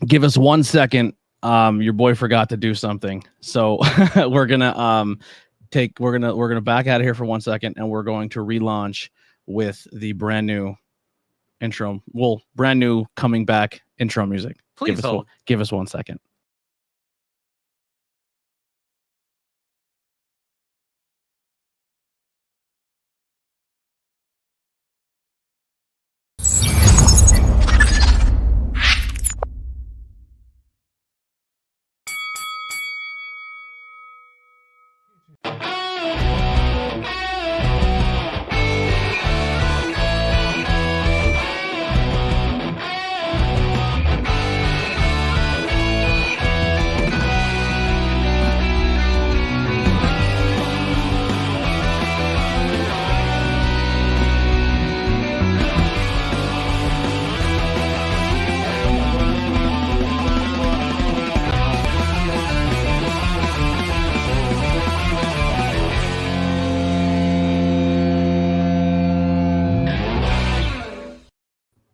give us 1 second. Your boy forgot to do something, so we're gonna we're gonna back out of here for 1 second, and we're going to relaunch with the brand new intro. Well, brand new coming back intro music. Please give us 1 second.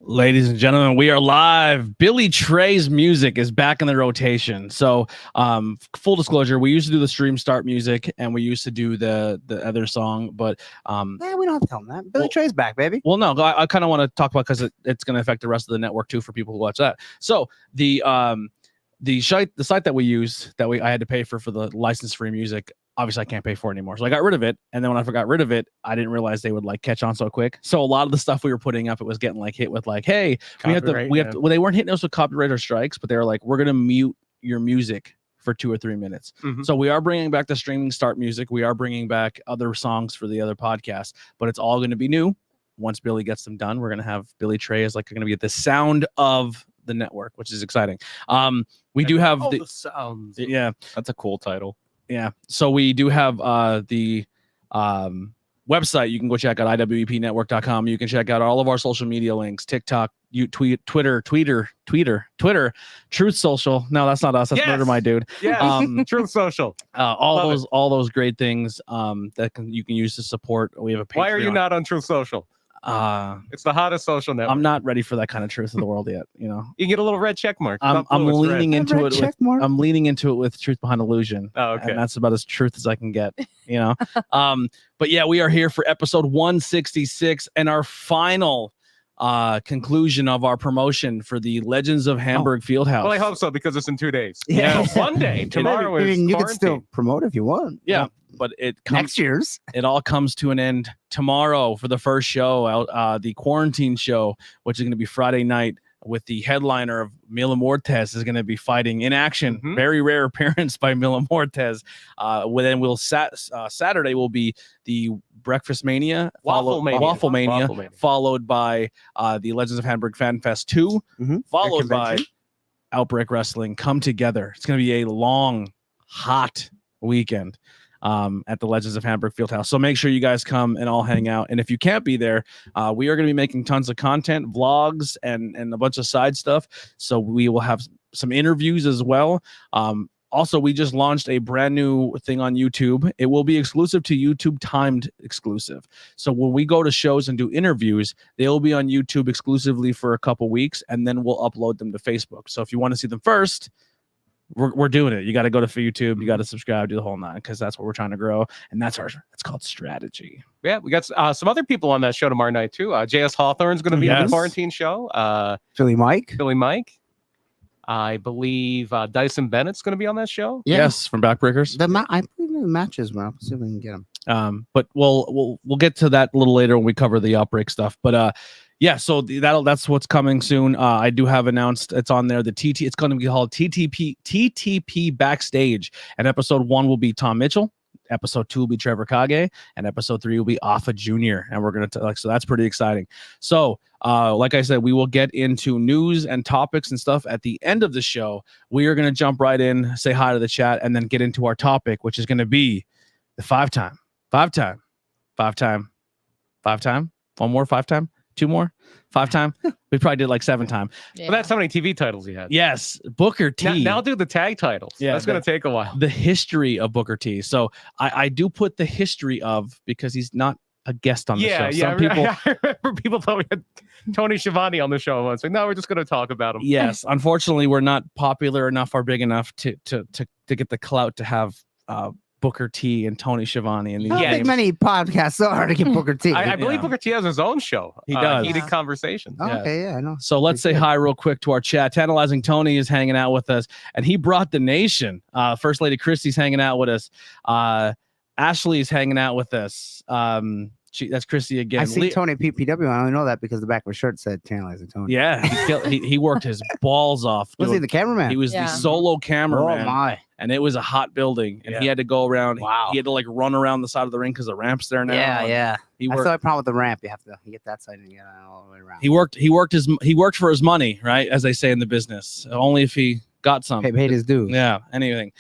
Ladies and gentlemen, we are live. Billy Trey's music is back in the rotation. So, full disclosure, we used to do the stream start music, and we used to do the other song. But we don't have to tell them that. Billy Trey's back, baby. Well, no, I kind of want to talk about because it's going to affect the rest of the network too for people who watch that. So the site that we use I had to pay for the license free music. Obviously, I can't pay for it anymore, so I got rid of it. And then when I got rid of it, I didn't realize they would catch on so quick. So a lot of the stuff we were putting up, it was getting hit with hey, we have to. Well, they weren't hitting us with copyright or strikes, but they were we're gonna mute your music for 2 or 3 minutes. Mm-hmm. So we are bringing back the streaming start music. We are bringing back other songs for the other podcasts, but it's all going to be new. Once Billy gets them done, we're gonna have Billy Trey as going to be at the sound of the network, which is exciting. We do have the sounds. Yeah, that's a cool title. Yeah, so we do have the website. You can go check out iwepnetwork.com. You can check out all of our social media links: TikTok, Twitter, Truth Social. No, that's not us. That's Murder My Dude. Yeah, Truth Social. All those great things that you can use to support. We have a Patreon. Why are you not on Truth Social? It's the hottest social network. I'm not ready for that kind of truth of the world yet. You can get a little red check mark. I'm leaning into it. I'm leaning into it with Truth Behind Illusion. Oh, okay. And that's about as truth as I can get. But yeah, we are here for episode 166 and our final conclusion of our promotion for the Legends of Hamburg Fieldhouse. Well, I hope so because it's in 2 days. Yeah, one day. Tomorrow is you can still promote if you want. Yeah. But next year's. It all comes to an end tomorrow for the first show, the quarantine show, which is going to be Friday night with the headliner of Mila Mortez is going to be fighting in action. Mm-hmm. Very rare appearance by Mila Mortez. Saturday will be the Breakfast Mania, Waffle Mania, followed by the Legends of Hamburg FanFest 2, followed by Outbreak Wrestling. Come together. It's going to be a long, hot weekend at the Legends of Hamburg Fieldhouse. So make sure you guys come and all hang out. And if you can't be there, we are going to be making tons of content, vlogs, and a bunch of side stuff. So we will have some interviews as well. Also, we just launched a brand new thing on YouTube. It will be exclusive to YouTube, timed exclusive. So when we go to shows and do interviews, they will be on YouTube exclusively for a couple weeks, and then we'll upload them to Facebook. So if you want to see them first, we're doing it. You got to go to YouTube. You got to subscribe, do the whole nine, because that's what we're trying to grow. And it's called strategy. Yeah, we got some other people on that show tomorrow night too. JS Hawthorne's going to be on the quarantine show. Philly Mike. I believe Dyson Bennett's going to be on that show. Yes, from Backbreakers. I believe the matches, man. See if we can get them. But we'll get to that a little later when we cover the Outbreak stuff. But yeah, so that's what's coming soon. I do have announced it's on there. It's going to be called TTP Backstage, and episode 1 will be Tom Mitchell. Episode 2 will be Trevor Kage, and episode 3 will be Alpha Jr. And we're gonna so that's pretty exciting. So, like I said, we will get into news and topics and stuff at the end of the show. We are gonna jump right in, say hi to the chat, and then get into our topic, which is gonna be the five time, one more 5 time. 2 more, 5 time. We probably did like 7 time. Yeah. But that's how many TV titles he had. Yes, Booker T. Now do the tag titles. Yeah, that's going to take a while. The history of Booker T. So I do put the history of, because he's not a guest on the show. Some people, I remember people thought we had Tony Schiavone on the show once. Like, no, we're just going to talk about him. Yes, unfortunately, we're not popular enough or big enough to get the clout to have Booker T and Tony Schiavone. And I don't think many podcasts are to get Booker T. I believe Booker T has his own show. He does. Heated Conversations. Oh, okay, I know. So let's say hi real quick to our chat. Tantalizing Tony is hanging out with us, and he brought the nation. First Lady Christy's hanging out with us. Ashley's hanging out with us. That's Christy again. I see Tony PPW. I only know that because the back of his shirt said Tantalizing Tony. Yeah, he worked his balls off. Was he the cameraman? He was the solo cameraman. Oh my! And it was a hot building, and he had to go around. Wow. He had to like run around the side of the ring because the ramp's there now. Yeah. He I worked. saw a problem with the ramp. You have to get that side and get all the way around. He worked for his money, right? As they say in the business. Only if he got some. Paid his dues. Yeah. Anything.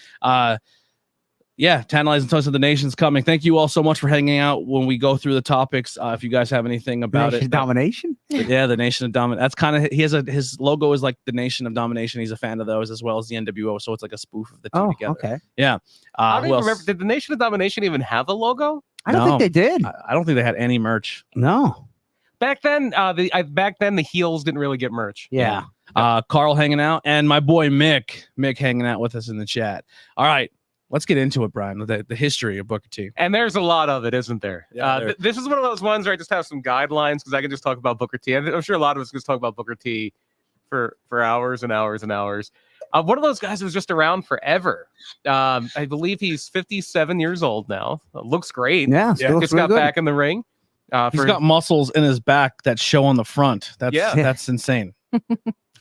Tantalizing Toast of the Nation's coming. Thank you all so much for hanging out when we go through the topics. If you guys have anything about it. Domination? Yeah, the Nation of Domination. That's kind of his logo is like the Nation of Domination. He's a fan of those as well as the NWO. So it's like a spoof of the two together. Okay. Yeah. I don't even remember. Did the Nation of Domination even have a logo? I don't think they did. I don't think they had any merch. No. Back then, the heels didn't really get merch. Yeah. Carl hanging out and my boy Mick hanging out with us in the chat. All right. Let's get into it, Brian, the history of Booker T. And there's a lot of it, isn't there? Yeah, this is one of those ones where I just have some guidelines because I can just talk about Booker T. I'm sure a lot of us can just talk about Booker T for hours and hours and hours. One of those guys who was just around forever. I believe he's 57 years old now. Looks great. Yeah. Just got back in the ring. He's got muscles in his back that show on the front. That's insane.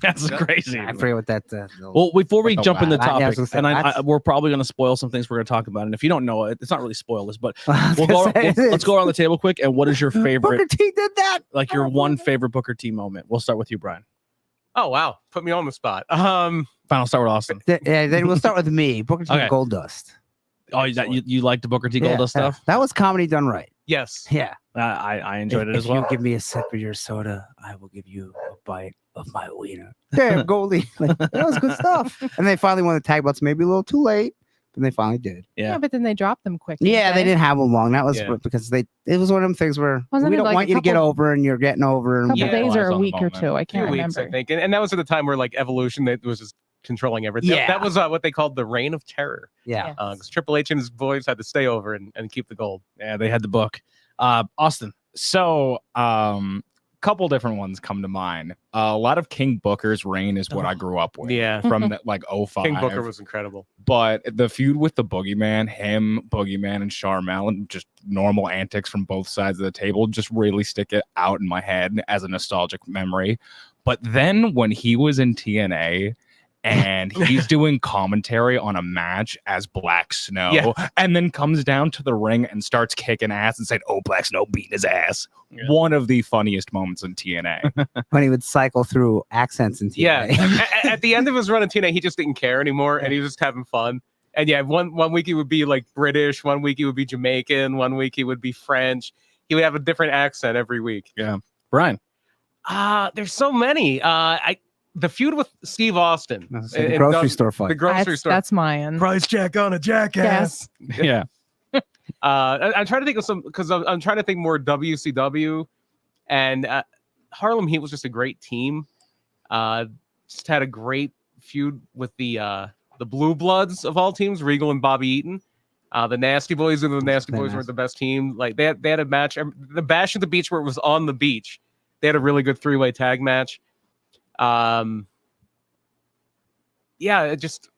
That's crazy. I forget what that. Well, before we jump into the topic, and we're probably going to spoil some things we're going to talk about. And if you don't know it, it's not really spoilers, but let's go around the table quick. And what is your favorite? Booker T did that. Like your one favorite Booker T moment. We'll start with you, Brian. Oh wow, put me on the spot. Fine, I'll start with Austin. Then we'll start with me. Booker T Gold Dust. Oh, you like the Booker T Gold Dust stuff? That was comedy done right. Yes. Yeah. I enjoyed it as well. If you give me a sip of your soda, I will give you a bite of my wiener. Damn, Goldie. That was good stuff. And they finally won the tag belts, maybe a little too late, but they finally did. Yeah, but then they dropped them quick. Yeah, they didn't have them long. That was because it was one of them things where we don't want you to get over and you're getting over. A couple days or a week or two. I can't remember. Weeks, I think. And that was at the time where like Evolution that was just controlling everything. Yeah. That was what they called the Reign of Terror. Yeah. Because Triple H and his boys had to stay over and keep the gold. Yeah, they had the book. Austin. So, couple different ones come to mind. A lot of King Booker's reign is what I grew up with. Yeah. From like 05. King Booker was incredible. But the feud with the Boogeyman, Boogeyman, and Sharmell, and just normal antics from both sides of the table just really stick it out in my head as a nostalgic memory. But then when he was in TNA and he's doing commentary on a match as Black Snow and then comes down to the ring and starts kicking ass and saying, "Oh, Black Snow beating his ass." Yeah. One of the funniest moments in TNA. When he would cycle through accents in TNA. Yeah. At the end of his run in TNA, he just didn't care anymore and he was just having fun. And yeah, one week he would be like British, one week he would be Jamaican, one week he would be French. He would have a different accent every week. Yeah. Brian. There's so many. The feud with Steve Austin. The grocery store fight. The grocery store. That's mine. Price check on a jackass. Yes. Yeah. I'm trying to think of some because I'm trying to think more WCW, and Harlem Heat was just a great team. Just had a great feud with the Blue Bloods of all teams, Regal and Bobby Eaton. The Nasty Boys and the Nasty Boys were the best team. Like they had a match, the Bash at the Beach where it was on the beach. They had a really good 3-way tag match. It just.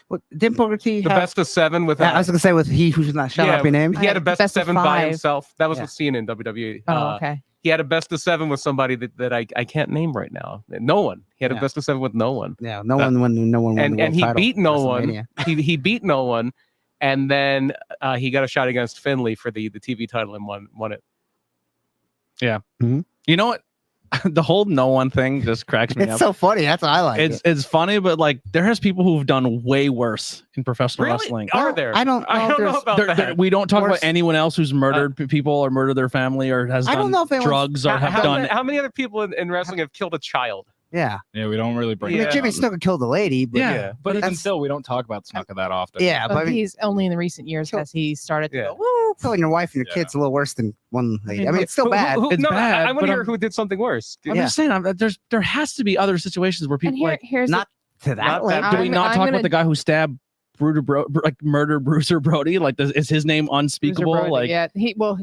What, didn't Booker T the best of 7 with? I was gonna say with he who's not shut up your name. He had a best of 7 5. by himself. That was with Cena in WWE. Oh, okay. He had a best of 7 with somebody that I can't name right now. No one. He had a best of 7 with no one. Yeah, no one won the and he title, beat no one. he beat no one, and then he got a shot against Finlay for the TV title and won it. Yeah. Mm-hmm. You know what? The whole no one thing just cracks me up. It's so funny. That's what I like. It's funny, but like there has people who've done way worse in professional wrestling. Are there? I don't know about that. We don't talk about anyone else who's murdered people or murdered their family or has done drugs or have done. How many other people in wrestling have killed a child? Yeah. Yeah, we don't really bring I mean, Jimmy Snuka killed a lady, but but even still, we don't talk about Snuka that often. Yeah, but he's only in the recent years has he started to go, woo. killing your wife and your kids a little worse than one lady. I mean, it's still bad. It's bad. I want to hear who did something worse. I'm just saying, there has to be other situations where people here's not to that level. Do we not talk about the guy who stabbed murdered Bruiser Brody? Like, is his name unspeakable? Brody, like, yeah, he was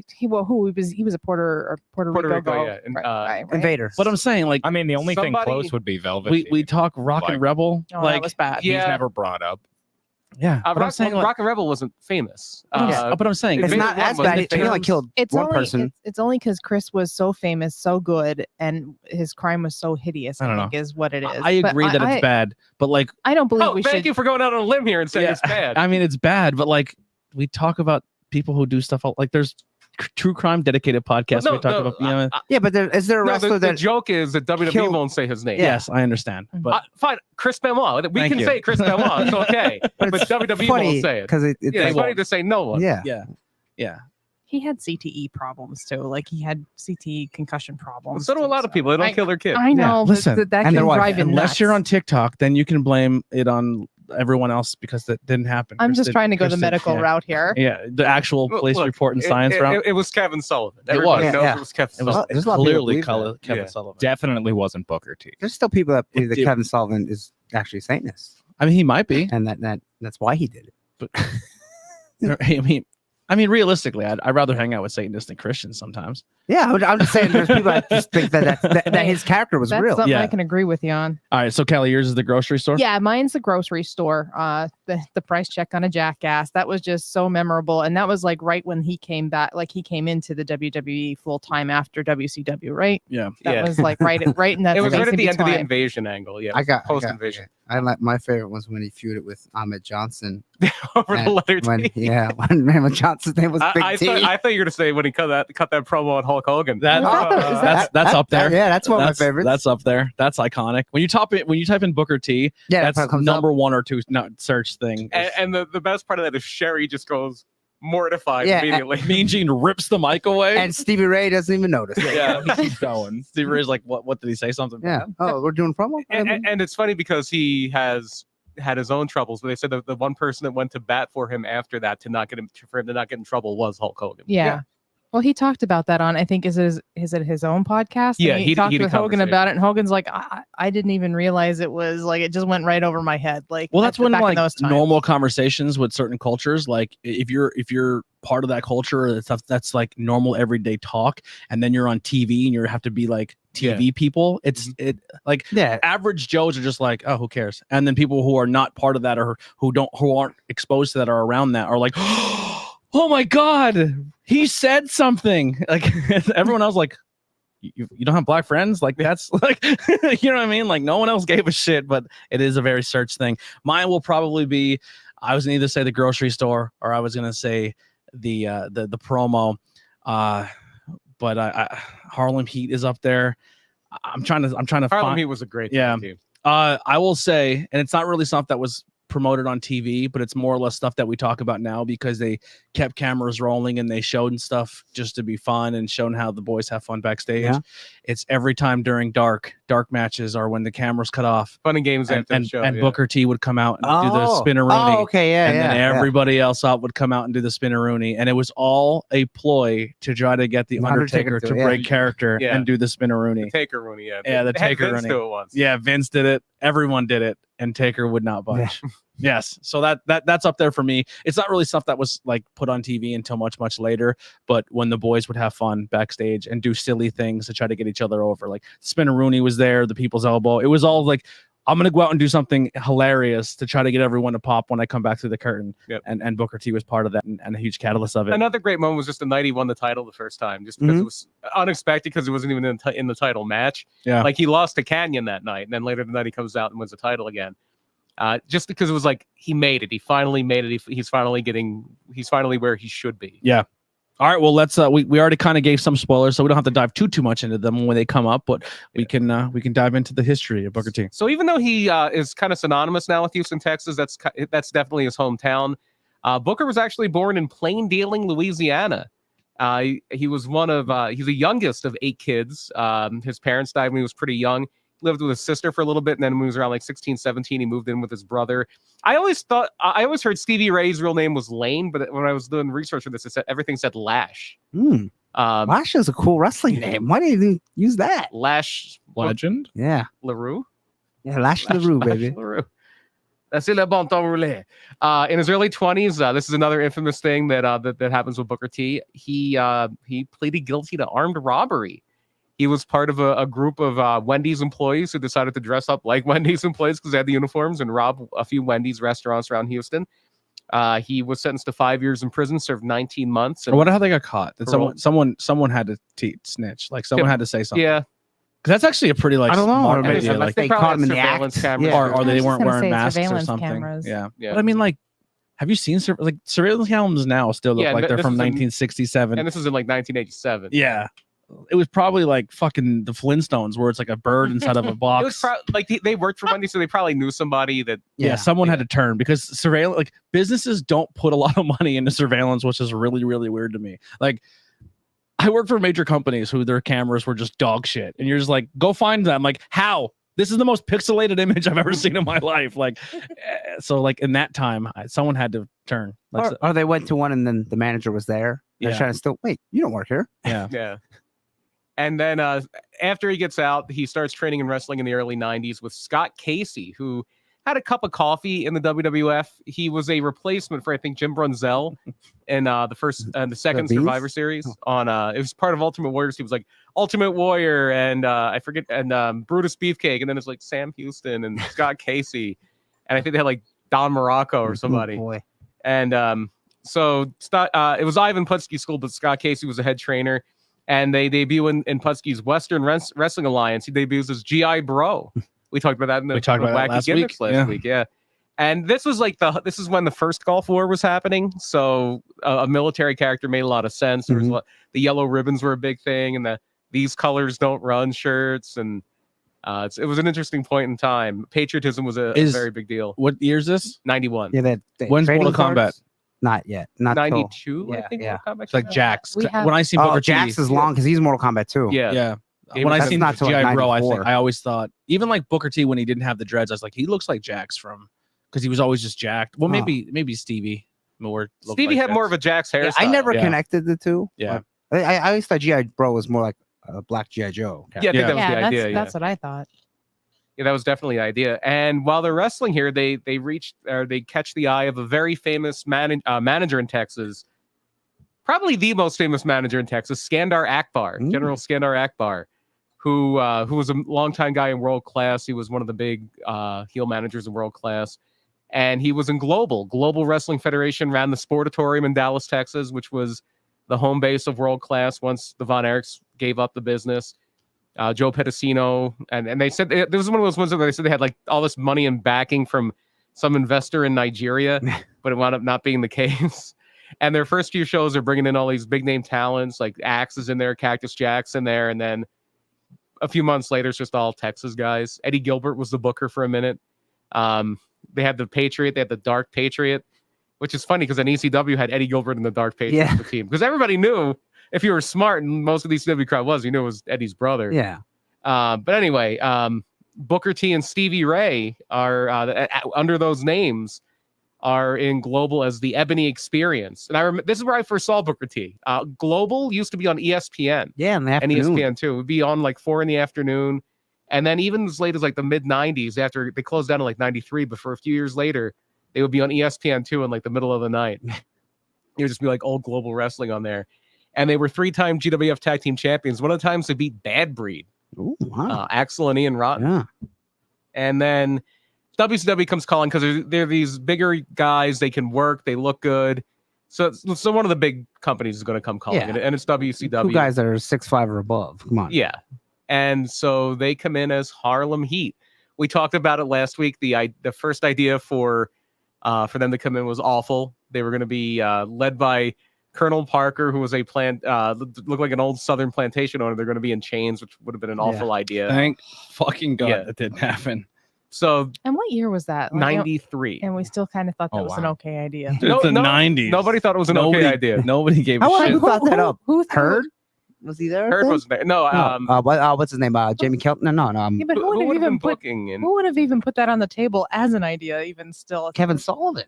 a Puerto Rico, yeah, right. Invader. But I'm saying, like, I mean, the only thing close would be Velvet. We talk Rock and Rebel. Oh, like, that was bad. He's never brought up. Yeah, but I'm saying, Rock and Rebel wasn't famous. but I'm saying it's not as bad. He only killed one person. It's only because Chris was so famous, so good, and his crime was so hideous. I think is what it is. I agree that it's bad, but like, I don't believe we should. Thank you for going out on a limb here and saying it's bad. I mean, it's bad, but like, we talk about people who do stuff like there's true crime dedicated podcasts. We talk about, yeah, but is there a wrestler the joke is that WWE won't say his name. Yes, I understand, but fine, Chris Benoit. We can say Chris Benoit. It's okay, but WWE won't say it because it's funny to say no one. Yeah. He had CTE problems too. Like he had CTE concussion problems. So do a lot of people. They don't kill their kids. I know. Listen, that can drive you nuts. Unless you're on TikTok, then you can blame it on everyone else because that didn't happen. I'm just trying to go the medical route here. Yeah, the actual police report and science route. It was Kevin Sullivan. Everybody knows it was Kevin Sullivan. There's a lot of clearly Kevin Sullivan. Definitely wasn't Booker T. There's still people that believe that Kevin Sullivan is actually a Satanist. I mean, he might be, and that's why he did it. But I mean, realistically, I'd rather hang out with Satanists than Christians sometimes. Yeah, I'm just saying there's people that just think that his character was real. Something I can agree with you on. All right, so Kelly, yours is the grocery store? Yeah, mine's the grocery store. The price check on a jackass. That was just so memorable. And that was like right when he came back, like he came into the WWE full time after WCW, right? Yeah. That was like right in that. It was right at the end of the invasion angle. Yeah. Post invasion. I like my favorite was when he feuded with Ahmed Johnson over the letter T. When Johnson's name was Big T. I thought you were going to say when he cut that promo on Hulk Hogan. That's up there. That's one of my favorites. That's up there. That's iconic. When you type in Booker T, that's number one or two search thing. And the best part of that is Sherry just goes mortified immediately. Mean Gene rips the mic away, and Stevie Ray doesn't even notice. Yeah, he keeps going. Stevie Ray's like, "What did he say? Something?" Yeah. Oh, we're doing promo. And it's funny because he has had his own troubles, but they said that the one person that went to bat for him after that for him to not get in trouble was Hulk Hogan. Yeah. Well, he talked about that on, I think, is it his own podcast? Yeah, he talked with Hogan about it, and Hogan's like, I didn't even realize it was like, it just went right over my head. Like, well, that's when like normal conversations with certain cultures, like if you're part of that culture, that's like normal everyday talk, and then you're on TV and you have to be like TV people. Average Joes are just like, oh, who cares? And then people who are not part of that or who aren't exposed to that or around that are like, oh my God, he said something. Like everyone else, like, you don't have black friends? Like that's like, you know what I mean? Like no one else gave a shit, but it is a very search thing. Mine will probably be, I was gonna either say the grocery store or I was gonna say the promo. But Harlem Heat is up there. I'm trying to Harlem Heat was a great team. I will say, and it's not really stuff that was promoted on TV, but it's more or less stuff that we talk about now because they kept cameras rolling and they showed stuff just to be fun and shown how the boys have fun backstage. Yeah. It's every time during dark matches or when the cameras cut off. Fun and games and Booker T would come out and do the spinneroonie. Oh, okay, and then everybody else out would come out and do the spinneroonie, and it was all a ploy to try to get the Undertaker to break character and do the spinneroonie. The Taker-rooney, the Taker-rooney. Yeah, Vince did it. Everyone did it, and Taker would not budge. Yeah. Yes, so that's up there for me. It's not really stuff that was like put on TV until much later, but when the boys would have fun backstage and do silly things to try to get each other over, like Spinneroonie was there, the People's Elbow. It was all like, I'm gonna go out and do something hilarious to try to get everyone to pop when I come back through the curtain. Yep. And Booker T was part of that and a huge catalyst of it. Another great moment was just the night he won the title the first time, just because it was unexpected because it wasn't even in the title match. Yeah, like he lost to Canyon that night, and then later the night he comes out and wins the title again. Just because it was like he made it. He finally made it. He's finally where he should be. Yeah. All right. Well, let's we already kind of gave some spoilers, so we don't have to dive too much into them when they come up, but we can dive into the history of Booker T. So even though he is kind of synonymous now with Houston, Texas, that's definitely his hometown. Booker was actually born in Plain Dealing, Louisiana. He was he's the youngest of 8 kids. His parents died when he was pretty young. lived with his sister for a little bit, and then when he was around like 16, 17, he moved in with his brother. I always heard Stevie Ray's real name was Lane, but when I was doing research for this, everything said Lash. Lash is a cool wrestling name. Why didn't you use that? Lash Legend. Yeah. LaRue. Yeah, Lash LaRue, baby. LaRue. That's le bon temps roulé. In his early 20s, this is another infamous thing that happens with Booker T. He pleaded guilty to armed robbery. He was part of a group of Wendy's employees who decided to dress up like Wendy's employees because they had the uniforms and rob a few Wendy's restaurants around Houston. He was sentenced to 5 years in prison, served 19 months. I wonder how they got caught. Did someone had to snitch? Like someone had to say something. Yeah. Because that's actually a pretty like I don't know. smart Maybe idea. Like they caught him in the act. or they weren't wearing masks or surveillance something. cameras. Yeah. Yeah. But I mean, like, have you seen surveillance cameras now still look like they're from 1967? And this is in like 1987. Yeah. It was probably like fucking the Flintstones, where it's like a bird inside of a box. It was like they worked for Wendy's, so they probably knew somebody that. Yeah, someone had to turn, because surveillance, like businesses don't put a lot of money into surveillance, which is really, really weird to me. Like, I work for major companies who their cameras were just dog shit, and you're just like, go find them. Like, how? This is the most pixelated image I've ever seen in my life. Like, so like in that time, someone had to turn. Or they went to one and then the manager was there. They're trying to still wait. You don't work here. Yeah. Yeah. And then after he gets out, he starts training in wrestling in the early 90s with Scott Casey, who had a cup of coffee in the WWF. He was a replacement for, I think, Jim Brunzell in the second Survivor Series. On it was part of Ultimate Warriors. He was like Ultimate Warrior and I forget, and Brutus Beefcake, and then it's like Sam Houston and Scott Casey, and I think they had like Don Morocco or somebody. Oh, boy. And so it was Ivan Putski's school, but Scott Casey was a head trainer. And they debut in Putski's Western Wrestling Alliance. He debuts as G.I. Bro. We talked about that in the Wacky Gimmicks last week. Yeah. And this was like this is when the first Gulf War was happening. So a military character made a lot of sense. There was the yellow ribbons were a big thing, and these colors don't run shirts. And it was an interesting point in time. Patriotism was a very big deal. What year is this? 91. Yeah. When's Mortal Kombat? Not yet. Not 92. Yeah, I think. yeah. It's like Jax. We have- When I see Booker T, Jax is long because he's Mortal Kombat too. Yeah. yeah. When When I that's seen not till, like, G.I. Bro, I 94. always thought, even like Booker T when he didn't have the dreads, I was like, he looks like Jax from, because he was always just jacked. Well, maybe Stevie more. Stevie had more of a Jax hairstyle. I never connected the two. Yeah. I always thought G.I. Bro was more like a black G.I. Joe. Yeah, I think that was the Yeah, idea. that's what I thought. Yeah, that was definitely the idea. And while they're wrestling here, they catch the eye of a very famous manager in Texas, probably the most famous manager in Texas, Skandar Akbar, General Skandar Akbar, who was a longtime guy in World Class. He was one of the big heel managers in World Class, and he was in Global Wrestling Federation, ran the Sportatorium in Dallas, Texas, which was the home base of World Class once the Von Erichs gave up the business. Joe Pedicino, and they said there was one of those ones where they said they had like all this money and backing from some investor in Nigeria, but it wound up not being the case. And their first few shows are bringing in all these big name talents, like Axe is in there, Cactus Jack's in there, and then a few months later, it's just all Texas guys. Eddie Gilbert was the booker for a minute. They had the Patriot, they had the Dark Patriot, which is funny because an ECW had Eddie Gilbert and the Dark Patriot on the team, because everybody knew. If you were smart, and most of the ECW crowd was, you knew it was Eddie's brother. Yeah. But anyway, Booker T and Stevie Ray are under those names are in Global as the Ebony Experience. And I remember this is where I first saw Booker T. Global used to be on ESPN. Yeah, in the and afternoon. ESPN too. It would be on like 4 p.m. And then even as late as like the mid 90s, after they closed down in like 93, but for a few years later, they would be on ESPN 2 in like the middle of the night. It would just be like old Global Wrestling on there. And they were 3-time GWF Tag Team Champions. One of the times they beat Bad Breed. Ooh, wow. Axel and Ian Rotten. Yeah. And then WCW comes calling because they're these bigger guys. They can work. They look good. So one of the big companies is going to come calling. Yeah. And it's WCW. Two guys that are 6'5" or above. Come on. Yeah. And so they come in as Harlem Heat. We talked about it last week. The first idea for them to come in was awful. They were going to be led by Colonel Parker, who was a looked like an old Southern plantation owner. They're going to be in chains, which would have been an awful idea. Thank fucking God that didn't happen. So, and what year was that? 93. And we still kind of thought that was an okay idea. It's the 90s. Nobody thought it was an okay idea. Nobody gave a How shit. who thought that up? Who Heard? Was he there? Hurd wasn't there. No. What's his name? Jamie Kelton? No. Yeah, but Who would have been booking? And who would have even put that on the table as an idea? Even still, Kevin Sullivan.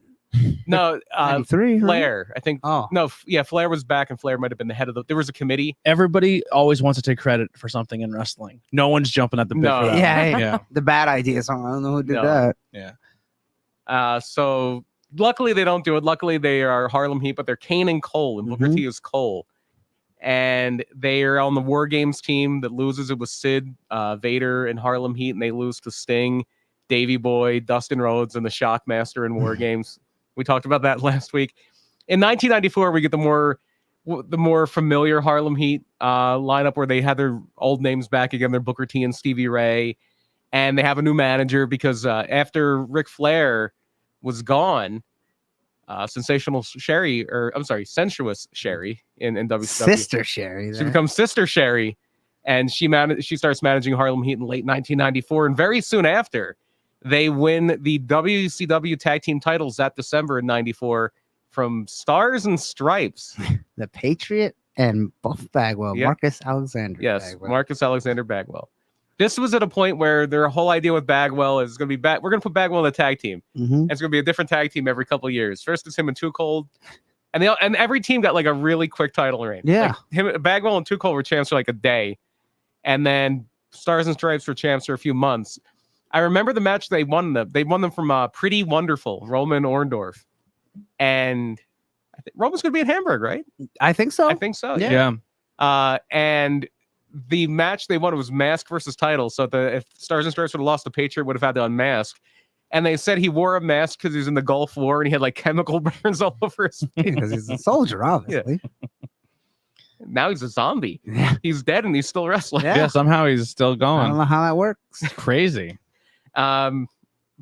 no, 93. Flair. I think. Oh. No. Flair was back, and Flair might have been the head of the. There was a committee. Everybody always wants to take credit for something in wrestling. No one's jumping at the bit No. for that. Yeah, Yeah. The bad idea. So I don't know who did No. that. So luckily they don't do it. Luckily they are Harlem Heat, but they're Kane and Cole, and Booker T is Cole. And they are on the War Games team that loses. It was Sid, Vader, and Harlem Heat, and they lose to Sting, Davey Boy, Dustin Rhodes, and the Shockmaster in War Games. We talked about that last week. In 1994, we get the more familiar Harlem Heat lineup where they had their old names back again. They're Booker T and Stevie Ray, and they have a new manager because after Ric Flair was gone, Sensuous Sherry in WCW. Sister Sherry. She becomes Sister Sherry, and she starts managing Harlem Heat in late 1994, and very soon after, they win the WCW Tag Team titles that December in '94 from Stars and Stripes. The Patriot and Buff Bagwell. Yep. Marcus Alexander. Yes, Bagwell. Marcus Alexander Bagwell. This was at a point where their whole idea with Bagwell is going to be we're going to put Bagwell in the tag team. Mhm. It's going to be a different tag team every couple of years. First it's him and Too Cold, and every team got like a really quick title reign. Yeah. Like Bagwell and Too Cold were champs for like a day, and then Stars and Stripes were champs for a few months. I remember the match they won them. They won them from Pretty Wonderful, Roman Orndorff, and I think Roman's going to be in Hamburg, right? I think so. I think so. Yeah. And the match they won was mask versus title. So if Stars and Stripes would have lost, the Patriot would have had to unmask. And they said he wore a mask because he was in the Gulf War and he had like chemical burns all over his face. Because he's a soldier, obviously. Now he's a zombie. Yeah. He's dead and he's still wrestling. Yeah, somehow he's still I don't going. know how that works. It's crazy.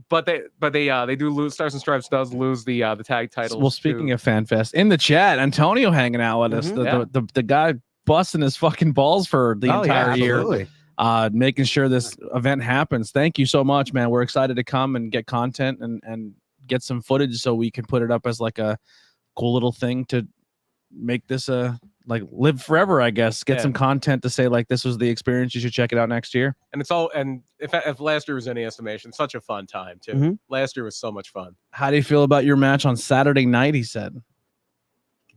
But they do lose. Stars and Stripes does lose the tag title. Well, speaking of FanFest, in the chat, Antonio hanging out with us, the guy busting his fucking balls for the entire year, making sure this event happens. Thank you so much, man. We're excited to come and get content and get some footage so we can put it up as like a cool little thing to make this like live forever, I guess. Get some content to say like this was the experience. You should check it out next year. And it's all, and if last year was any estimation, such a fun time too. Mhm. Last year was so much fun. How do you feel about your match on Saturday night? He said.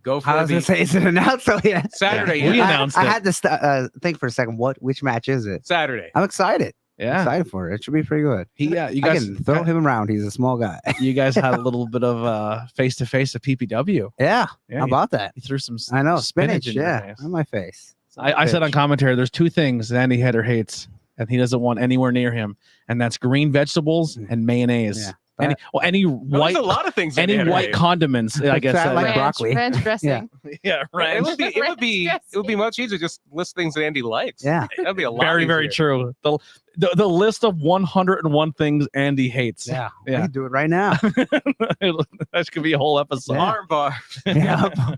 Go for I was going to say, is it announced? So, yeah. Saturday. Yeah. We yeah. announced I it. had to think for a second. Which match is it? Saturday. I'm excited. Yeah. Excited for it. It should be pretty good. You I guys can throw him around. He's a small guy. You guys had a little bit of face to face at PPW. Yeah. Yeah, How about that? You threw some I know. spinach in your Yeah. face. On my face. I said on commentary, there's two things Andy Header hates, and he doesn't want anywhere near him, and that's green vegetables and mayonnaise. Yeah. Any There's white, a lot of things. any in white there. condiments. I guess. Fat like yeah. broccoli. Ranch dressing. Yeah, right. It would be much easier to just list things that Andy likes. Yeah. That'd be a lot. Very, very easier. true. The list of 101 things Andy hates. Yeah. Yeah. We can do it right now. That could be a whole episode. Yeah. Armbar. Yeah.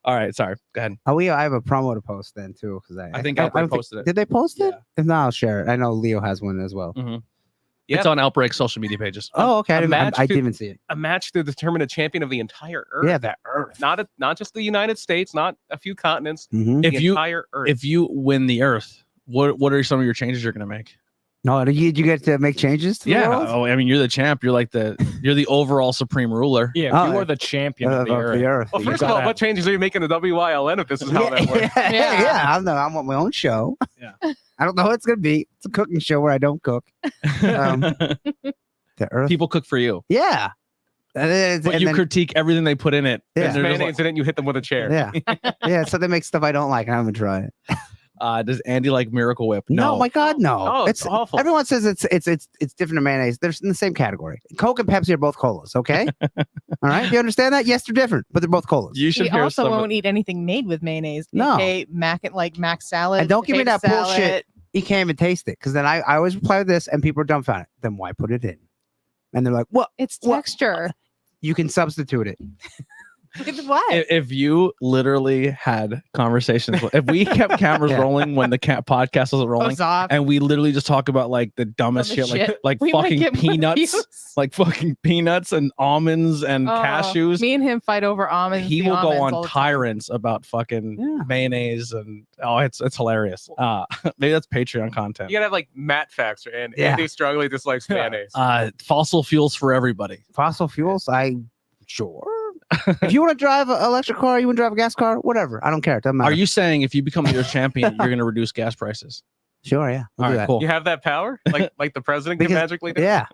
All right, sorry. Go ahead. I have a promo to post then too because I think Outbreak don't posted it. Did they post it? Yeah. If not, I'll share it. I know Leo has one as well. Yeah. It's on Outbreak social media pages. Oh, okay. A match I to- didn't even see it. A match to determine a champion of the entire Earth. Yeah, the Earth. Not just the United States, not a few continents. Mhm. The If you entire Earth. if you win the Earth, what are some of your changes you're gonna make? No, did you get to make changes to the world? Oh, I mean, you're the champ. You're you're the overall supreme ruler. Yeah, Oh, you are the champion of Of the earth. the Earth. well, you first of all, gotta- what changes are you making to WYLN if this is how that works? Yeah. I want my own show. Yeah. I don't know what it's gonna be. It's a cooking show where I don't cook. The Earth. People cook for you, Yeah. but you critique everything they put in it. Yeah. And they're just Mayonnaise in it, and you hit them with a chair. Yeah. Yeah. So they make stuff I don't like. I haven't tried it. Does Andy like Miracle Whip? No, my God, no. Oh, it's awful. Everyone says it's different than mayonnaise. They're in the same category. Coke and Pepsi are both colas. Okay. All right. You understand that? Yes, they're different, but they're both colas. You should He hear also some. won't eat anything made with mayonnaise. No. Okay, mac salad. And don't give me potato that bullshit. salad. You can't even taste it because then I always reply with this, and people are dumbfounded. Then why put it in? And they're like, "Well, It's What? texture. you can substitute it." With what? If you literally had conversations, if we kept cameras rolling when the podcast wasn't rolling, off. and we literally just talk about like the dumbest shit, like We might fucking get more peanuts, views. like fucking peanuts and almonds and cashews. Me and him fight over almonds. He the will go almonds on all the time. tyrants about fucking mayonnaise and it's hilarious. Maybe that's Patreon content. You gotta have like Matt facts, and Yeah. Andy strongly dislikes mayonnaise. Fossil fuels for everybody. Fossil fuels? Sure. If you want to drive an electric car, you want to drive a gas car, whatever. I don't care. It doesn't matter. Are you saying if you become the year's champion, you're going to reduce gas prices? Sure, yeah. We'll All do right, that. cool. You have that power, like the president can Because- magically do. Yeah.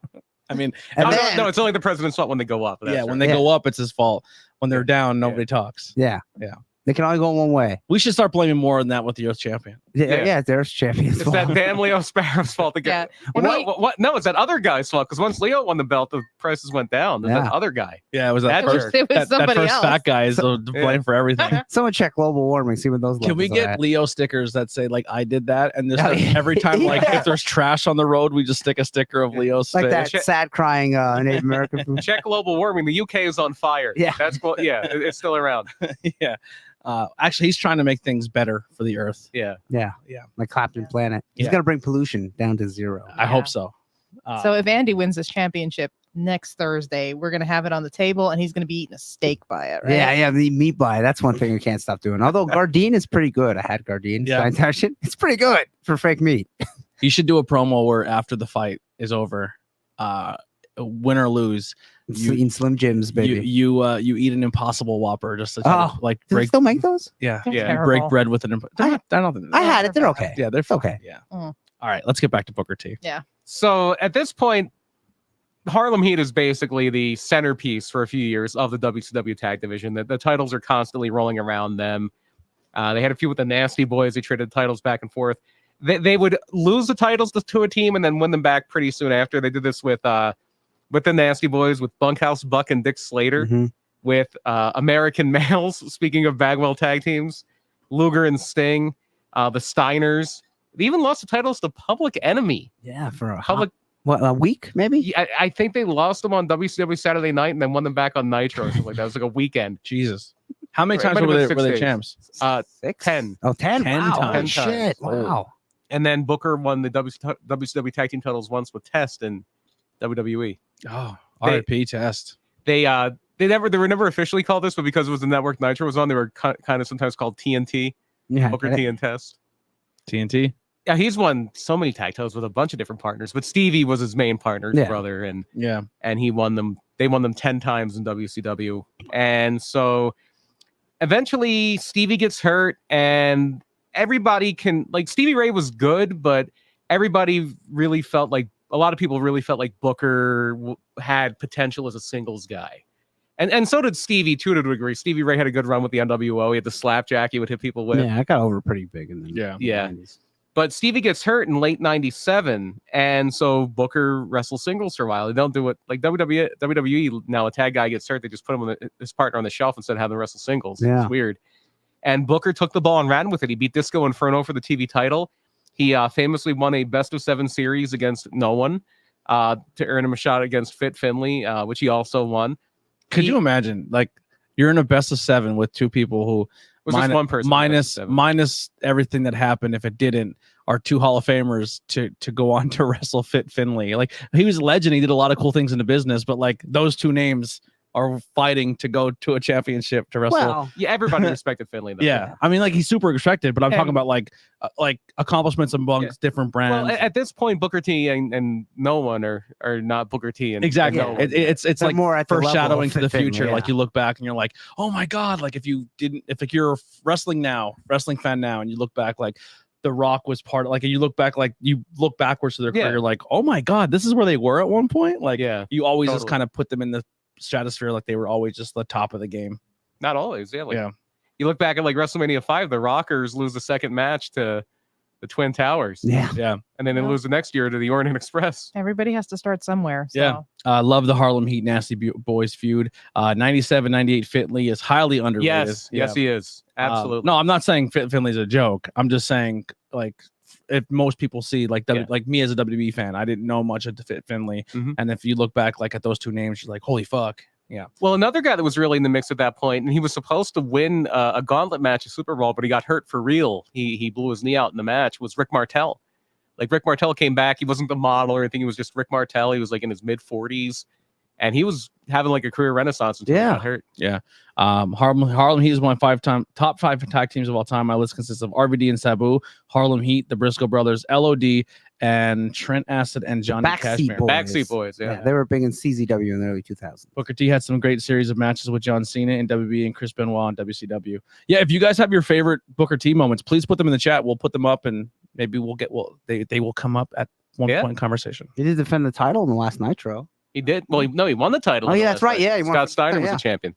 I mean, And No, then- no, it's only the president's fault when they go up. That's yeah, right. when they go up, it's his fault. When they're down, nobody talks. Yeah. Yeah. They can only go one way. We should start blaming more on that with the year's champion. Yeah. Yeah, there's champions. It's that damn Leo Sparrow's fault again. Yeah. Well, what? No, it's that other guy's fault. Because once Leo won the belt, the prices went down. There's that Yeah. other guy. Yeah, it was that That first. It was That somebody first else. fat guy is to blame for everything. Someone check global warming, see what those Can we levels are get at. Leo stickers that say like I did that, and just Oh, yeah. every time like Yeah. if there's trash on the road, we just stick a sticker of Leo's like face. that Check- sad crying Native American food. Check global warming. The UK is on fire. Yeah. That's cool. Yeah, it's still around. Yeah. Actually, he's trying to make things better for the Earth. Yeah. Yeah. Yeah. Like Clapton Planet. He's Yeah. gonna bring pollution down to zero. I hope so. So if Andy wins this championship next Thursday, we're gonna have it on the table, and he's gonna be eating a steak by it, right? Yeah, the meat pie. That's one thing we can't stop doing. Although Gardein is pretty good. I had Gardein. Yeah. It's pretty good for fake meat. you should do a promo where after the fight is over, win or lose, Eating Slim Jims, baby. you eat an Impossible Whopper just to try to, like Do they break. still make those? Yeah, They're Yeah, you break terrible. bread with an. I don't think. I had it. They're okay. Yeah, they're fine. Okay. Yeah. Mm. All right, let's get back to Booker T. So at this point, Harlem Heat is basically the centerpiece for a few years of the WCW tag division. The titles are constantly rolling around them. They had a few with the Nasty Boys. They traded titles back and forth. They would lose the titles to a team and then win them back pretty soon after. They did this with the Nasty Boys, with Bunkhouse Buck and Dick Slater, Mhm. with American Males. Speaking of Bagwell tag teams, Luger and Sting, the Steiners. They even lost the titles to Public Enemy. Yeah, for a Public. a week maybe. Yeah, I think they lost them on WCW Saturday night and then won them back on Nitro or something like that. It was like a weekend. Jesus, how many Right, times might have were been they 6 days. champs? 10. Oh, 10? 10 Wow. times. Holy shit. Ten Wow. And then Booker won the WCW tag team titles once with Test in WWE. Oh, They- R.I.P. Test. They were never officially called this, but because it was the network Nitro was on, they were kind of sometimes called TNT. Yeah. Booker T and Test. TNT. Yeah, he's won so many tag titles with a bunch of different partners, but Stevie was his main partner, his Yeah. brother, Yeah. and he won them. They won them 10 times in WCW. And so eventually Stevie gets hurt, and everybody Stevie Ray was good, but everybody really felt like a lot of people really felt like Booker had potential as a singles guy. And so did Stevie too, to a degree. Stevie Ray had a good run with the NWO. He had the slapjack he would hit people with. Yeah, I got over pretty big in the Yeah. 90s. But Stevie gets hurt in late 97, and so Booker wrestles singles for a while. They don't do it like WWE now. A tag guy gets hurt, they just put him on his partner on the shelf instead of having him wrestle singles. Yeah. It's weird. And Booker took the ball and ran with it. He beat Disco Inferno for the TV title. He famously won a best of 7 series against no one to earn him a shot against Fit Finley, which he also won. Could you imagine, like, you're in a best of 7 with two people who Was just one person minus everything that happened if it didn't, are 2 Hall of Famers to go on to wrestle Fit Finley. Like, he was a legend. He did a lot of cool things in the business, but like those 2 names are fighting to go to a championship to wrestle. Well, Yeah, everybody respected Finley though. yeah, I mean, like, he's super respected, but I'm talking And- about like accomplishments amongst different brands. Well, at this point, Booker T and no one are not Booker T. And Exactly. and no one. It's They're like more at the level foreshadowing of to the Fit Finley, future. Like, yeah. you look back and you're like, oh my God, like if you're a wrestling fan now, and you look back, like The Rock was part of, like, and you look back, like you look backwards to their Yeah. career, like, oh my God, this is where they were at one point. Like, yeah, you always just totally. kind of put them in the stratosphere, like they were always just the top of the game. not always. Yeah, like, Yeah. You look back at like WrestleMania 5, the Rockers lose the second match to the Twin Towers. yeah. Yeah. And then they lose the next year to the Orient Express. Everybody has to start somewhere. So. Yeah. Love the Harlem Heat Nasty Boys feud. 97, 98 Finley is highly underrated. Yes, he is. Absolutely. No, I'm not saying Finley's a joke. I'm just saying, like, if most people see, like, like me as a WWE fan, I didn't know much of Finley. Mhm. And if you look back, like, at those 2 names, you're like, holy fuck. Yeah. Well, another guy that was really in the mix at that point, and he was supposed to win a gauntlet match at Super Bowl, but he got hurt for real. He blew his knee out in the match. Was Rick Martel. Like Rick Martel came back. He wasn't the model or anything. He was just Rick Martel. He was like in his mid 40s, and he was having like a career renaissance until he got hurt. Yeah. Harlem Heat is one of top 5 tag teams of all time. My list consists of RVD and Sabu, Harlem Heat, the Briscoe brothers, LOD, and Trent Acid and Johnny Cashmere. Backseat Boys. Yeah. They were big in CZW in the early 2000s. Booker T had some great series of matches with John Cena in WB and Chris Benoit in WCW. Yeah, if you guys have your favorite Booker T moments, please put them in the chat. We'll put them up, and maybe they will come up at one point in conversation. He did defend the title in the last Nitro. He did. Well, he won the title. Oh, yeah, that's right. Yeah, Scott Steiner was the champion.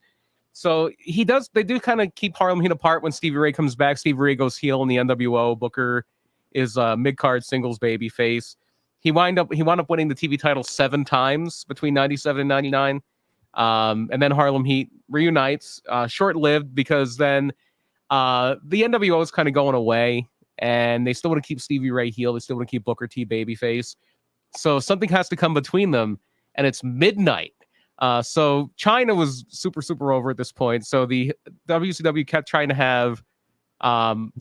So they do kind of keep Harlem Heat apart when Stevie Ray comes back. Stevie Ray goes heel in the NWO. Booker is mid-card singles baby face. He wound up winning the TV title 7 times between 97 and 99. And then Harlem Heat reunites, short-lived, because then the NWO is kind of going away, and they still want to keep Stevie Ray heel. They still want to keep Booker T babyface. So something has to come between them, and it's Midnight. So China was super, super over at this point. So the WCW kept trying to have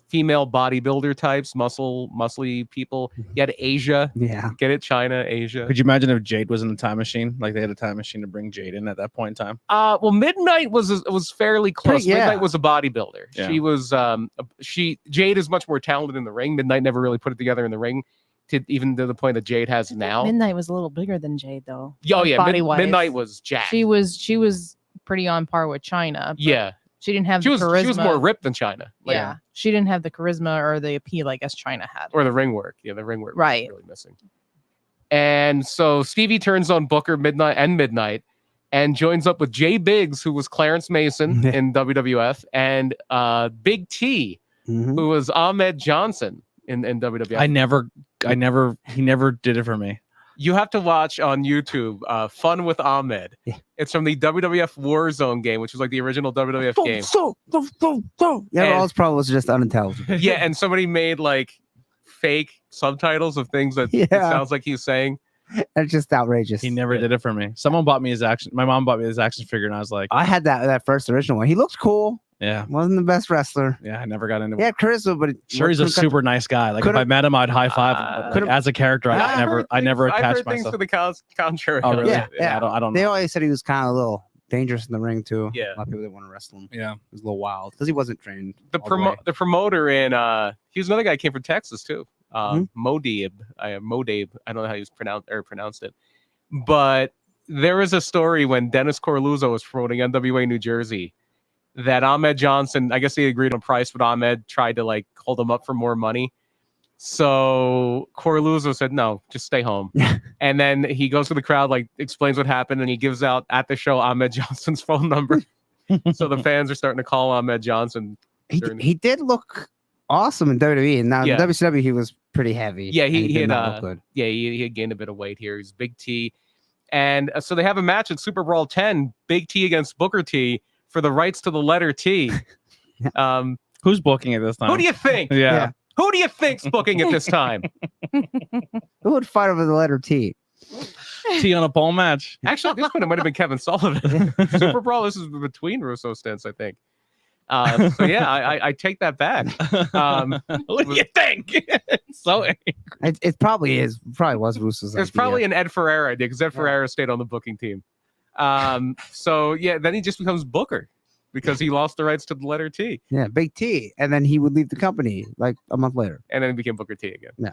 female bodybuilder types, muscly people. You had Asia. Yeah. Get it? China, Asia. Could you imagine if Jade was in the time machine? Like they had a time machine to bring Jade in at that point in time? Well, Midnight was fairly close. Midnight was a bodybuilder. Yeah. She was Jade is much more talented in the ring. Midnight never really put it together in the ring, even to the point that Jade has now. Midnight was a little bigger than Jade, though. Oh yeah, body-wise. Midnight was jacked. She was pretty on par with China. Yeah. She didn't have the charisma. She was more ripped than China. Yeah. She didn't have the charisma or the appeal, I guess, China had. Or the ring work. Yeah, the ring work was really missing. And so Stevie turns on Booker Midnight and joins up with Jay Biggs, who was Clarence Mason in WWF, and Big T, who was Ahmed Johnson in WWF. He never did it for me. You have to watch on YouTube Fun with Ahmed. Yeah. It's from the WWF Warzone game, which was like the original WWF game. Yeah, all his problems was just unintelligible. Yeah, and somebody made like fake subtitles of things that it sounds like he's saying. It's just outrageous. He never did it for me. Someone bought me his action. My mom bought me his action figure, and I was like, I had that first original one. He looked cool. Yeah. Wasn't the best wrestler. Yeah, I never got into it. He had charisma, but sure, he's a super nice guy. Like if I met him, I'd high five him. But, like, as a character, I never attached myself. Things to the contrary. Oh, really? Yeah. I don't know. They always said he was kind of a little dangerous in the ring too. Yeah. A lot of people didn't want to wrestle him. Yeah. It was a little wild because he wasn't trained. The promoter in he was another guy who came from Texas too. Modabe. Modabe. I don't know how you pronounced it. But there was a story when Dennis Corluzzo was promoting NWA New Jersey that Ahmed Johnson, I guess he agreed on price, but Ahmed tried to like hold him up for more money. So Corluzzo said, no, just stay home. And then he goes to the crowd, like explains what happened, and he gives out at the show Ahmed Johnson's phone number. So the fans are starting to call Ahmed Johnson. He did look awesome in WWE, and now in WCW he was pretty heavy. Yeah, he did had not look good. Yeah, he had gained a bit of weight here. He's Big T. And so they have a match at Super Brawl 10, Big T against Booker T for the rights to the letter T. Who's booking it this time? Who do you think? Yeah. Who do you think's booking it this time? Who would fight over the letter T? T on a pole match. Actually, at this point, it might have been Kevin Sullivan. Super Brawl, this is between Russo stints, I think. So yeah, I take that back. What do you think? So it probably is. Probably was Russo's idea. It's probably an Ed Ferreira idea because Ed Ferreira stayed on the booking team. So yeah, then he just becomes Booker because he lost the rights to the letter T. Yeah, Big T, and then he would leave the company like a month later, and then he became Booker T again. Yeah.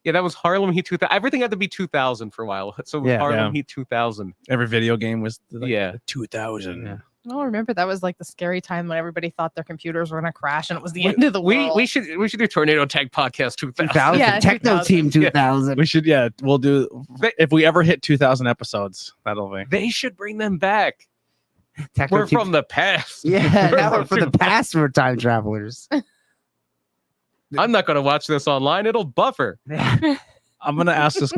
Yeah, that was Harlem Heat 2000. Everything had to be 2000 for a while. So Harlem Heat 2000. Every video game was 2000. Yeah. Oh, remember that was like the scary time when everybody thought their computers were going to crash and it was the end of the world. We should do Tornado Tag Podcast 2000. Yeah, Techno 2000. Team 2000. We should. Yeah, we'll do. If we ever hit 2,000 episodes, that'll be. They should bring them back. Techno We're Team. from the past. Yeah, now we're from the past. We're time travelers. I'm not going to watch this online. It'll buffer. I'm going to ask this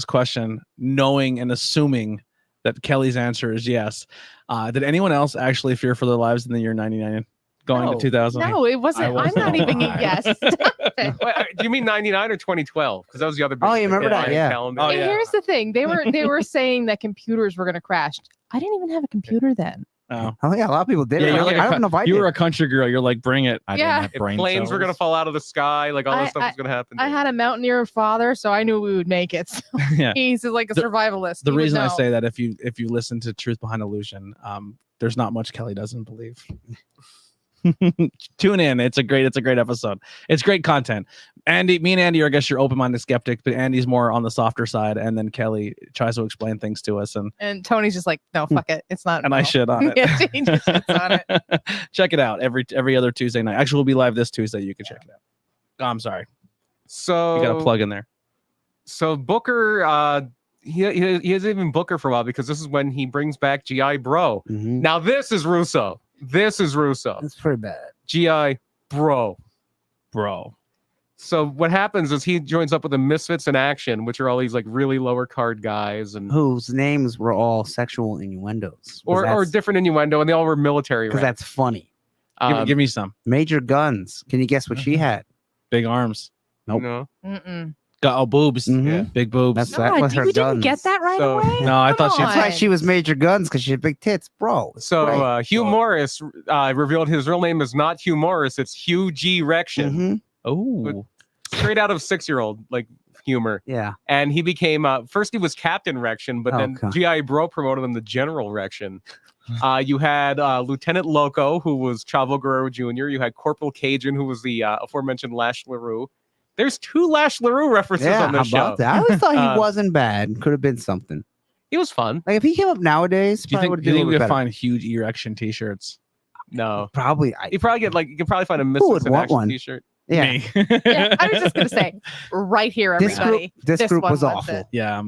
question. Knowing and assuming that Kelly's answer is yes. Did anyone else actually fear for their lives in the year 99 going to 2000. No, it wasn't. I'm not even. Yes. Wait, do you mean 99 or 2012? Because that was the other. Oh, you remember that? Yeah. Calendar. Oh, And yeah. here's the thing: they were saying that computers were going to crash. I didn't even have a computer then. Oh. Oh yeah, a lot of people did. Yeah, it. you're like I don't know if I you did. were a country girl. You're like, bring it. I Yeah. didn't have If brain planes were gonna cells. fall out of the sky, like all this stuff was gonna happen. I had a mountaineer father, so I knew we would make it. So Yeah. he's like a survivalist. The He would reason I know. say that, if you listen to Truth Behind Illusion, there's not much Kelly doesn't believe. Tune in. It's a great episode. It's great content. Me and Andy are, I guess, your open-minded skeptic, but Andy's more on the softer side, and then Kelly tries to explain things to us, and Tony's just like, no, fuck it, it's not. I real." shit on it. Yeah, he just shits on it. Check it out every other Tuesday night. Actually, we'll be live this Tuesday. You can check it out. Oh, I'm sorry. So You got a plug in there. So Booker, he hasn't even Booker for a while because this is when he brings back GI Bro. Mhm. Now this is Russo. That's pretty bad. GI Bro. Bro. So what happens is he joins up with the Misfits in Action, which are all these like really lower card guys and Whose names were all sexual innuendos. or different innuendo, and they all were military. Because that's funny. Give me some. Major Guns. Can you guess what she had? Big arms. Nope. No. Mm-mm. Got boobs. Mhm. Yeah. Big boobs. That's God, that was her you didn't guns. get that right So- away. No, I thought she- That's why on. she was Major Guns, because she had big tits, bro. It's So great. Hugh Morris revealed his real name is not Hugh Morris, it's Hugh G. Rection. Mhm. Oh. Straight out of 6-year-old like humor. Yeah. And he became first he was Captain Rection, but then Okay. GI Bro promoted him to General Rection. You had Lieutenant Loco, who was Chavo Guerrero Jr. You had Corporal Cajun, who was the aforementioned Lash LaRue. There's 2 Lash LaRue references Yeah, on how this show. about that? I always thought Uh, he wasn't bad. Could have been something. He was fun. Like if he came up nowadays, Do you probably think, would do you think we have could better. find huge erection t-shirts? No. Probably. You probably get you can probably find a would Misfits in want Action one? t-shirt. Yeah. Me. Yeah, I was just gonna say, right here, This everybody. group, this group one was wants awful. it. Yeah.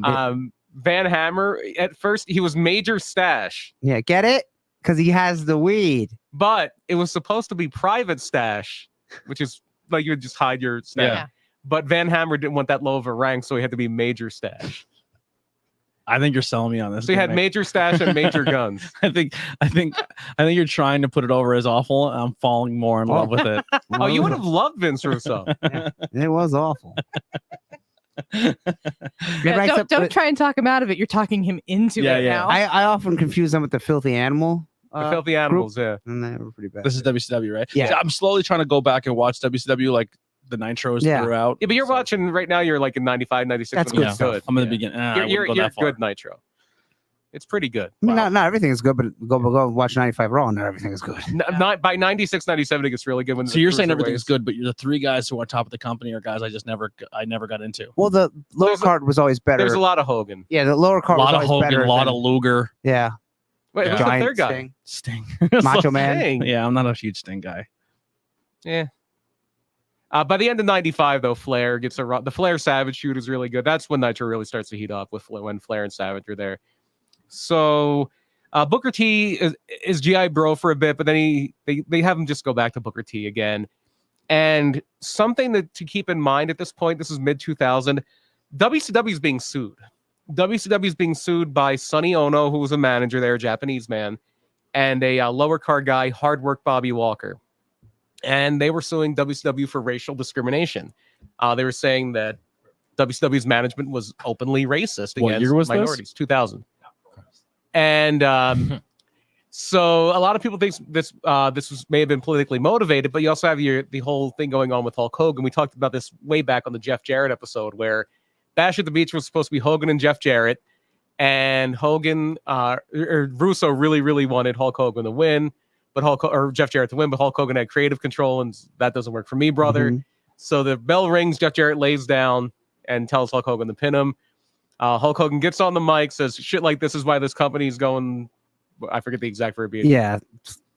Van Hammer, at first he was Major Stash, Yeah, get it? Because he has the weed. but it was supposed to be Private Stash, which is like you would just hide your stash. Yeah. Yeah. But Van Hammer didn't want that low of a rank, so he had to be Major Stash. I think you're selling me on this. So he had Mike. Major Stash and Major Guns. I think you're trying to put it over as awful, and I'm falling more in love with it. Oh, you would have loved Vince Russo. It was awful. Yeah, don't try and talk him out of it. You're talking him into Yeah, it yeah. now. I often confuse them with the Filthy Animal. The Filthy Animals, yeah. And they were pretty bad. This is WCW, right? Yeah. So I'm slowly trying to go back and watch WCW, like the nitros Yeah. throughout. Yeah, but you're So, watching right now, you're like in 95, 96. That's when good it's stuff. I'm in the Yeah. beginning. You're good Nitro. It's pretty good. I mean, not everything is good, but go watch 95 Raw. Not everything is good. Not by 96, 97, it gets really good. When So the you're saying cruiserweights- everything's good, but you're the 3 guys who are top of the company are guys I never got into. Well, the lower There's a- card was always better. There's a lot of Hogan. Yeah, the lower A card lot was of always Hogan, better a lot than- of Luger, Yeah. Wait, who's the Giant third guy? Sting. Sting, Macho Man. Dang. Yeah, I'm not a huge Sting guy. Yeah. By the end of 95, though, Flair gets a run. The Flair Savage shoot is really good. That's when Nitro really starts to heat up with when Flair and Savage are there. So Booker T is GI Bro for a bit, but then they have him just go back to Booker T again. And something to keep in mind at this point, this is mid 2000, WCW is being sued. WCW is being sued by Sonny Ono, who was a manager there, a Japanese man, and a lower card guy, Hard Work Bobby Walker. And they were suing WCW for racial discrimination. They were saying that WCW's management was openly racist What against year was this? minorities. 2000. And so a lot of people think this may have been politically motivated, but you also have the whole thing going on with Hulk Hogan. We talked about this way back on the Jeff Jarrett episode, where Bash at the Beach was supposed to be Hogan and Jeff Jarrett, and Hogan or Russo really wanted Hulk Hogan to win, or Jeff Jarrett to win, but Hulk Hogan had creative control, and that doesn't work for me, brother. Mhm. So the bell rings, Jeff Jarrett lays down and tells Hulk Hogan to pin him. Hulk Hogan gets on the mic, says shit like this is why this company's going. I forget the exact verbiage. Yeah.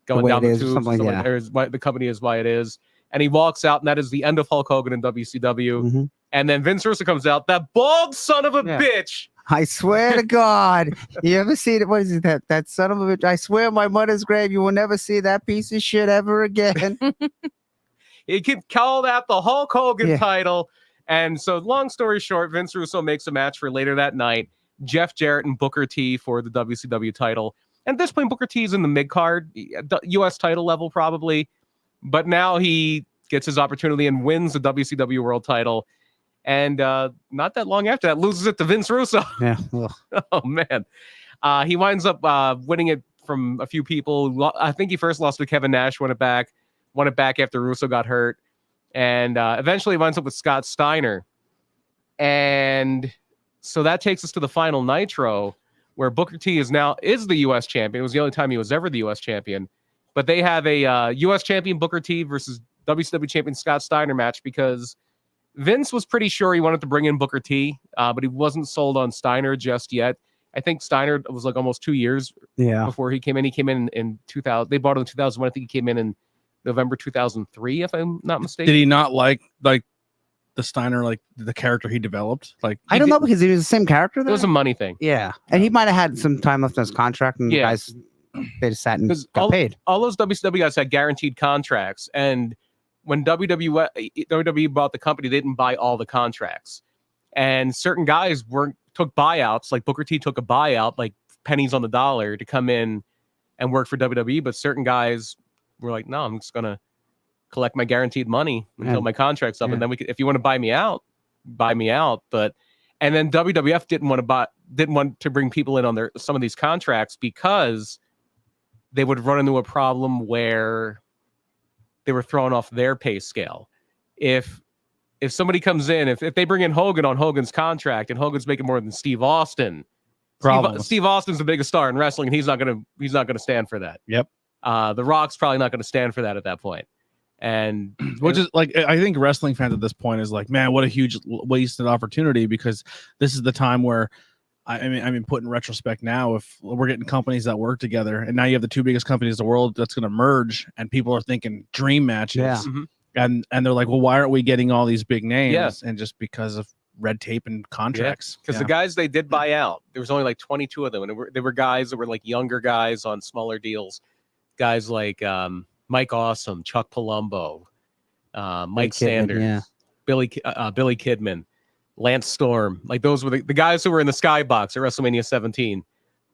Going way down it the is, tubes. something like that. Or is why the company is why it is. And he walks out, and that is the end of Hulk Hogan in WCW. Mhm. And then Vince Russo comes out, that bald son of a Yeah. bitch. I swear to God, you ever see it? What is it? That son of a bitch. I swear on my mother's grave, you will never see that piece of shit ever again. He could call that the Hulk Hogan Yeah. title. And so, long story short, Vince Russo makes a match for later that night. Jeff Jarrett and Booker T for the WCW title. And at this point, Booker T is in the mid card, U.S. title level probably. But now he gets his opportunity and wins the WCW World Title. And not that long after that, loses it to Vince Russo. Yeah. Oh, man. He winds up winning it from a few people. I think he first lost to Kevin Nash, won it back after Russo got hurt. And eventually winds up with Scott Steiner. And so that takes us to the final Nitro, where Booker T is the U.S. champion. It was the only time he was ever the U.S. champion. But they have a U.S. champion Booker T versus WCW champion Scott Steiner match because Vince was pretty sure he wanted to bring in Booker T, but he wasn't sold on Steiner just yet. I think Steiner was like almost 2 years before he came in. He came in 2000. They bought him in 2001. I think he came in November 2003, if I'm not mistaken. Did he not like the Steiner, like the character he developed? Like I don't know, because he was the same character. It was a money thing. Yeah, and he might have had some time left on his contract, and guys, they just sat and got paid. All those WCW guys had guaranteed contracts, and when WWE bought the company, they didn't buy all the contracts, and certain guys took buyouts. Like Booker T took a buyout, like pennies on the dollar, to come in and work for WWE. But certain guys were like, "No, I'm just gonna collect my guaranteed money until my contract's up, and then if you want to buy me out, buy me out." And then WWF didn't want to bring people in on some of these contracts because they would run into a problem where they were thrown off their pay scale. If somebody comes in, if they bring in Hogan on Hogan's contract and Hogan's making more than Steve Austin, Steve Austin's the biggest star in wrestling, and he's not gonna stand for that. Yep. The Rock's probably not going to stand for that at that point. And which is like, I think wrestling fans at this point is like, man, what a huge wasted opportunity, because this is the time where I mean, put in retrospect now, if we're getting companies that work together, and now you have the two biggest companies in the world that's going to merge, and people are thinking dream matches. Yeah. Mm-hmm. And they're like, well, why aren't we getting all these big names? Yeah. And just because of red tape and contracts. Because the guys they did buy out, there was only like 22 of them, and they were guys that were like younger guys on smaller deals. Guys like Mike Awesome, Chuck Palumbo, Mike Sanders, Billy Kidman, Lance Storm. Like those were the guys who were in the skybox at WrestleMania 17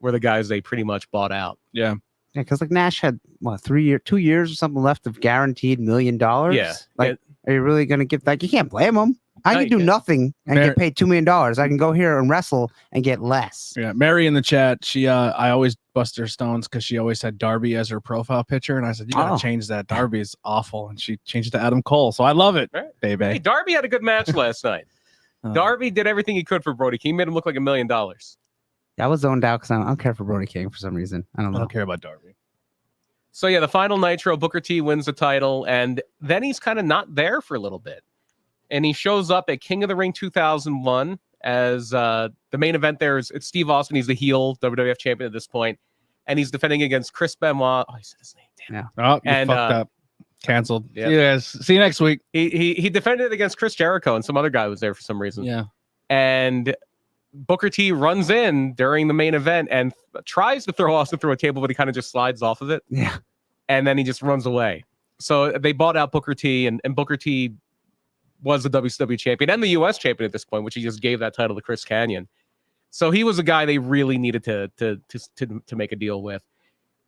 were the guys they pretty much bought out. Yeah. Yeah, because like Nash had 2 years or something left of guaranteed $1 million. Yeah. Like, are you really gonna give? Like, you can't blame him. I can do nothing and get paid $2 million. I can go here and wrestle and get less. Yeah, Mary in the chat. She, I always bust her stones because she always had Darby as her profile picture, and I said, you gotta change that. Darby is awful, and she changed it to Adam Cole. So I love it, baby. Hey, Darby had a good match last night. Darby did everything he could for Brody King. He made him look like $1 million. I was zoned out because I don't care for Brody King for some reason. I don't care about Darby. So yeah, the final Nitro, Booker T wins the title, and then he's kind of not there for a little bit. And he shows up at King of the Ring 2001 as the main event there it's Steve Austin. He's the heel WWF champion at this point, and he's defending against Chris Benoit. Oh, he said his name. Damn. Yeah. Oh, you fucked up. Canceled. Yep. Yes. See you next week. He defended against Chris Jericho, and some other guy was there for some reason. Yeah. And Booker T runs in during the main event and tries to throw Austin through a table, but he kind of just slides off of it. Yeah. And then he just runs away. So they bought out Booker T, and Booker T was the WCW champion and the US champion at this point, which he just gave that title to Chris Kanyon. So he was a guy they really needed to make a deal with.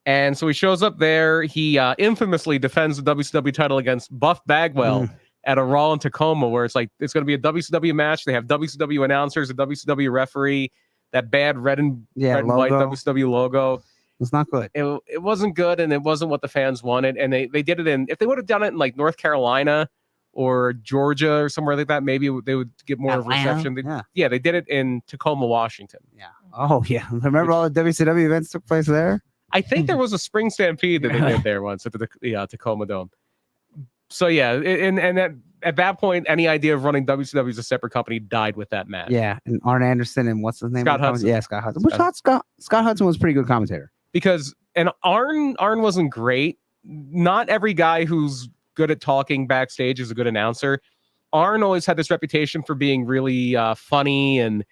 And so he shows up there. He infamously defends the WCW title against Buff Bagwell at a Raw in Tacoma, where it's going to be a WCW match. They have WCW announcers, a WCW referee, that bad red and white WCW logo. It's not good. It wasn't good, and it wasn't what the fans wanted. And they did it if they would have done it in like North Carolina or Georgia or somewhere like that, maybe they would get more of a reception. They did it in Tacoma, Washington. Yeah. Oh, yeah. Remember all the WCW events took place there? I think there was a spring stampede that they did there once at the Tacoma Dome. So, yeah, and at that point, any idea of running WCW as a separate company died with that match. Yeah, and Arn Anderson and what's his name? Scott Hudson. Yeah, Scott Hudson. Scott Hudson was a pretty good commentator. And Arn wasn't great. Not every guy who's good at talking backstage is a good announcer. Arn always had this reputation for being really funny, and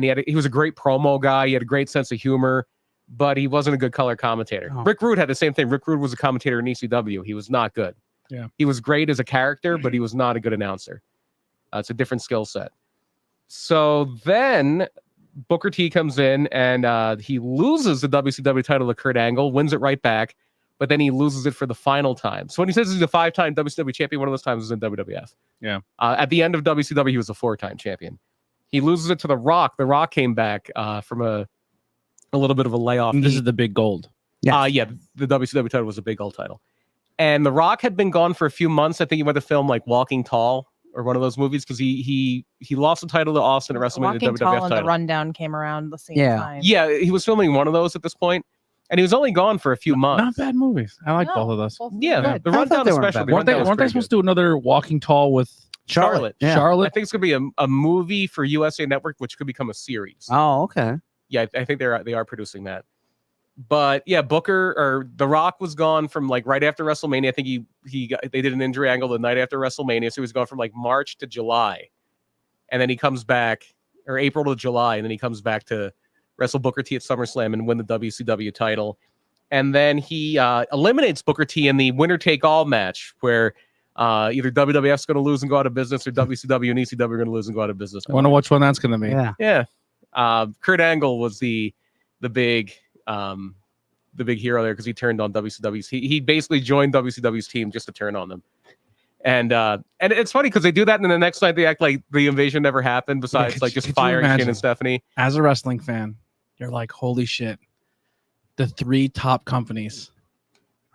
he was a great promo guy. He had a great sense of humor, but he wasn't a good color commentator. Oh. Rick Rude had the same thing. Rick Rude was a commentator in ECW. He was not good. Yeah, he was great as a character, but he was not a good announcer. It's a different skill set. So then Booker T comes in and he loses the WCW title to Kurt Angle, wins it right back, but then he loses it for the final time. So when he says he's a 5-time WCW champion, one of those times was in WWF. Yeah. At the end of WCW, he was a 4-time champion. He loses it to The Rock. The Rock came back from a little bit of a layoff. And this is the big gold. Yeah, the WCW title was a big gold title. And The Rock had been gone for a few months. I think he went to film like Walking Tall or one of those movies because he lost the title to Austin at WrestleMania. Walking WWF Tall and title. The Rundown came around the same Yeah. time. Yeah, he was filming one of those at this point, and he was only gone for a few months. Not bad movies. I like No, both of those. both Yeah, good. the I thought Rundown they weren't especially. bad. Weren't they supposed to do another Walking Tall with Charlotte? Yeah. I Charlotte? think it's gonna be a movie for USA Network, which could become a series. Oh, okay. Yeah, I think they are producing that. But yeah, Booker or The Rock was gone from like right after WrestleMania. I think they did an injury angle the night after WrestleMania, so he was gone from like March to July, and then he comes back, or April to July, and then he comes back to wrestle Booker T at SummerSlam and win the WCW title, and then he eliminates Booker T in the winner take all match where either WWF's going to lose and go out of business, or WCW and ECW are going to lose and go out of business. I wonder which one that's going to be. Yeah. Yeah, Kurt Angle was the big hero there because he turned on WCW's. He basically joined WCW's team just to turn on them. And it's funny because they do that, and then the next night they act like the invasion never happened. Besides, like just firing Shane and Stephanie. As a wrestling fan, you're like, holy shit! The 3 top companies,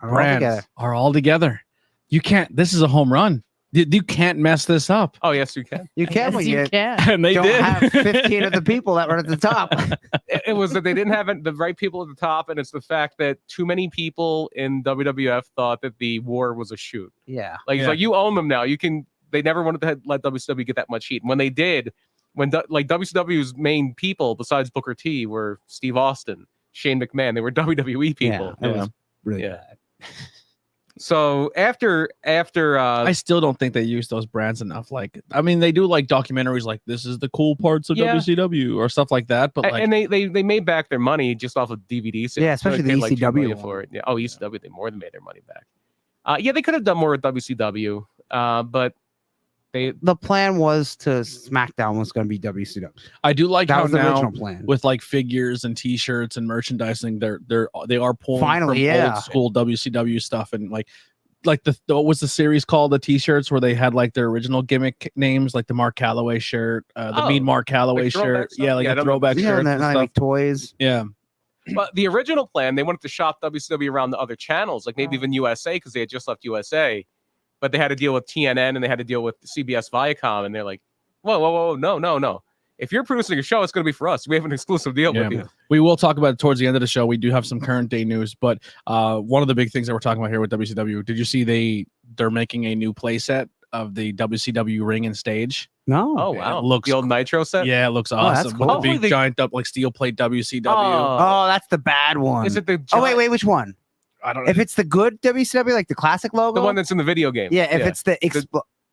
brands, are all together. You can't. This is a home run. You can't mess this up. Oh yes, you can. You can, Yes, when you you can. And they don't did. have 15 of the people that were at the top. It was that they didn't have the right people at the top, and it's the fact that too many people in WWF thought that the war was a shoot. Yeah. Like it's like you own them now. You can. They never wanted to let WCW get that much heat. And when they did, like WCW's main people besides Booker T were Steve Austin, Shane McMahon. They were WWE people. Yeah, it was really Yeah. bad. So after I still don't think they use those brands enough. Like, I mean, they do like documentaries like this is the cool parts of WCW or stuff like that. But like, and they made back their money just off of DVD sales. Yeah, especially They the paid, like, $2 million ECW for it. Yeah. Oh, ECW, they more than made their money back. Yeah, they could have done more with WCW, but The plan was to SmackDown was going to be WCW. I do like That how was the now original plan. with like figures and T-shirts and merchandising, they are pulling Finally, from yeah. old school WCW stuff and like the what was the series called? The T-shirts where they had like their original gimmick names, like the Mark Calloway shirt, the Mean Mark Calloway like shirt, stuff? yeah, like Yeah, I the don't know. throwback Yeah, shirts and and then, stuff. like toys. Yeah, But the original plan, they wanted to shop WCW around the other channels, like maybe even USA, because they had just left USA. But they had to deal with TNN and they had to deal with CBS Viacom, and they're like, whoa, no. If you're producing a show, it's going to be for us. We have an exclusive deal with you. We will talk about it towards the end of the show. We do have some current day news, but one of the big things that we're talking about here with WCW, did you see they're making a new playset of the WCW ring and stage? No. Oh, wow. It looks the old Nitro set? Yeah, it looks that's awesome. cool. With the Hopefully big they- giant like steel plate WCW. Oh, that's the bad one. Is it the Oh, wait, which one? I don't know. If it's the good WCW, like the classic logo? the one that's in the video game? yeah, if it's the...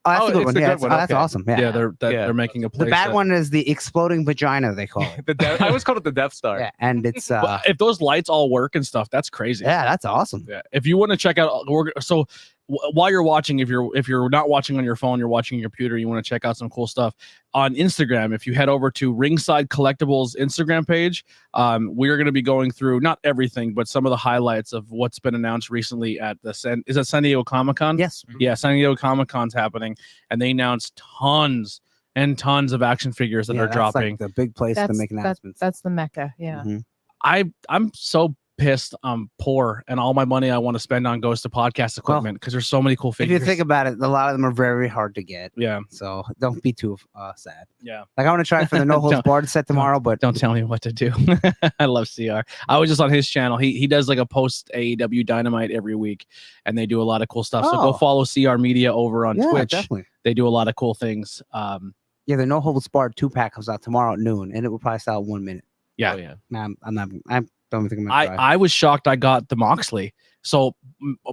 Oh, that's Oh, a good it's one. the Yeah, good one, that's okay. awesome. Yeah. Yeah, they're making a playset. The bad one is the exploding vagina, they call it. I always called it the Death Star. Yeah, and it's... Well, if those lights all work and stuff, that's crazy. yeah, that's awesome. Yeah. If you want to check out, while you're watching, if you're not watching on your phone, you're watching on your computer, you want to check out some cool stuff on Instagram. If you head over to Ringside Collectibles Instagram page, we're going to be going through not everything, but some of the highlights of what's been announced recently at the San Diego Comic-Con? Yes. Yeah, San Diego Comic-Con's happening, and they announced tons and tons of action figures that Yeah, are that's dropping. like the big place to make announcements. That's the mecca. Yeah. Mhm. I'm so pissed I'm poor and all my money I want to spend on goes to podcast equipment because there's so many cool If figures. you think about it, a lot of them are very hard to get. Yeah. So don't be too sad. Yeah. Like I want to try for the No Holds Don't- Barred set tomorrow, but Don't tell me what to do. I love CR. I was just on his channel. He does like a post AEW Dynamite every week, and they do a lot of cool stuff. So go Oh. follow CR Media over on yeah, Twitch. definitely. They do a lot of cool things. Yeah, the No Holds Barred 2-pack comes out tomorrow at noon, and it will probably sell in 1 minute. Yeah. Oh, yeah. Nah, I don't think I'm gonna try. I was shocked I got the Moxley. So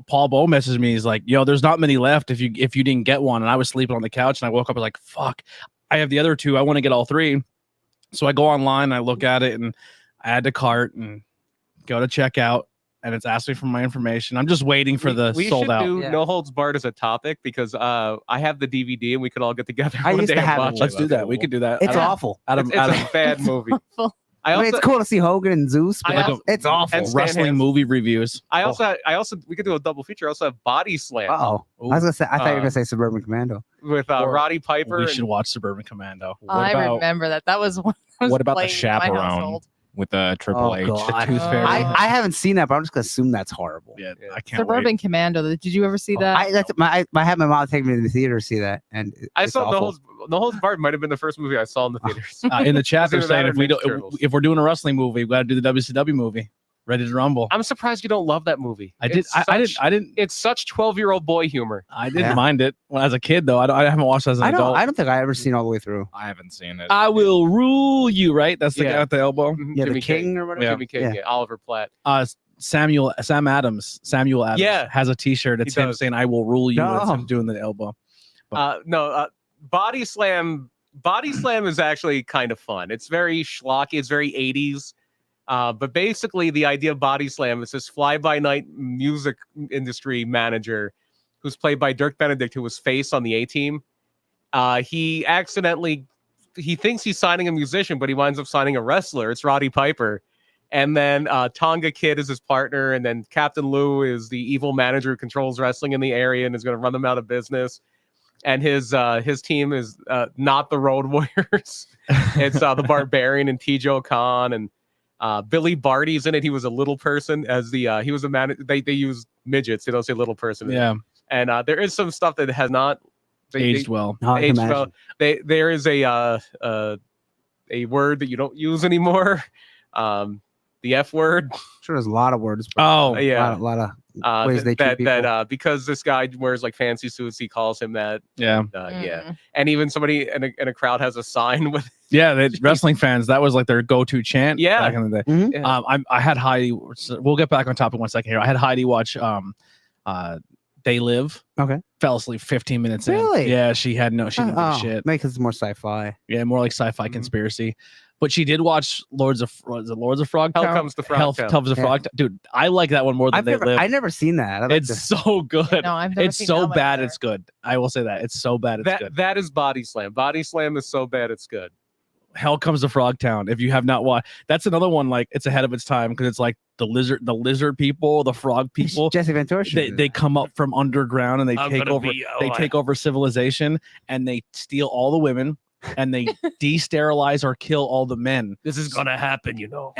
Paul Bowe messages me. He's like, "Yo, there's not many left if you didn't get one." And I was sleeping on the couch, and I woke up. I was like, "Fuck, I have the other two. I want to get all three." So I go online, I look at it, and I add to cart and go to checkout, and it's asking for my information. I'm just waiting for the we sold should out. do Yeah. No Holds Barred as a topic because I have the DVD and we could all get together. I one used day to and have it watch once. Let's do that. We could do that. It's Adam- awful. Adam, It's Adam, a bad movie. I mean, it's cool to see Hogan and Zeus, but it's awful. and Wrestling movie reviews. I also we could do a double feature. I also have Body Slam. I was gonna say, I thought you were gonna say Suburban Commando with Roddy Piper. We should watch Suburban Commando. I remember that. That was one. What about the Chaperone with the Triple H? God. The Tooth Fairy. I haven't seen that, but I'm just gonna assume that's horrible. Yeah, I can't Suburban wait. Commando. Did you ever see that? I had my mom take me to the theater to see that, and I saw the whole part might have been the first movie I saw in the theaters. In the chat, they're Either saying that if we're doing a wrestling movie, we got to do the WCW movie, Ready to Rumble. I'm surprised you don't love that movie. I didn't. It's such 12-year-old boy humor. I didn't mind it when as a kid though. I haven't watched it as an adult. I don't think I ever seen all the way through. I haven't seen it. I will rule you. Right? That's the guy with the elbow. Yeah, Jimmy the King or whatever. Yeah. Jimmy King, Oliver Platt. Samuel Adams has a T-shirt. It's him saying "I will rule you." No. It's him doing the elbow. Body Slam. Body Slam is actually kind of fun. It's very schlocky. It's very 80s. But basically, the idea of Body Slam is this fly-by-night music industry manager who's played by Dirk Benedict, who was face on the A-Team. He thinks he's signing a musician, but he winds up signing a wrestler. It's Roddy Piper. And then Tonga Kid is his partner. And then Captain Lou is the evil manager who controls wrestling in the area and is going to run them out of business. And his team is not the Road Warriors. It's the Barbarian and T-Joe Khan and Billy Barty's in it. He was a little person as he was a man. They use midgets. They don't say little person. Yeah. And there is some stuff that has not aged well. Aged well. There is a word that you don't use anymore. The F word. I'm sure there's a lot of words. Oh yeah, a lot of ways they treat people. Because this guy wears like fancy suits, he calls him that. Yeah. Yeah. And even somebody in a crowd has a sign with. Yeah, wrestling fans, that was like their go-to chant. Yeah. Back in the day. Mm-hmm. I had Heidi. We'll get back on topic 1 second here. I had Heidi watch They Live. Okay. Fell asleep 15 minutes Really? in. Yeah, she didn't give a shit. Maybe because it's more sci-fi. Yeah, more like sci-fi conspiracy. But she did watch Lords of Frog Town? Hell Comes the Frog Town. Hell Comes the Frog Town. Dude, I like that one more than They Live. I've never seen that. It's so good. No, I've never it's seen so that one bad either. it's good. I will say that. It's so bad it's good. That is Body Slam. Body Slam is so bad it's good. Hell Comes to Frog Town. If you have not watched, that's another one. Like it's ahead of its time because it's like the lizard people, the frog people. Jesse Ventura. They come up from underground and they take over. They take over civilization and they steal all the women and they de-sterilize or kill all the men. This is gonna happen, you know.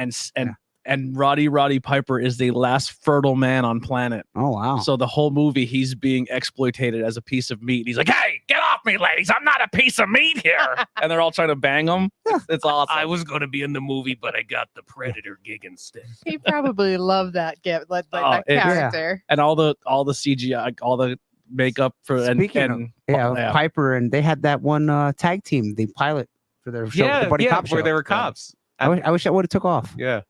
And Roddy Piper is the last fertile man on planet. Oh wow! So the whole movie, he's being exploited as a piece of meat. He's like, "Hey, get off me, ladies! I'm not a piece of meat here." And they're all trying to bang him. It's awesome. I was going to be in the movie, but I got the Predator gig instead. He probably loved that gift, that it's- character. And all the CGI, all the makeup for Speaking of Piper, and they had that one tag team, the pilot for their show, the Buddy Cop show. Where they were cops. I wish that would have took off. Yeah.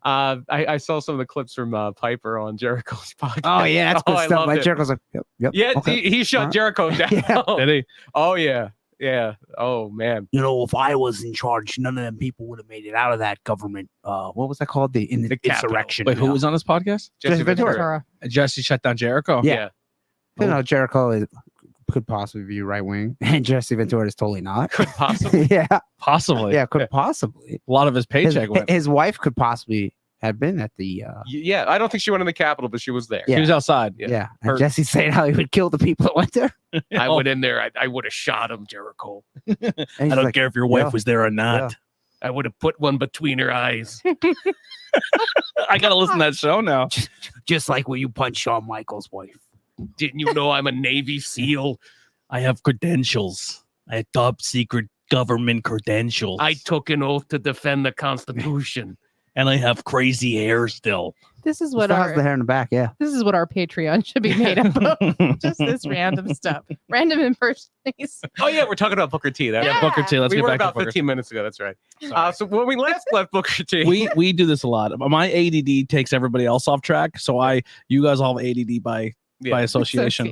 I saw some of the clips from Piper on Jericho's podcast. Oh yeah, that's good I stuff. loved Like it. Jericho's like, yep. Yeah, okay. he shut Jericho down. Yeah. Did he? Oh yeah. Oh man. You know, if I was in charge, none of them people would have made it out of that government. What was that called? The insurrection. Wait, who was on this podcast? Jesse Ventura. Ventura. Jesse shut down Jericho. Yeah. You know, Jericho could possibly be right wing, and Jesse Ventura is totally not. Could possibly. Yeah, Possibly. yeah, could possibly. A lot of his paycheck went. His wife could possibly have been at the. Yeah, I don't think she went in the Capitol, but she was there. Yeah. He was outside. Yeah, Her- and Jesse's saying how he would kill the people that went there. I went in there. I would have shot him, Jericho. And he's I don't like, care if your wife yeah. was there or not. I would have put one between her eyes. I gotta listen to that show now. just like when you punch Shawn Michaels' wife. Didn't you know I'm a Navy SEAL? I have credentials. I have top secret government credentials. I took an oath to defend the Constitution. And I have crazy hair still. This is Still what has the hair in the back. Yeah. This is what our Patreon should be made up of. Just this random stuff. Random impersonations. Oh yeah, we're talking about Booker T. That, Yeah, Booker T. Let's we get were back about to Booker 15 minutes ago. That's right. Sorry. So when we last left Booker T, we do this a lot. My ADD takes everybody else off track, so you guys all have ADD by association.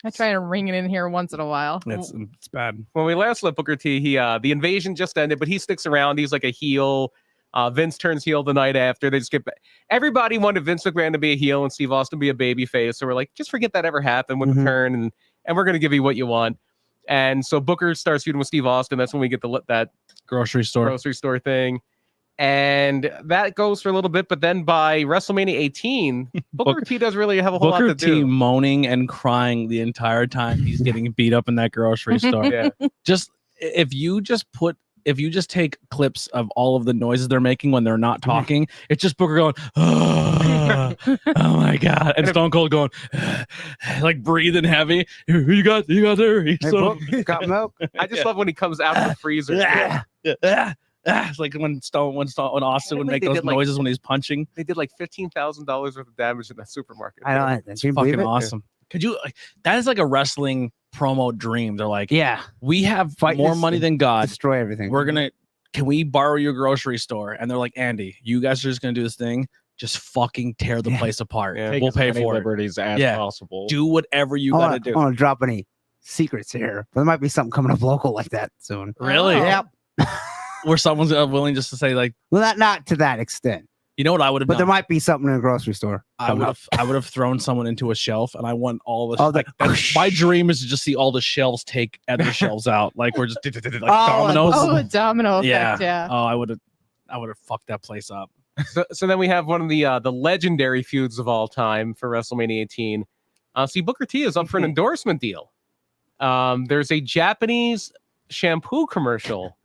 I try to ring it in here once in a while. It's bad. when we last left Booker T, the invasion just ended, but he sticks around. He's like a heel. Vince turns heel the night after. They just get everybody wanted Vince McMahon to be a heel and Steve Austin be a baby face. So we're like, just forget that ever happened with the turn, and we're gonna give you what you want. And so Booker starts feuding with Steve Austin. That's when we get that grocery store thing. And that goes for a little bit, but then by WrestleMania 18, Booker T doesn't really have a whole lot to do. Booker T moaning and crying the entire time he's getting beat up in that grocery store. Yeah. Just if you just take clips of all of the noises they're making when they're not talking, it's just Booker going, oh my God. And Stone Cold going, like breathing heavy. You got there. Got milk. I just love when he comes out of the freezer. It's like when Austin would make those noises when he's punching. They did like $15,000 worth of damage in that supermarket. I know. It's fucking awesome. Could you? That is like a wrestling promo dream. They're like, yeah, we have more money than God. Destroy everything. Can we borrow your grocery store? And they're like, Andy, you guys are just gonna do this thing. Just fucking tear the place apart. Yeah, we'll pay for liberties as possible. Do whatever you gotta do. I don't want to drop any secrets here, but there might be something coming up local like that soon. Really? Yep. Where someone's willing just to say like, well, not to that extent. You know what I would have done? But there might be something in a grocery store. I would have thrown someone into a shelf, and I want all the. My dream is to just see all the shelves take other shelves out, like we're just like dominoes. Oh, a domino effect, yeah. Oh, I would have fucked that place up. So then we have one of the legendary feuds of all time for WrestleMania 18. See, Booker T is up for an endorsement deal. There's a Japanese shampoo commercial.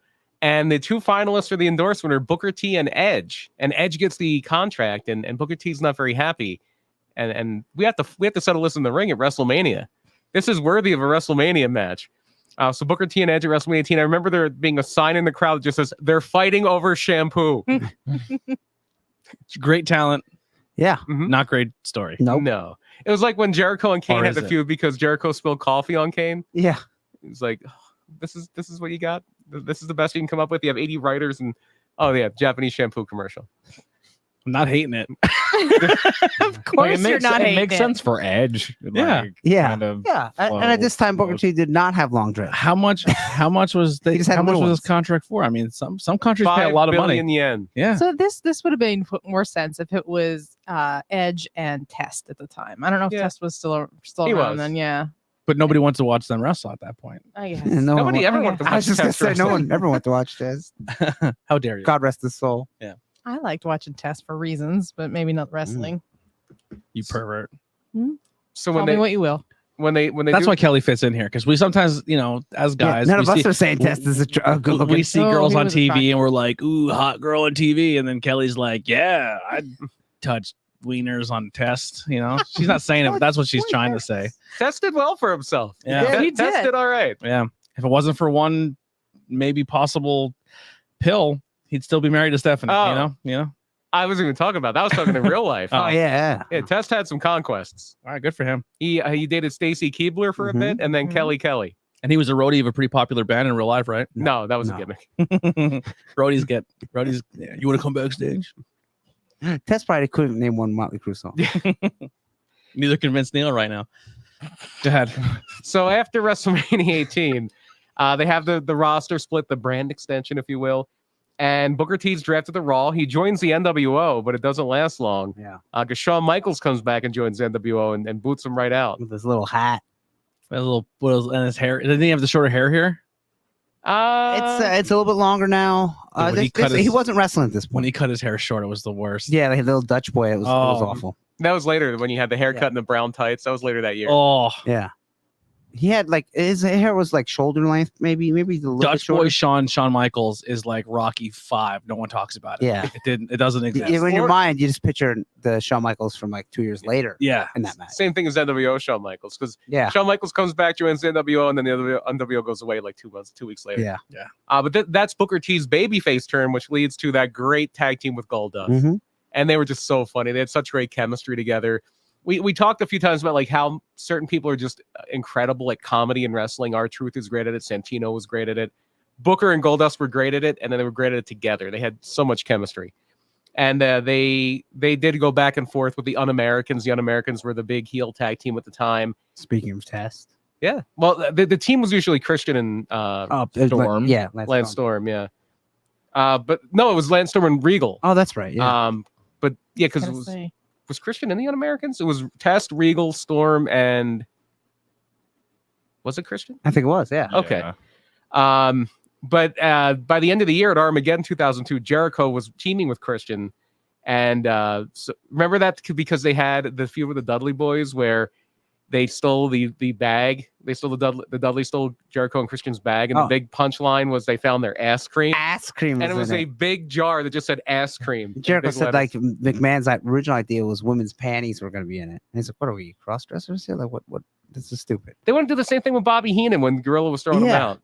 And the two finalists for the endorsement are Booker T and Edge. And Edge gets the contract, and Booker T's not very happy. And we have to settle this in the ring at WrestleMania. This is worthy of a WrestleMania match. So Booker T and Edge at WrestleMania 18. I remember there being a sign in the crowd that just says, they're fighting over shampoo. Great talent. Yeah. Mm-hmm. Not great story. Nope. No. It was like when Jericho and Kane had the feud because Jericho spilled coffee on Kane. Yeah. It's like, this is what you got? This is the best you can come up with? You have 80 writers and, Japanese shampoo commercial. I'm not hating it. Of course you're not hating it. It makes sense for Edge. Yeah. Kind of and at this time, Booker T did not have long dreads. How much was this contract for? I mean, some countries pay a lot of money. $5 billion yen. Yeah. So this would have made more sense if it was Edge and Test at the time. I don't know if Test was still around then. Yeah. But nobody wants to watch them wrestle at that point. I guess. Nobody ever wants to watch. I was just gonna say, no one ever wants to watch Test. How dare you? God rest his soul. Yeah. I liked watching Test for reasons, but maybe not wrestling. You pervert. So Tell me what you will. When they that's why Kelly fits in here, because we sometimes, as guys, none of us are saying Test is a good looking. We see girls on TV and we're like, ooh, hot girl on TV, and then Kelly's like, yeah, I'd touch wieners on Test. She's not saying it, but that's what she's trying to say. Test did well for himself. Yeah, he Test did all right. Yeah, if it wasn't for one maybe possible pill, he'd still be married to Stephanie. I wasn't even talking about that. I was talking in real life. Oh yeah. Test had some conquests. All right, good for him. He dated Stacy Keibler for a bit, and then Kelly. And he was a roadie of a pretty popular band in real life, right? No, that was a gimmick. roadies. Yeah, you want to come backstage? Test probably couldn't name one Motley Crue song. Neither can Vince Neil right now. Go ahead. So after WrestleMania 18, they have the roster split, the brand extension, if you will. And Booker T's drafted to Raw. He joins the NWO, but it doesn't last long. Yeah. Because Shawn Michaels comes back and joins the NWO and boots him right out. With his little hat. And his hair. Doesn't he have the shorter hair here? It's a little bit longer now. He wasn't wrestling at this point. When he cut his hair short, it was the worst. Yeah, like a little Dutch boy. It was awful. That was later when you had the haircut and the brown tights. That was later that year. Oh, yeah. He had his hair was like shoulder length, maybe a little Dutch bit boy Shawn Michaels is like Rocky 5. No one talks about it. Yeah, it doesn't exist. In your mind, you just picture the Shawn Michaels from like 2 years later. Yeah, in that match. Same thing as NWO Shawn Michaels, because Shawn Michaels comes back, joins the NWO, and then the NWO goes away like 2 weeks later. Yeah. But that's Booker T's babyface turn, which leads to that great tag team with Goldust, and they were just so funny. They had such great chemistry together. We talked a few times about like how certain people are just incredible at comedy and wrestling. R-Truth is great at it. Santino was great at it. Booker and Goldust were great at it, and then they were great at it together. They had so much chemistry. And they did go back and forth with the Un-Americans. The Un-Americans were the big heel tag team at the time. Speaking of Test. Yeah. Well, the team was usually Christian and Storm. Lance Storm, yeah. But no, it was Lance Storm and Regal. Oh, that's right. Yeah. But yeah, because it was Christian in the Un-Americans? It was Test, Regal, Storm, and Was it Christian? I think it was. Yeah. Okay. Yeah. But by the end of the year at Armageddon 2002, Jericho was teaming with Christian. And so remember that because they had the feud with the Dudley Boys where they stole the bag. They stole the Dudley stole Jericho and Christian's bag. And the big punchline was they found their ass cream. Ass cream. And it was a big jar that just said ass cream. Jericho said like McMahon's original idea was women's panties were going to be in it. And he's like, what are we, cross dressers here? Like what? This is stupid. They want to do the same thing with Bobby Heenan when Gorilla was throwing him out.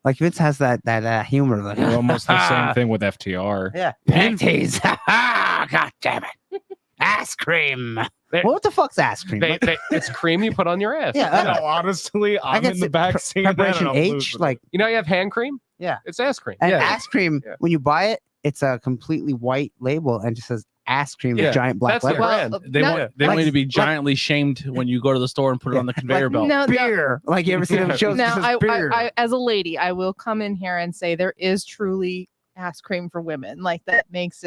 Like Vince has that humor. Like, Almost the same thing with FTR. Yeah. Panties. God damn it. Ass cream. What the fuck's ass cream? It's cream you put on your ass. Yeah. No, honestly, I'm in the back seat. Preparation H. Like, you know, you have hand cream. Yeah. It's ass cream. And ass cream, when you buy it, it's a completely white label and just says ass cream with giant black letters. Well, They want you to be giantly shamed when you go to the store and put it on the conveyor belt. No, beer. Like you ever see them shows? Now, Beer. I, as a lady, I will come in here and say there is truly ass cream for women. Like that makes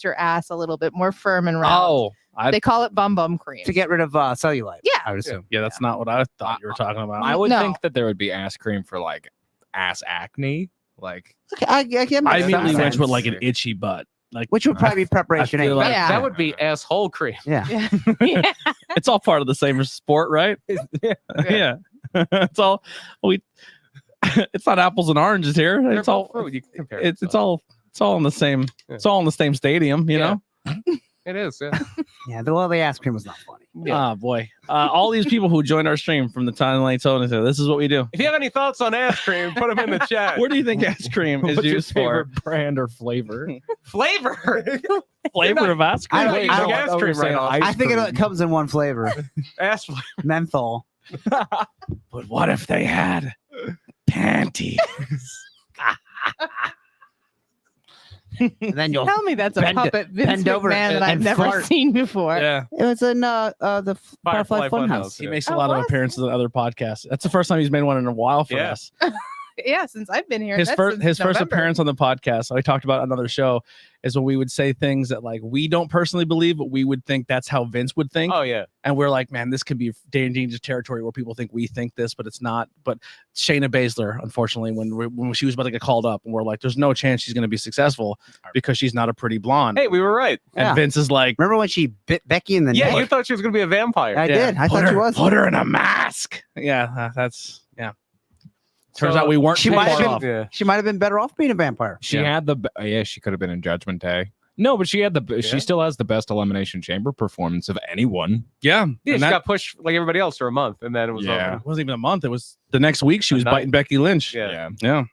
your ass a little bit more firm and round. They call it bum cream to get rid of cellulite. Yeah, I would assume. Yeah, that's not what I thought you were talking about. I would think that there would be ass cream for like ass acne. Like I immediately went with like an itchy butt. Like, which would probably be preparation A. like that would be asshole cream. Yeah. It's all part of the same sport, right? Yeah. It's all it's not apples and oranges here. They're It's all both fruit. You can compare it's all in the same it's all in the same stadium, you know? It is, yeah. Yeah, the ass cream was not funny. Oh boy. All these people who joined our stream from the Time Lane Tone, this is what we do. If you have any thoughts on ass cream, put them in the chat. What do you think ass cream is what's your used for? favorite brand or flavor? Flavor. Flavor of ass cream? Ass cream right off. I think it comes in one flavor. Ass flavor. Menthol. But what if they had panties? And then you'll tell me that's a puppet Vince over McMahon that I've never fart. seen before. Yeah. It was in the Firefly Funhouse. He makes a lot of appearances on other podcasts. That's the first time he's made one in a while for us. Yeah, since I've been here. His first appearance on the podcast, so I talked about another show, is when we would say things that like we don't personally believe, but we would think that's how Vince would think. Oh yeah. And we're like, man, this could be dangerous territory where people think we think this, but it's not. But Shayna Baszler, unfortunately, when she was about to get called up, and we're like, there's no chance she's going to be successful because she's not a pretty blonde. Hey, we were right. And Vince is like, remember when she bit Becky in the neck? Yeah, you thought she was going to be a vampire. I did. I thought she was. Put her in a mask. Yeah, that's. Turns out we weren't. She might have been. Yeah. She might have been better off being a vampire. She had she could have been in Judgment Day. No, but she had she still has the best Elimination Chamber performance of anyone. Yeah, she got pushed like everybody else for a month, and then it was over. It wasn't even a month. It was the next week. She was biting Becky Lynch. Yeah.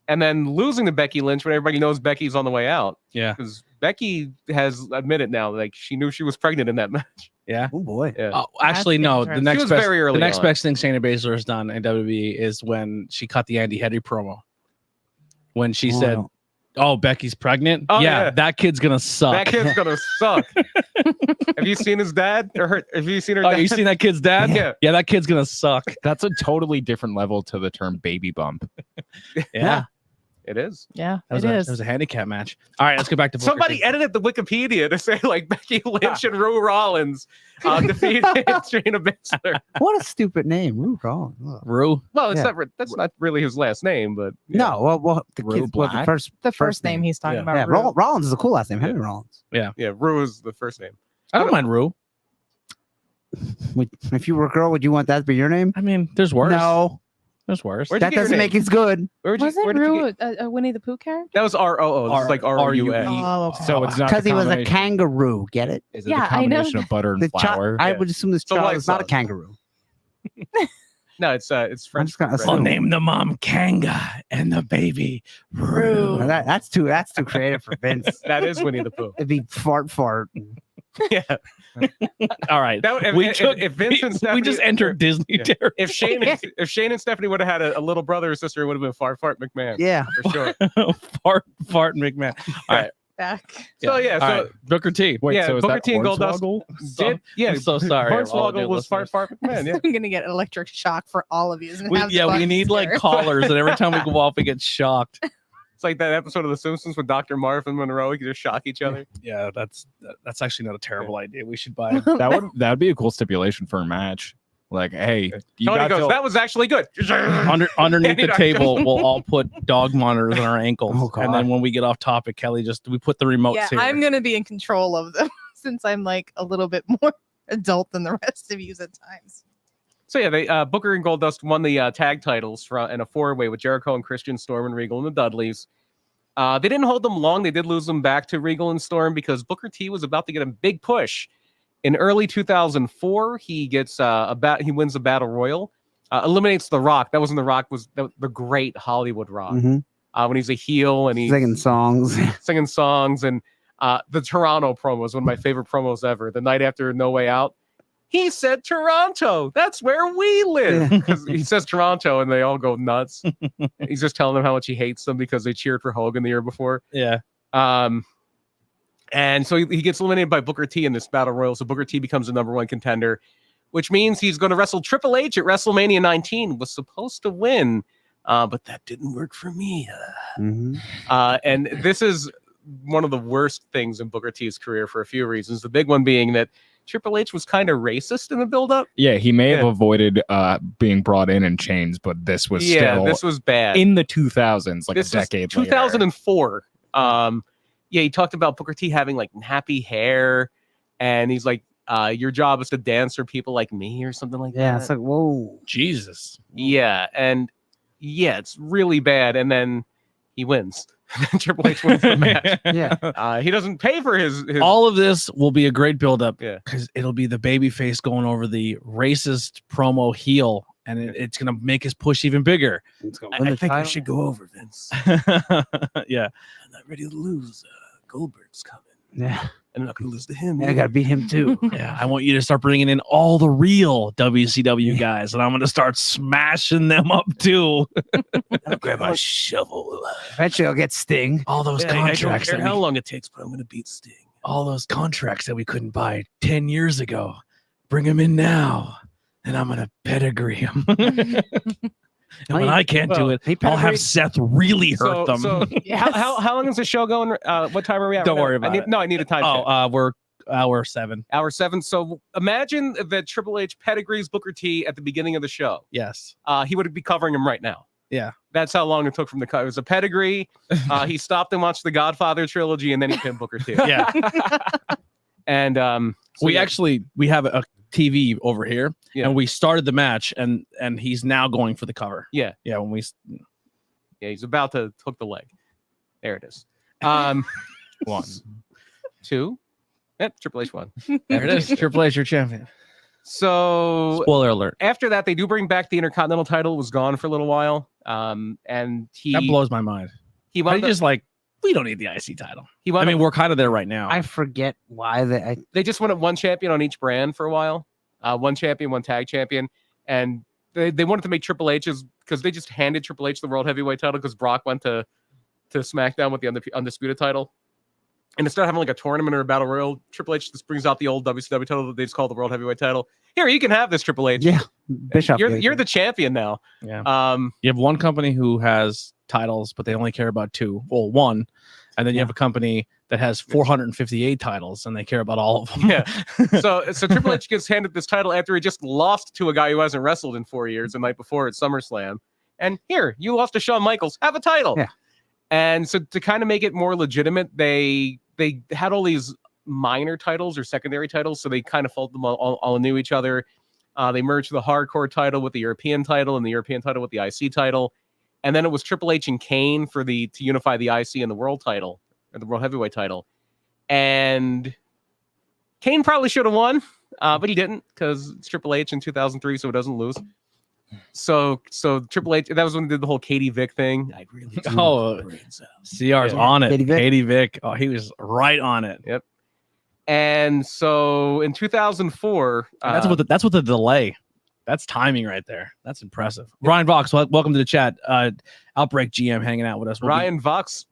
And then losing to Becky Lynch when everybody knows Becky's on the way out. Yeah, because Becky has admitted now, like she knew she was pregnant in that match. Yeah. Oh boy. Yeah. Actually, no. The next best, the next best thing Shayna Baszler has done in WWE is when she cut the Andy Henry promo. When she said, "Oh, Becky's pregnant. Oh, yeah, that kid's gonna suck. That kid's gonna suck." Have you seen his dad or her? Have you seen her? You seen that kid's dad? Yeah, that kid's gonna suck. That's a totally different level to the term baby bump. Yeah. It is. Yeah, it was a handicap match. All right, let's go back to somebody edited the Wikipedia to say like Becky Lynch and Ru Rollins defeated Shayna Baszler. What a stupid name, Ru Rollins. Ru. Well, it's not. That's not really his last name, but no. Well, the first name he's talking about. Yeah, Rollins is a cool last name. Henry Rollins. Yeah, Ru is the first name. I don't mind Ru. If you were a girl, would you want that to be your name? I mean, there's worse. No. There's worse. That doesn't make it good. Wasn't Ru a Winnie the Pooh character? That was R-O-O. This is like R-U-E. Oh, okay. So it's not because he was a kangaroo. Get it? Is it a combination of butter and flour? I would assume this child is not a kangaroo. No, it's French. I'll name the mom Kanga and the baby Ru. That's too creative for Vince. That is Winnie the Pooh. It'd be fart. Yeah. All right. If Vince and Stephanie, we just entered Disney territory. If Shane and Stephanie would have had a little brother or sister, it would have been Fart McMahon. Yeah, for sure. Fart McMahon. All right. Back. So right. Booker T. Wait, so is Booker that T and Goldust did? I'm so sorry. Hornswoggle was Fart McMahon. Yeah. I'm gonna get electric shock for all of you. We need like callers, and every time we go off, we get shocked. It's like that episode of The Simpsons with Dr. Marv and Monroe. You can just shock each other. Yeah, that's actually not a terrible idea. We should buy that would be a cool stipulation for a match. Like, hey, you Tony got goes, to- that was actually good. Underneath the Andy table, we'll all put dog monitors on our ankles, Oh, God. and then when we get off topic, Kelly we put the remotes Yeah, here. I'm gonna be in control of them since I'm like a little bit more adult than the rest of you at times. So yeah, they Booker and Goldust won the tag titles in a 4-way with Jericho and Christian, Storm and Regal and the Dudleys. They didn't hold them long. They did lose them back to Regal and Storm because Booker T was about to get a big push. In early 2004, he gets he wins the Battle Royal, eliminates The Rock. That wasn't The Rock, was the great Hollywood Rock. When he's a heel and he's singing songs. and the Toronto promo is one of my favorite promos ever. The night after No Way Out, he said Toronto. That's where we live. Because he says Toronto and they all go nuts. He's just telling them how much he hates them because they cheered for Hogan the year before. Yeah. And so he gets eliminated by Booker T in this Battle Royal. So Booker T becomes the #1 contender, which means he's going to wrestle Triple H at WrestleMania 19. Was supposed to win, but that didn't work for me. And this is one of the worst things in Booker T's career for a few reasons. The big one being that Triple H was kind of racist in the build-up. Yeah, he may have avoided being brought in chains, but this was still this was bad in the 2000s, like this a decade was 2004. later. He talked about Booker T having like nappy hair, and he's like, your job is to dance for people like me or something like that. Yeah, it's like, whoa. Jesus. Yeah, and yeah, it's really bad. And then he wins. Triple H wins the match. Yeah. He doesn't pay for his... All of this will be a great build-up. Yeah. Because it'll be the babyface going over the racist promo heel, and it's going to make his push even bigger. I think I should go over, Vince. Yeah. I'm not ready to lose. Goldberg's coming. Yeah. I'm not going to lose to him. Yeah, I got to beat him too. Yeah, I want you to start bringing in all the real WCW guys, and I'm going to start smashing them up too. I'll grab my shovel. Eventually I'll get Sting. All those I don't contracts. care that how we- long it takes, but I'm going to beat Sting. all those contracts that we couldn't buy 10 years ago. Bring them in now, and I'm going to pedigree them. And when I can't do it, I'll have Seth really hurt them. So Yes. how long is the show going? What time are we at? Don't right worry now? about it. No, I need a time check. We're hour 7. Hour 7. So imagine that Triple H pedigrees Booker T at the beginning of the show. Yes. He would be covering him right now. Yeah. That's how long it took from the cut. It was a pedigree. He stopped and watched the Godfather trilogy, and then he pinned Booker T. Yeah. And so we have a TV over here, and we started the match, and he's now going for the cover. Yeah. When he's about to hook the leg. There it is. 1, 2. Yep, Triple H won. there it is. Triple H, your champion. So Spoiler alert. after that, they do bring back the Intercontinental title. It was gone for a little while. And That blows my mind. he Why wound up, just like, we don't need the IC title. he wound I mean, up- we're kind of there right now. I forget why they just wanted one champion on each brand for a while. One champion, one tag champion. And they wanted to make Triple H's because they just handed Triple H the World Heavyweight title because Brock went to SmackDown with the Undisputed title. And instead of having like a tournament or a battle royal, Triple H just brings out the old WCW title that they just call the World Heavyweight title. Here, you can have this, Triple H. Yeah, Bischoff. You're the champion now. Yeah. You have one company who has titles, but they only care about 2. Well, 1. And then you have a company that has 458 titles, and they care about all of them. Yeah. So Triple H gets handed this title after he just lost to a guy who hasn't wrestled in 4 years the night before at SummerSlam. And here, you lost to Shawn Michaels. Have a title. Yeah. And so to kind of make it more legitimate, they had all these minor titles or secondary titles, so they kind of folded them all into each other. They merged the hardcore title with the European title and the European title with the IC title. And then it was Triple H and Kane to unify the IC and the world title, or the World Heavyweight title. And Kane probably should have won, but he didn't because it's Triple H in 2003, so it doesn't lose. So Triple H, that was when they did the whole Katie Vick thing. I really do. Oh, CR's on it. Katie Vick. Oh, he was right on it. Yep. And so in 2004, that's what the delay. That's timing right there. That's impressive. Ryan Vox, welcome to the chat. Outbreak GM hanging out with us. Ryan Vox,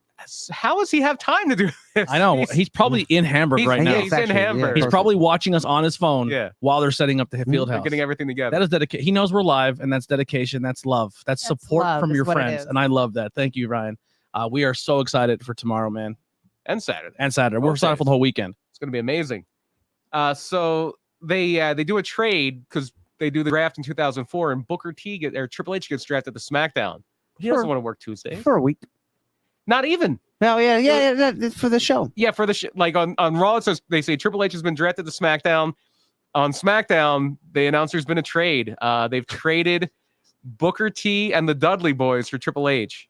how does he have time to do this? I know. He's probably in Hamburg right now. He's in Hamburg. He's probably watching us on his phone while they're setting up the field house. They're getting everything together. That is dedication. He knows we're live, and that's dedication. That's love. That's support from your friends. And I love that. Thank you, Ryan. We are so excited for tomorrow, man. And Saturday. We're excited for the whole weekend. It's going to be amazing. So they do a trade because they do the draft in 2004, and Booker T or Triple H gets drafted to SmackDown. He doesn't want to work Tuesdays. For a week. Not even. No, yeah, for the show. Yeah, for the like on Raw, it says they say Triple H has been drafted to SmackDown. On SmackDown, they announced there's been a trade. They've traded Booker T and the Dudley Boys for Triple H.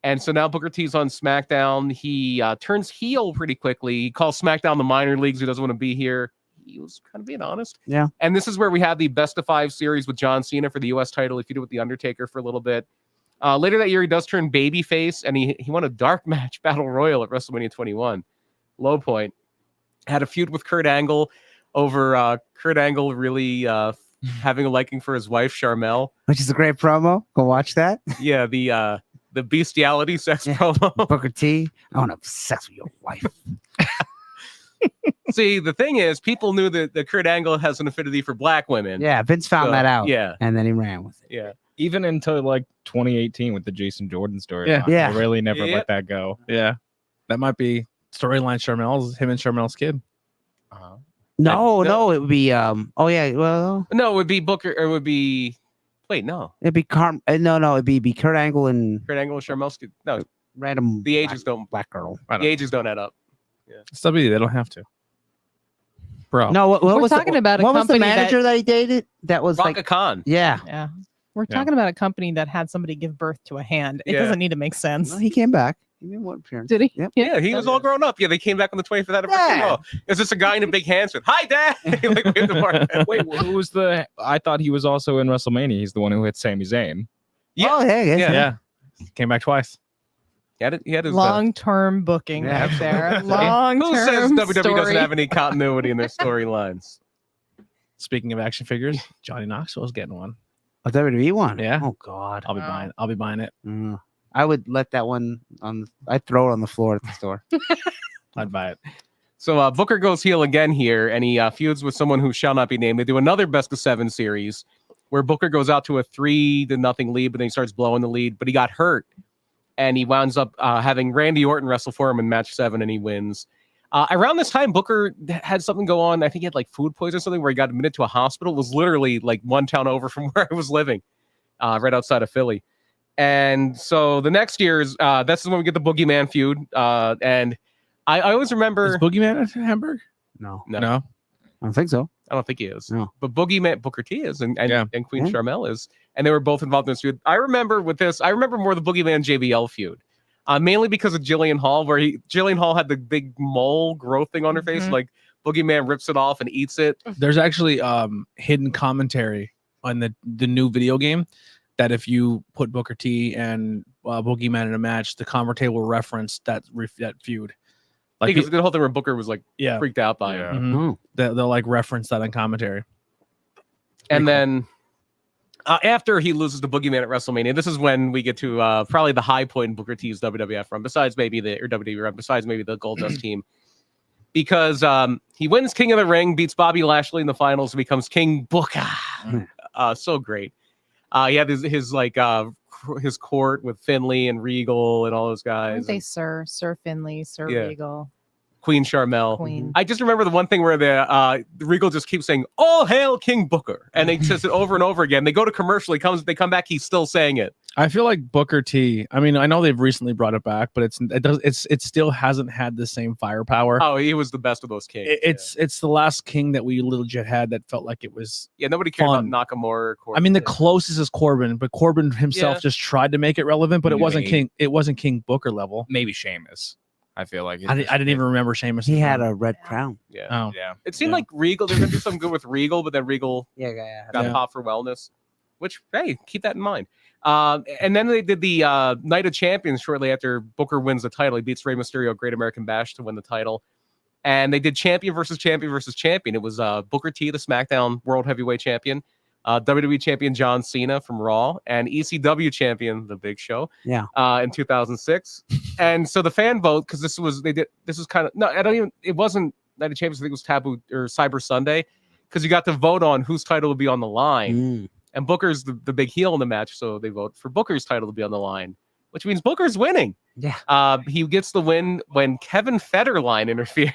And so now Booker T's on SmackDown. He turns heel pretty quickly. He calls SmackDown the minor leagues. He doesn't want to be here. He was kind of being honest. Yeah. And this is where we have the best of 5 series with John Cena for the U.S. title. He feuded with The Undertaker for a little bit. Later that year, he does turn babyface, and he won a dark match battle royal at WrestleMania 21. Low point. Had a feud with Kurt Angle over Kurt Angle really having a liking for his wife, Sharmell. Which is a great promo. Go watch that. Yeah, the bestiality sex promo. Booker T, I want to have sex with your wife. See, the thing is, people knew that Kurt Angle has an affinity for black women. Yeah, Vince found that out. Yeah. And then he ran with it. Yeah. Even until like 2018 with the Jason Jordan story. Yeah. They really never let that go. Yeah. That might be storyline Sharmel's, him and Sharmel's kid. No, it would be no, it would be Booker, or it would be wait, no. it'd be it'd be Kurt Angle and Kurt Angle and Sharmel's kid. No, random the ages don't black girl. the ages don't add up. Yeah. It's WWE, they don't have to. Bro. No, what We're was talking about a what was the company manager that he dated? That was Raka like Khan. yeah. Yeah. We're talking about a company that had somebody give birth to a hand. It doesn't need to make sense. No, he came back. He made one appearance. Did he? Yep. Yeah, he was all grown up. Yeah, they came back on the 25th anniversary. Yeah. Oh, is this a guy in a big hands with, hi, Dad? Like, waved the mark. Wait, who was the? I thought he was also in WrestleMania. He's the one who hit Sami Zayn. Yeah. Oh, yeah. Yeah. Came back twice. He had his Long-term booking Yeah, right there. Who Long-term says WWE story. doesn't have any continuity in their storylines? Speaking of action figures, Johnny Knoxville's getting one. A WWE one. Yeah. Oh God. I'll be buying it. I would let that one on. I'd throw it on the floor at the store. I'd buy it. So Booker goes heel again here, and he feuds with someone who shall not be named. They do another best of 7 series where Booker goes out to a 3-0 lead, but then he starts blowing the lead. But he got hurt, and he winds up having Randy Orton wrestle for him in match 7, and he wins. Around this time, Booker had something go on. I think he had like food poisoning or something where he got admitted to a hospital. It was literally like one town over from where I was living, right outside of Philly. And so the next year is that's when we get the Boogeyman feud. And I always remember Is Boogeyman at Hamburg? No, No. I don't think so. I don't think he is. No. But Booker T is, and Queen Yeah. Sharmell is, and they were both involved in this feud. I remember with this, I remember more the Boogeyman JBL feud. Mainly because of Jillian Hall, where Jillian Hall had the big mole growth thing on her face, like Boogeyman rips it off and eats it. There's actually hidden commentary on the new video game that if you put Booker T and Boogeyman in a match, the commentator will reference that feud. Like Because the whole thing where Booker was like yeah, freaked out by him. mhm. They'll like reference that in commentary. And then after he loses to Boogeyman at WrestleMania, this is when we get to probably the high point in Booker T's WWF run, besides maybe the Goldust team. Because he wins King of the Ring, beats Bobby Lashley in the finals, and becomes King Booker. So great. He had his court with Finlay and Regal and all those guys. Aren't they Sir Finley, Sir Yeah. Regal, Queen Sharmell. Queen? I just remember the one thing where the Regal just keeps saying, "All hail King Booker," and they says it over and over again. They go to commercial. They come back. He's still saying it. I feel like Booker T. I mean, I know they've recently brought it back, but it still hasn't had the same firepower. Oh, he was the best of those kings. It's the last king that we legit had that felt like it was. Yeah, nobody cared fun. about Nakamura. Or Corbin. I mean, the closest is Corbin, but Corbin himself Yeah. just tried to make it relevant, but it wasn't Maybe. King. It wasn't King Booker level. Maybe Sheamus. I feel like I didn't even remember Sheamus. He had a red crown. Yeah. Oh, Yeah. It seemed Yeah. like Regal. They're gonna do something good with Regal, but then Regal Yeah. got Yeah. popped for wellness. Which, hey, keep that in mind. And then they did the Night of Champions shortly after Booker wins the title. He beats Rey Mysterio, Great American Bash, to win the title. And they did champion versus champion versus champion. It was Booker T, the SmackDown World Heavyweight Champion, WWE Champion John Cena from Raw, and ECW Champion The Big Show. Yeah. In 2006. And so the fan vote, because this was kind of it wasn't Night of Champions. I think it was Taboo or Cyber Sunday, because you got to vote on whose title would be on the line. And Booker's the big heel in the match, so they vote for Booker's title to be on the line. which means Booker's winning. Yeah. He gets the win when Kevin Federline interferes.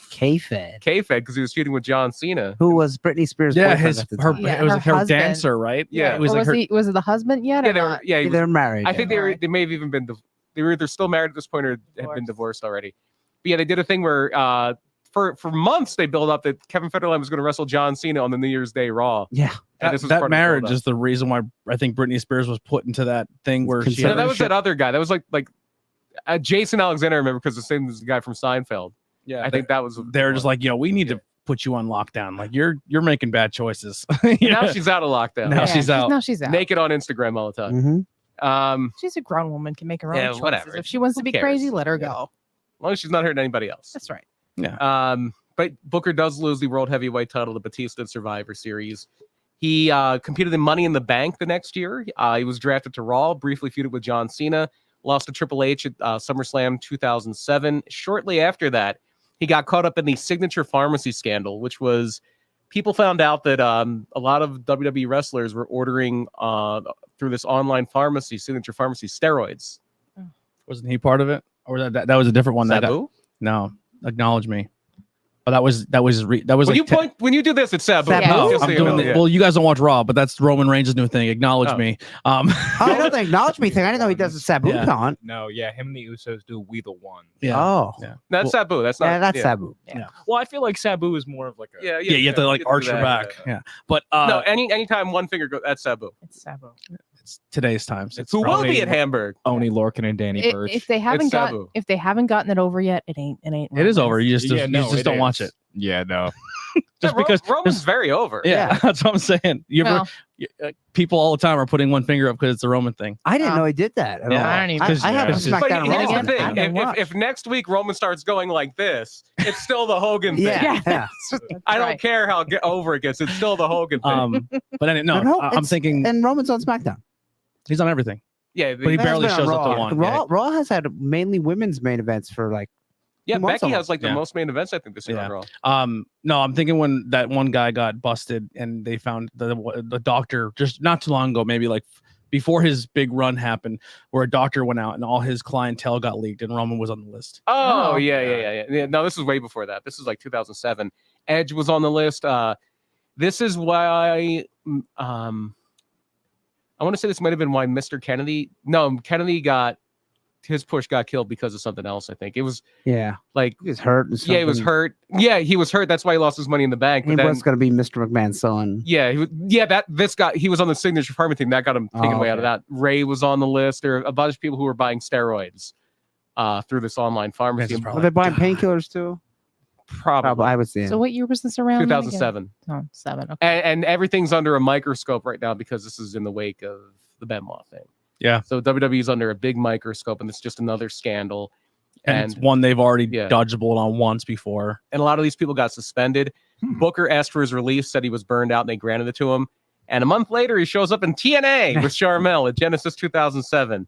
K-Fed. K-Fed, because he was feuding with John Cena. Who was Britney Spears' Yeah, boyfriend at the time. it was her like her husband. dancer, right? Yeah. it was Or like her. was it the husband yet? Yeah, or they were. not? Yeah, They're married. I think they may have even been. They were either still married at this point or had been divorced already. But yeah, they did a thing where for months they built up that Kevin Federline was going to wrestle John Cena on the New Year's Day Raw. Yeah. And this was That part of the marriage build-up. is the reason why I think Britney Spears was put into that thing where she No, had that was that other guy. That was like Jason Alexander. I remember because the same as the guy from Seinfeld. yeah. I think that was. They're just like, we need to put you on lockdown. Like you're making bad choices. Now she's out of lockdown. Now she's out. Now she's out. Naked on Instagram all the time. Mm-hmm. She's a grown woman, can make her own Yeah, choices. whatever. If she wants to Who be cares? crazy, let her Yeah. go. As long as she's not hurting anybody else. That's right. But Booker does lose the World Heavyweight title to Batista Survivor Series. He competed in Money in the Bank the next year. He was drafted to Raw, briefly feuded with John Cena, lost to Triple H at SummerSlam 2007. Shortly after that, he got caught up in the Signature Pharmacy scandal, which was people found out that a lot of WWE wrestlers were ordering through this online pharmacy, Signature Pharmacy, steroids. Wasn't he part of it, or that was a different one? Sabu? No, acknowledge me. Oh, that was When you do this, it's Sabu. Sabu? No, Just so I'm you doing know, the, yeah. well, you guys don't watch Raw, but that's Roman Reigns' new thing. Acknowledge Oh. me. I know the acknowledge me thing. I didn't know he does a Sabu Yeah. taunt. No, yeah, him and the Usos do We the One. Yeah. Oh. Yeah. That's Sabu. That's not. Yeah, that's Sabu. Well, I feel like Sabu is more of like a Yeah, Yeah, you have to like do arch your that, back. yeah. Yeah, but No, anytime one finger goes, that's Sabu. It's Sabu. it's today's times. It's Who will probably- be at Hamburg? Oni Lorcan and Danny Burch. If they haven't Sabu. gotten it over yet, it ain't. It is over. You just Yeah, no, you just it don't watch is. it. Yeah, no. Just Yeah, because Roman's very over. Yeah, that's what I'm saying. Well, People all the time are putting one finger up because it's a Roman thing. I didn't know he did that at Yeah, all. I don't even- I haven't It's just- But SmackDown here's Raw. the I didn't thing: watch. if next week Roman starts going like this, it's still the Hogan thing. Yeah. That's I don't right. care how over it gets; it's still the Hogan thing. But anyway, no, No, I'm it's- thinking And Roman's on SmackDown. he's on everything. Yeah, but he Man's barely been on shows up to Raw. one. Raw has had mainly women's main events for like. yeah. 2 months Becky almost. has like the Yeah. most main events I think this year on Yeah. Raw. No, I'm thinking when that one guy got busted and they found the doctor just not too long ago, maybe like before his big run happened, where a doctor went out and all his clientele got leaked and Roman was on the list. Oh Oh. yeah. No, this is way before that. This is like 2007. Edge was on the list. This is why I want to say this might have been why Mr. Kennedy. No, Kennedy got his push got killed because of something else. I think it was Yeah. like He was hurt. And yeah, he was hurt. Yeah, he was hurt. That's why he lost his money in the bank. He But then, was going to be Mr. McMahon's son. yeah, he was on the signature farming thing that got him taken away out of okay. that. Ray was on the list. There are a bunch of people who were buying steroids through this online pharmacy. That's Were they buying painkillers too? Probably I was in. So what year was this around? then again? 2007. Oh, 7. Okay. And everything's under a microscope right now because this is in the wake of the Benoit thing. Yeah. So WWE is under a big microscope, and it's just another scandal. And it's one they've already Yeah. dodged a bullet on once before. And a lot of these people got suspended. Booker asked for his release, said he was burned out, and they granted it to him. And a month later, he shows up in TNA with Sharmell at Genesis 2007.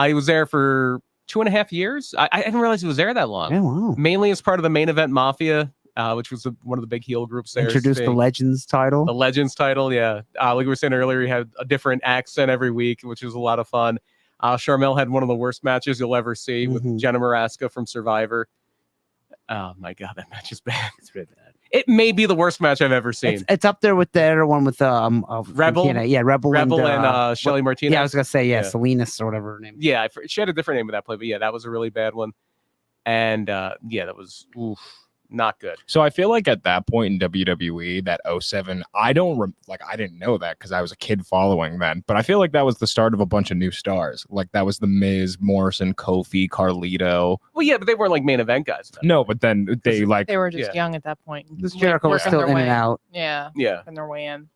He was there for 2.5 years. I didn't realize he was there that long. Yeah, wow. Mainly as part of the Main Event Mafia, which was one of the big heel groups there. Introduced the Sting. Legends title. The Legends title, yeah. Like we were saying earlier, he had a different accent every week, which was a lot of fun. Sharmell had one of the worst matches you'll ever see with Jenna Maraska from Survivor. Oh my god, that match is bad. It's really bad. It may be the worst match I've ever seen. It's up there with the other one with Rebel? TNA. Yeah, Rebel and Shelly Martinez. Yeah, I was gonna say Yeah. Salinas or whatever her name. Yeah, she had a different name of that play, but yeah, that was a really bad one. And yeah, that was not good. So I feel like at that point in WWE, that 07, I didn't know that because I was a kid following then, but I feel like that was the start of a bunch of new stars. Like that was the Miz, Morrison, Kofi, Carlito. Well, yeah, but they weren't like main event guys. Then. No, but then they like They were just Yeah. young at that point. This Jericho was Working still their in way. and out. Yeah, Yeah. working their way in.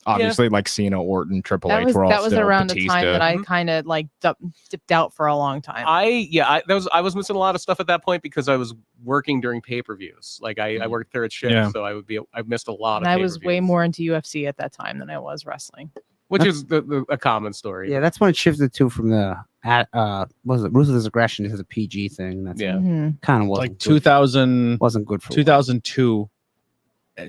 obviously like Cena, Orton, Triple H were all that was still around Batista. the time that I Mhm. kind of like dipped out for a long time. I was missing a lot of stuff at that point because I was working during pay-per-views. Like I worked third shift, Yeah. so I missed a lot and of I was way pay-per-views, more into UFC at that time than I was wrestling. which is a common story. Yeah, that's when it shifted to from the was it Ruthless Aggression to the PG thing. That's Yeah. Mhm. kind of wasn't Like good. 2000, Wasn't good for 2002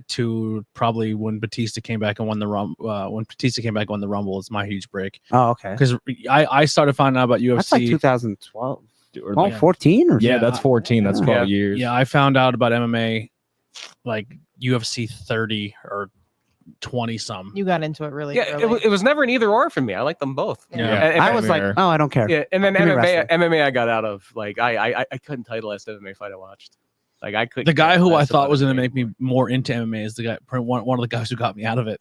to probably when Batista came back and won the Rumble is my huge break. Oh, okay. Because I started finding out about UFC. That's like 2012. Or Oh, like- 14 or yeah, something? that's 14. That's 12 years. Yeah, I found out about MMA like UFC 30 or 20 some. You got into it really Yeah, early. it was never an either or for me. I like them both. Yeah. And I was like, oh, I don't care. yeah, and then Give me MMA I got out of. Like I couldn't tell you the last MMA fight I watched. Like I couldn't. The guy care who I less thought about was going to MMA make me anymore. more into MMA is the guy, one of the guys who got me out of it,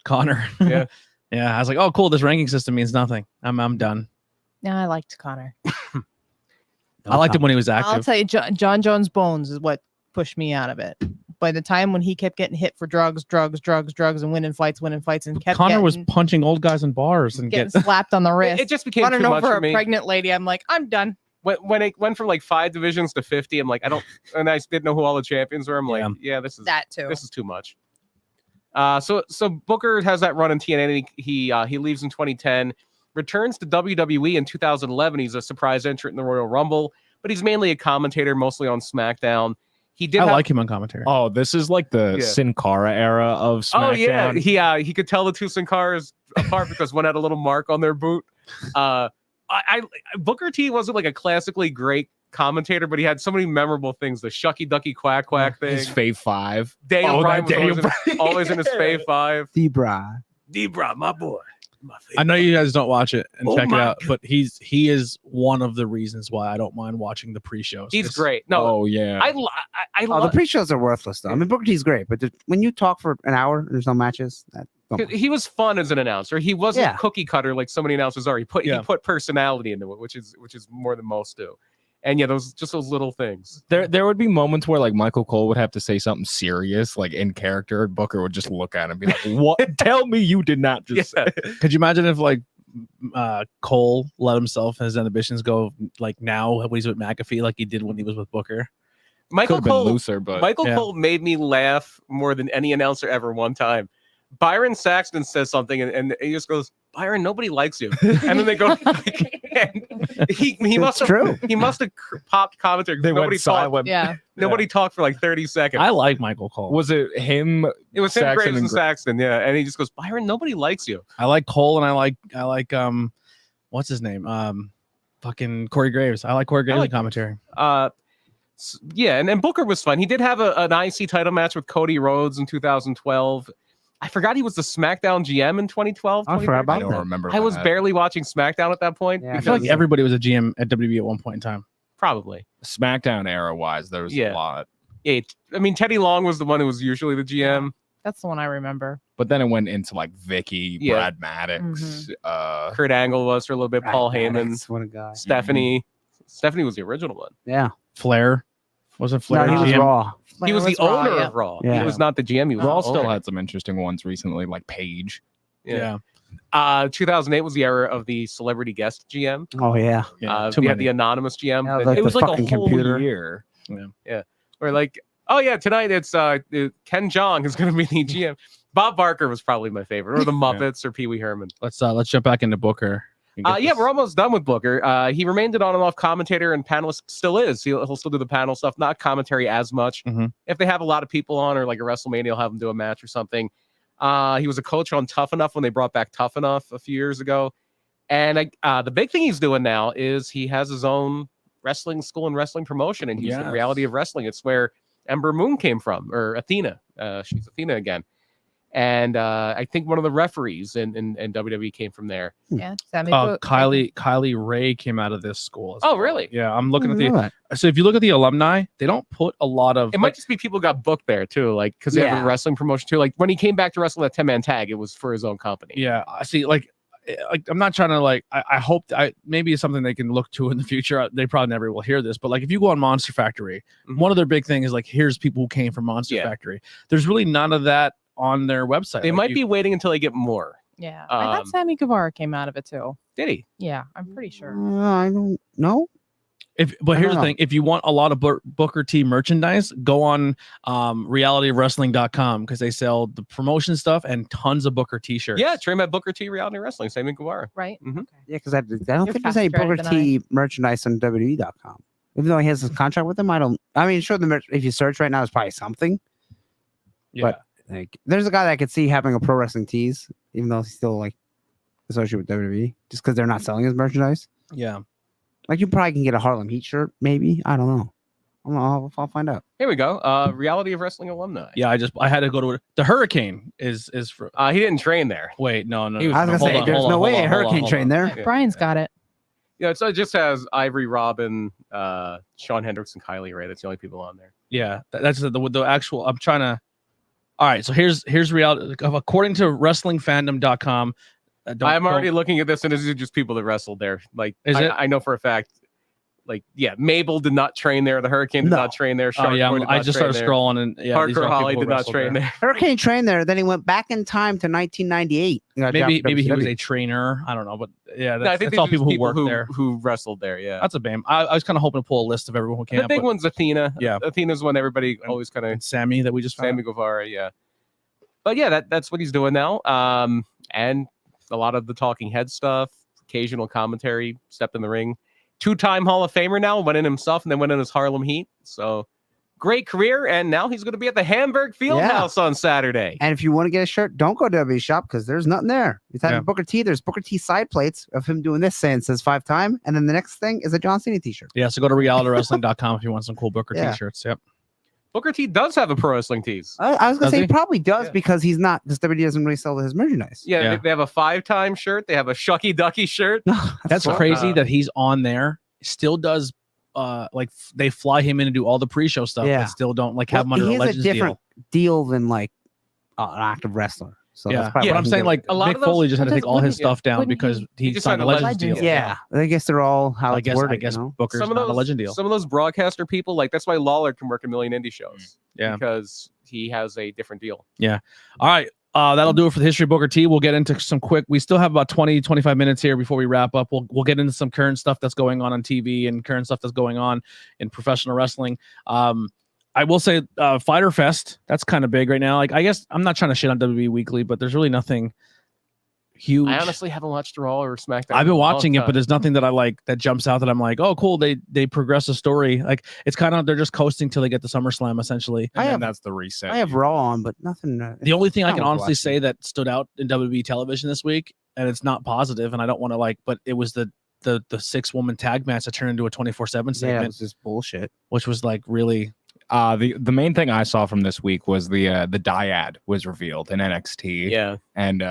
Connor. Yeah. Yeah. I was like, oh, cool. This ranking system means nothing. I'm done. Yeah, I liked Connor. I liked him when he was active. I'll tell you, John Jones Bones is what pushed me out of it. By the time when he kept getting hit for drugs, and winning fights, and kept Connor was getting- punching old guys in bars and getting get slapped on the wrist. It just became running too much over for a me. pregnant lady. I'm like, I'm done. When it went from like 5 divisions to 50, I'm like, I don't, and I didn't know who all the champions were. I'm like, yeah, this is That too. This is too much. So Booker has that run in TNA. He leaves in 2010, returns to WWE in 2011. He's a surprise entrant in the Royal Rumble, but he's mainly a commentator, mostly on SmackDown. He did. I like him on commentary. Oh, this is like the Yeah. Sin Cara era of SmackDown. Oh yeah, he could tell the two Sin Caras apart because one had a little mark on their boot. Booker T wasn't like a classically great commentator, but he had so many memorable things. The Shucky Ducky Quack Quack thing. His Fave 5. Daniel Oh, Bryan that was Daniel always in his Fave 5. Debra. Debra, my boy. I know you guys don't watch it and Oh check it my out, but he is one of the reasons why I don't mind watching the pre-shows. He's It's- great. No, Oh yeah. I Oh, the love. pre-shows are worthless, though. I mean, Booker T's great, but when you talk for an hour and there's no matches, He was fun as an announcer. He wasn't Yeah. cookie cutter like so many announcers are. He put personality into it, which is more than most do. And yeah, those little things. There would be moments where like Michael Cole would have to say something serious, like in character. Booker would just look at him and be like, "What? Tell me you did not just Yeah. say." Could you imagine if like Cole let himself and his inhibitions go like now when he's with McAfee like he did when he was with Booker? Michael Could have been Cole. looser, but Michael yeah. Cole made me laugh more than any announcer ever one time. Byron Saxton says something and he just goes, "Byron, nobody likes you." And then they go, and he must have true. he must have popped commentary. they Nobody went talked. silent. Yeah. Nobody talked for like 30 seconds. I like Michael Cole. Was it him? It was him, Saxton Graves, and and Saxton, yeah. And he just goes, "Byron, nobody likes you." I like Cole and I like what's his name? Fucking Corey Graves. I like Corey Graves like- in commentary. Yeah, and Booker was fun. He did have an IC title match with Cody Rhodes in 2012. I forgot he was the SmackDown GM in 2012. I forgot 2013. about I don't that. remember. I was that. barely watching SmackDown at that point. Yeah, I feel like because- everybody was a GM at WWE at one point in time. probably. SmackDown era wise. There was Yeah. a lot, Yeah, I mean, Teddy Long was the one who was usually the GM. That's the one I remember. but then it went into like Vicky, Yeah. Brad Maddox. Kurt Angle was for a little bit. Paul Heyman, Maddox, what a guy. Stephanie. Stephanie was the original one. Yeah. Flair wasn't Flair. No, he was GM? Raw. He was the Raw, owner yeah. of Raw. Yeah. He was not the GM. He was Raw the still owner. had some interesting ones recently, like Paige. Yeah. 2008 was the era of the celebrity guest GM. Oh, yeah. Too We had many. the anonymous GM. Yeah, that- like it was the like a fucking whole computer. year. We're like, oh yeah, tonight it's Ken Jeong is going to be the GM. Bob Barker was probably my favorite, or the Muppets, or Pee Wee Herman. Let's jump back into Booker. and get Yeah, this- we're almost done with Booker. He remained an on and off commentator and panelist, still is. He'll still do the panel stuff, not commentary as much. Mhm. If they have a lot of people on, or like a WrestleMania, he'll have them do a match or something. He was a coach on Tough Enough when they brought back Tough Enough a few years ago. And the big thing he's doing now is he has his own wrestling school and wrestling promotion in Houston, Yes. Reality of Wrestling. It's where Ember Moon came from, or Athena. She's Athena again. And I think one of the referees in WWE came from there. Yeah. Sammy Kylie Ray came out of this school. as Oh, well. really? Yeah, I'm looking at I the. know that. So if you look at the alumni, they don't put a lot of. It might just be people who got booked there too, like because they have Yeah. a wrestling promotion too. Like when he came back to wrestle that 10-man tag, it was for his own company. Yeah, I see. Like I'm not trying to like. I hope maybe it's something they can look to in the future. They probably never will hear this, but like if you go on Monster Factory, Mhm. one of their big thing is like here's people who came from Monster Yeah. Factory. There's really none of that on their website. They Like, might you- be waiting until they get more. Yeah. I thought Um, Sammy Guevara came out of it too. Did he? Yeah, I'm pretty sure. I don't know. But I here's don't the know. thing: if you want a lot of Booker T merchandise, go on realityofwrestling.com because they sell the promotion stuff and tons of Booker T-shirts. Yeah, train at Booker T Reality Wrestling, Sammy Guevara. Right? Mhm. Okay. Yeah, because I don't You're think there's any faster Booker than T merchandise on WWE.com. Even though he has his contract with them, I mean, sure, if you search right now, there's probably something. Yeah. But like, there's a guy that I could see having a pro wrestling tees, even though he's still like associated with WWE, just because they're not selling his merchandise. Yeah. Like you probably can get a Harlem Heat shirt, maybe. I don't know. I'll find out. Here we go. Reality of Wrestling alumni. Yeah, I had to go to the Hurricane is for He didn't train there. wait, no. He was- I was gonna say, there's no way a Hurricane trained there. Yeah. Brian's got it. Yeah, so it just has Ivory Robin, Sean Hendricks, and Kylie Ray. That's the only people on there. Yeah, that's the actual. I'm trying to. All right, so here's reality. According to WrestlingFandom.com, I'm already looking at this, and this is just people that wrestled there. Like, I know for a fact. Like, yeah, Mabel did not train there. The Hurricane did not train there. Oh yeah, I just started scrolling, and yeah, Hardcore Holly did not train there. Hurricane trained there. Then he went back in time to 1998. Maybe he was a trainer. I don't know, but yeah, I think that's all people who work there, who wrestled there. Yeah, that's a bam. I was kind of hoping to pull a list of everyone who came. The big one's Athena. Yeah, Athena's one everybody always kind of. Sammy that we just Sammy Guevara. Yeah, but yeah, that's what he's doing now. And a lot of the talking head stuff, occasional commentary, step in the ring. 2-time Hall of Famer now, went in himself and then went in his Harlem Heat. So great career. And now he's going to be at the Hamburg Fieldhouse on Saturday. And if you want to get a shirt, don't go to WWE shop because there's nothing there. It's having Booker T. There's Booker T side plates of him doing this saying says 5-time. And then the next thing is a John Cena t-shirt. Yeah, so go to realitywrestling.com if you want some cool Booker t-shirts. Yep. Booker T does have a pro wrestling tees. I was going to say he he probably does because he's not, because WWE doesn't really sell his merchandise. Yeah. They have a 5-time shirt. They have a Shucky Ducky shirt. That's crazy that he's on there. Still does like they fly him in and do all the pre-show stuff, but still don't like have him under a Legends different deal than like an active wrestler. So yeah, but I'm saying like Mick Foley just had to take all his stuff down because he signed a Legends deal. Yeah, I guess they're all how I guess Booker's not a Legend deal. Some of those broadcaster people, like that's why Lawler can work a million indie shows. Yeah, because he has a different deal. Yeah. All right. That'll do it for the history of Booker T. We'll get into some quick. We still have about 20-25 minutes here before we wrap up. We'll get into some current stuff that's going on TV and current stuff that's going on in professional wrestling. I will say Fyter Fest, that's kind of big right now. Like I guess I'm not trying to shit on WWE Weekly, but there's really nothing huge. I honestly haven't watched Raw or SmackDown. I've been watching it, but there's nothing that I like that jumps out that I'm like, oh, cool. They progress the story. Like it's kind of they're just coasting till they get to SummerSlam essentially. And that's the reset. I have Raw on, but nothing. The only thing I can honestly say that stood out in WWE television this week, and it's not positive, and I don't want to but it was the 6-woman tag match that turned into a 24/7 segment. Yeah, it was just bullshit. Which was like really. The main thing I saw from this week was the dyad was revealed in NXT. Yeah, and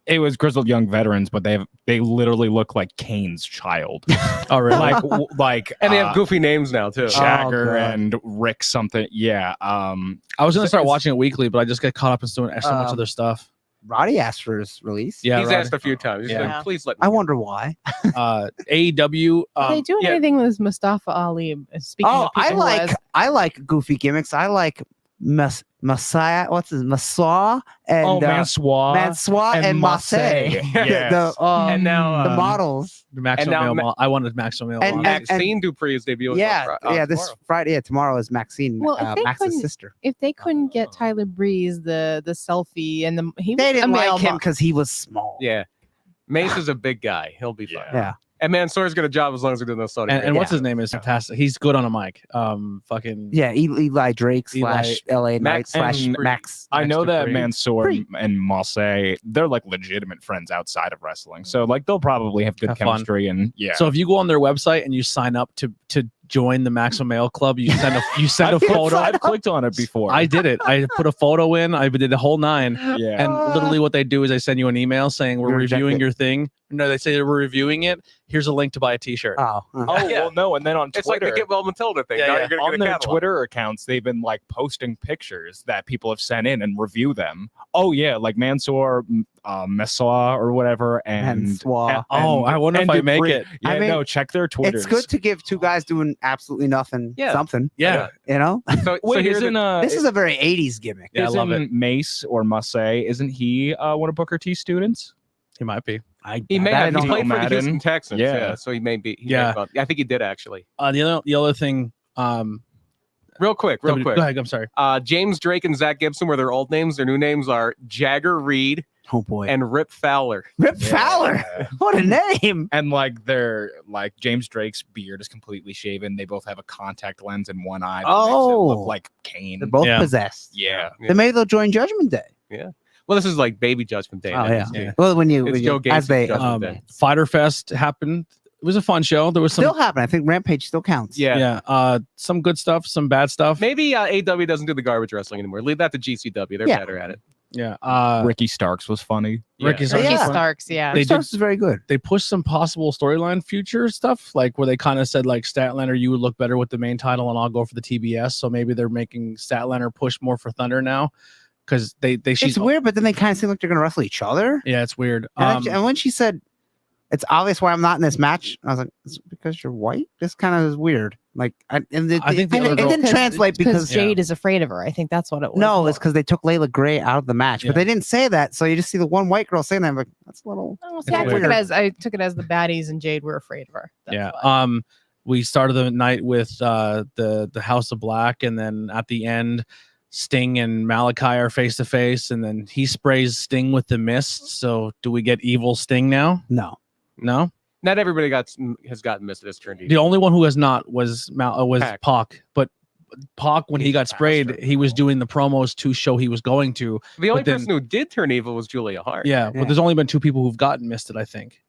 it was grizzled young veterans, but they literally look like Kane's child. Oh, really? like, and they have goofy names now too. Jagger and Rick something. Yeah. I was gonna start watching it weekly, but I just get caught up in doing so much of their stuff. Roddy asked for his release. Yeah, he's asked a few times. He's like, please let me. I wonder why. AEW. Are they doing anything with Mustafa Ali? Speaking of people I like goofy gimmicks. I like Messiah. What's his Massaw and Mansois and Marseille. Yes. And now the models. The Maximum Male. I wanted Maximum Male. And Maxine Dupree is debuting. This Friday. Yeah, tomorrow is Maxine. Well, Max's sister. If they couldn't get Tyler Breeze the selfie and they didn't like him because he was small. Yeah, Mace is a big guy. He'll be fine. Yeah. And Mansoor's got a job as long as they're doing those Sony. And what's his name is fantastic. He's good on a mic. Eli Drake / LA Knight / Max. I know that Mansoor and Marseille, they're like legitimate friends outside of wrestling. So like they'll probably have good chemistry and So if you go on their website and you sign up to join the Maximum Male Club, you send a photo. I've clicked on it before. I did it. I put a photo in. I did the whole 9. Yeah. And literally what they do is they send you an email saying we're reviewing your thing. No, they say we're reviewing it. Here's a link to buy a T-shirt. Well, no. And then on Twitter, it's like the Get Well Matilda thing. Now you're gonna on get a their catalog. Twitter accounts, they've been like posting pictures that people have sent in and review them. Oh yeah, like Mansoor, Messaw or whatever, and I wonder if I make it. Yeah, no, check their Twitters. It's good to give two guys doing absolutely nothing something. Yeah, you know. So this is a very 80s gimmick. Yeah, I love it. Mace or Marseille, isn't he one of Booker T's students? He might be. He may have. He played for the Houston Texans. Yeah. So he may be. I think he did actually. The other thing. Real quick. Go ahead. I'm sorry. James Drake and Zach Gibson were their old names. Their new names are Jagger Reed Oh boy. and Rip Fowler. Rip Fowler. What a name. And like they're like James Drake's beard is completely shaven. They both have a contact lens in one eye. That makes it Oh. look like Kane. They're both possessed. Yeah. Then maybe they'll join Judgment Day. Well, this is like Baby Judgment Day. Oh That yeah. is- Well, when It's you Joe Gacy's as they Judgment Day. Fighter Fest happened. It was a fun show. There was some still happen. I think Rampage still counts. Yeah. Some good stuff, some bad stuff. Maybe AW doesn't do the garbage wrestling anymore. Leave that to GCW. They're better at it. Yeah. Ricky Starks was funny. Ricky Yeah. Starks. Ricky Yeah. Starks, yeah. They Starks is very good. They pushed some possible storyline future stuff, like where they kind of said like Statlander, you would look better with the main title, and I'll go for the TBS. So maybe they're making Statlander push more for Thunder now, because she's It's weird, but then they kind of seem like they're gonna wrestle each other. Yeah, it's weird. And when she said, "It's obvious why I'm not in this match," I was like, "It's because you're white." This kind of is weird. Like, I think the it other girl- didn't translate Because because Jade is afraid of her. I think that's what it was. no, it's because they took Layla Gray out of the match, Yeah. but they didn't say that. So you just see the one white girl saying that. I'm like, that's a little. Oh, It's see, I weird. took it as the baddies and Jade were afraid of her. That's yeah. why. We started the night with the House of Black, and then at the end, Sting and Malachi are face to face, and then he sprays Sting with the mist. So do we get evil Sting now? No. No. Not everybody has gotten missed this turn. The only one who has not was Pac. But Pac, when he He's got sprayed, faster. he was doing the promos to show he was going to. The only But then- person who did turn evil was Julia Hart. Yeah, Yeah. but there's only been 2 people who've gotten misted, I think.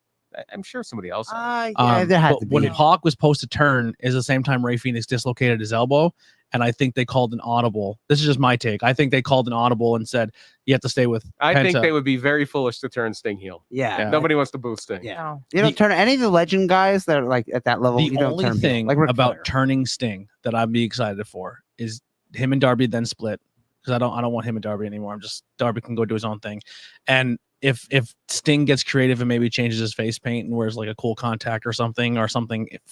I'm sure somebody else. Yeah, there had But to when be. Pac was supposed to turn is the same time Ray Phoenix dislocated his elbow, and I think they called an audible. This is just my take. I think they called an audible and said you have to stay with I think Penta. they would be very foolish to turn Sting heel. Yeah. Nobody wants to boo Sting. Yeah. No. You don't turn any of the legend guys that are like at that level. The you don't only turn thing like Ric about Flair. turning Sting that I'd be excited for is him and Darby then split, because I don't want him and Darby anymore. Darby can go do his own thing, and if Sting gets creative and maybe changes his face paint and wears like a cool contact or something,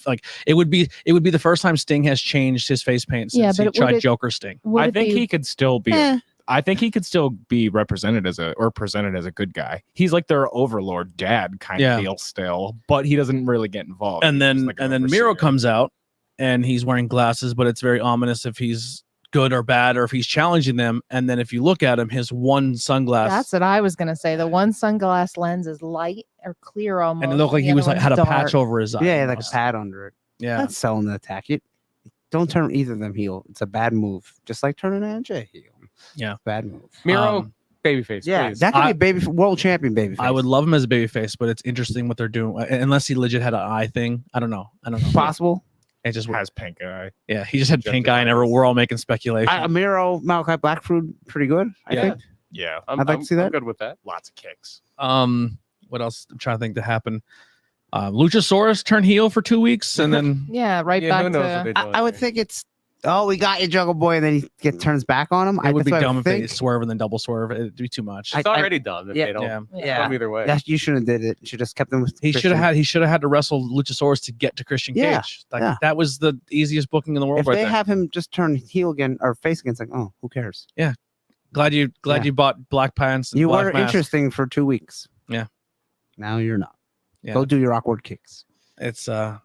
like it would be the first time Sting has changed his face paint since he tried Joker Sting. I think he could still be. Eh. I think he could still be represented as presented as a good guy. He's like their overlord dad kind of deal still, but he doesn't really get involved. And He's then just like an Miro overseer. comes out and he's wearing glasses, but it's very ominous if he's good or bad, or if he's challenging them. And then if you look at him, his one sunglass, That's what I was gonna say. The one sunglass lens is light or clear almost. and it looked like The he was other like had a one's patch dark. over his eye. Yeah, like a almost. pad under it. Yeah. That's selling the attack. Don't turn either of them heel. It's a bad move. Just like turning AJ heel. Yeah. Bad move. Miro, babyface. Yeah, please. that could be world champion babyface. I would love him as a babyface, but it's interesting what they're doing. Unless he legit had an eye thing. I don't know. possible. It just has pink eye. yeah, he just had Just pink eye, and we're all making speculation. Miro, Malachi Blackfruit, pretty good. I Yeah. think. Yeah, I'd like to see that. I'm good with that. lots of kicks. What else? I'm trying to think that happened. Luchasaurus turned heel for 2 weeks, and then Yeah, right Yeah, who back knows to. what they do. I would think it's. Oh, we got you, Jungle Boy, and then he turns back on him. it would be that's what I dumb if think. they swerve and then double swerve. It'd be too much. It's already done. If yeah, they don't. yeah. Yeah. Come either way. Yeah, you shouldn't have did it. You should just kept him with. He Christian. should have had to wrestle Luchasaurus to get to Christian Yeah, Cage. Like, yeah. that was the easiest booking in the world. If right they there. have him just turn heel again or face again, it's like, oh, who cares? Glad you bought black pants. And You black were mask. interesting for 2 weeks. Yeah. Now you're not. Yeah. Go do your awkward kicks. It's I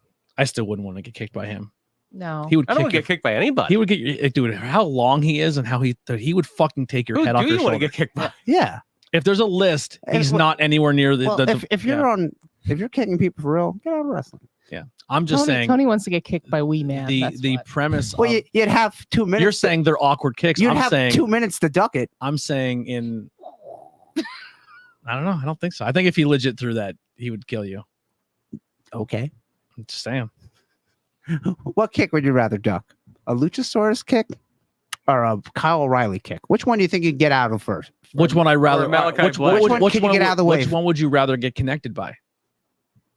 still wouldn't want to get kicked by him. No. He would I don't kick want to your- get kicked by anybody. He would get your dude. How long he is and how he would fucking take your Who head off do your you want to shoulder. get kicked by? Yeah. If there's a list, And he's well- not anywhere near the. Well, the if you're if you're kicking people for real, get out of wrestling. I'm just saying Tony wants to get kicked by Wee Man. the that's the what. premise. Well, of- you'd have 2 minutes. you're saying they're awkward kicks. you'd I'm have saying 2 minutes to duck it. I'm saying in. I don't know. I don't think so. I think if he legit threw that, he would kill you. Okay. I'm just saying. What kick would you rather duck? A Luchasaurus kick or a Kyle O'Reilly kick? Which one do you think you'd get out of first? Which one I rather? Malachi Which Black. Which one can you get out of the way? Which one would you rather get connected by?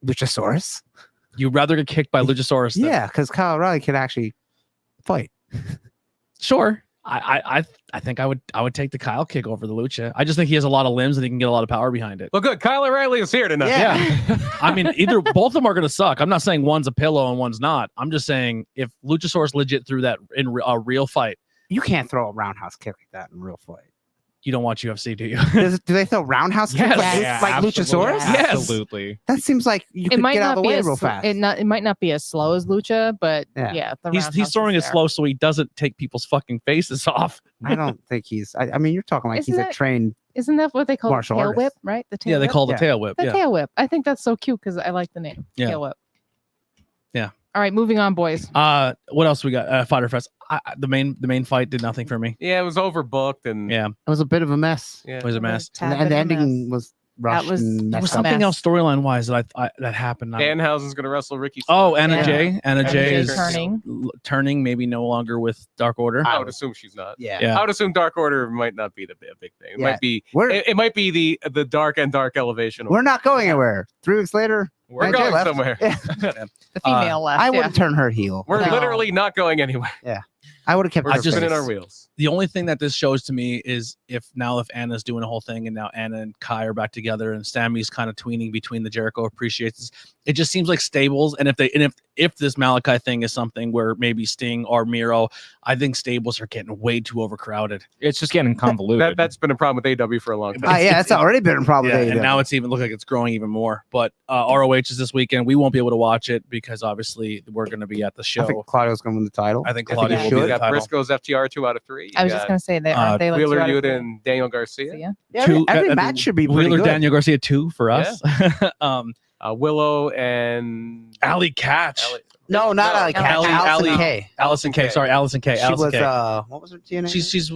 Luchasaurus? You'd rather get kicked by Luchasaurus? Than, Yeah, because Kyle O'Reilly can actually fight. Sure. I think I would take the Kyle kick over the Lucha. I just think he has a lot of limbs and he can get a lot of power behind it. Well, good. Kyle O'Reilly is here tonight. Yeah. I mean, both of them are going to suck. I'm not saying one's a pillow and one's not. I'm just saying if Luchasaurus legit threw that in a real fight, You can't throw a roundhouse kick like that in real fight. you don't watch UFC, do you? Do they throw roundhouse kicks Yes. like absolutely. Luchasaurus? Yes. Absolutely. That seems like you It could might get out not of the be way as real fast. it might not be as slow as Lucha, but Yeah. yeah, the he's roundhouse throwing is it there. slow so he doesn't take people's fucking faces off. I don't think he's. I mean, you're talking like Isn't he's a it- trained Isn't that what they call Martial tail artists. whip, right? The tail Yeah, they whip? call it the Yeah. tail whip. The Yeah. tail whip. I think that's so cute because I like the name. Yeah. Tail whip. Yeah. All right, moving on, boys. What else we got? Fighter Fest. The main fight did nothing for me. Yeah, it was overbooked and Yeah, It was a bit of a mess. yeah. it was a mess. And the ending was rushed was- and that There was messed up. something mess. else storyline wise that happened. Danhausen's gonna wrestle Ricky. Oh, Anna Yeah. Jay. Anna Anna Jay Jay is turning. maybe no longer with Dark Order. I would assume she's not. Yeah. Yeah. I would assume Dark Order might not be a big thing. It Yeah. might be. We're It might be the dark elevation. we're not going anywhere. 3 weeks later, We're Anna Jay going left. somewhere. Yeah. The female left. I would yeah. have turned her heel. We're No. literally not going anywhere. I would have kept We're her just spinning face. our wheels. The only thing that this shows to me is if Anna's doing a whole thing and now Anna and Kai are back together and Sammy's kind of tweening between the Jericho appreciates, it just seems like stables. And if this Malachi thing is something where maybe Sting or Miro, I think stables are getting way too overcrowded. It's just getting convoluted. That's been a problem with AW for a long time. Yeah, it's already been a problem. Yeah, with and AEW. now it's even look like it's growing even more. But ROH is this weekend. We won't be able to watch it because obviously we're going to be at the show. I think Claudio's going to win the title. I think I think Claudia you will should. be You the got title. Briscoe's FTR 2 out of 3. I was just gonna say that aren't they like Wheeler 2 out of Yuta 3? and Daniel Garcia. Yeah. Yeah, Two- every match should be pretty Wheeler good. Daniel Garcia 2 for us. Willow and Allie Catch. No, not No, Allie. Allie- Allison Allie- Kay. Allison K. Sorry, Allison K. She Allison was K. what was her TNA? She's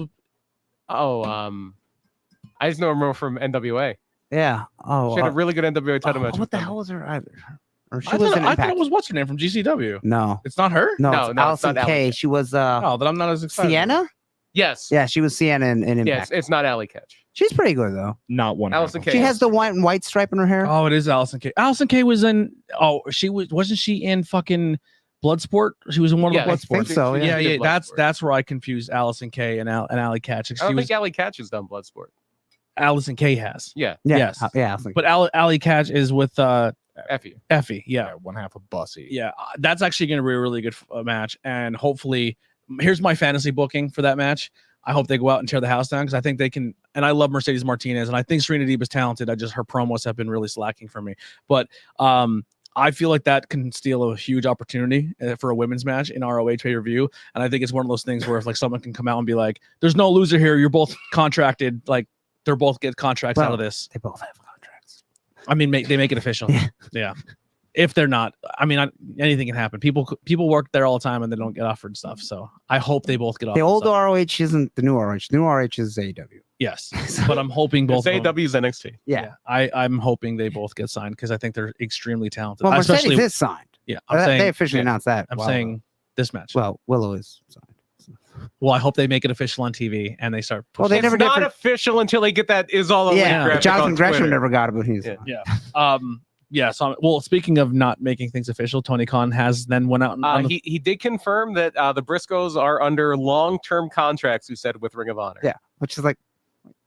I just know her from NWA. yeah. Oh, She had a really good NWA title match. what with the them. hell was her either? Or she I was thought, an I thought Impact. it was what's her name from GCW. No, It's not her. no, No, it's no, it's Allison not Kay. Allie. She was Oh, then I'm not as excited. Sienna. Yes. Yeah, she was Sienna in Yes. Impact. It's not Alley Catch. She's pretty good though. Not one. Allison half of Kay. She has the white stripe in her hair. Oh, it is Allison K. Allison K was in. Oh, wasn't she in fucking Bloodsport? She was in one of Yeah, the I Bloodsport. think so, Yeah, She did That's Bloodsport. where I confused Allison K and Allie Catch. I don't think Alley Catch has done Bloodsport. Allison K has, Yeah. yeah, yes. yeah. Allison. but Allie Catch is with Effie. Effie. Yeah, Yeah, one half of Bussy. yeah. That's actually going to be a really good match, and hopefully, here's my fantasy booking for that match. I hope they go out and tear the house down because I think they can. And I love Mercedes Martinez, and I think Serena Deeb is talented. Her promos have been really slacking for me, but I feel like that can steal a huge opportunity for a women's match in ROH pay-per-view. And I think it's one of those things where if like someone can come out and be like, "There's no loser here. You're both contracted." Like they're both get contracts out of this. They both have contracts. I mean, they make it official. Yeah. If they're not, I mean, anything can happen. People work there all the time and they don't get offered stuff. So I hope they both get offered. The old stuff. ROH isn't the new ROH. New ROH is AEW. Yes, but I'm hoping both. It's of them- AW's NXT. Yeah. I'm hoping they both get signed because I think they're extremely talented. Well, Especially, Mercedes is signed. yeah, I'm They saying, officially announced that. I'm a while saying ago. this match. Well, Willow is signed. Well, I hope they make it official on TV and they start. Well, they pushing never It's not did. official until they get that is all over. Yeah, graphic Jonathan on Gresham Twitter. never got it, but he's Yeah. Yeah. Yeah. So, well, speaking of not making things official, Tony Khan has then went out and He did confirm that the Briscoes are under long-term contracts. Who said with Ring of Honor? Yeah. which is like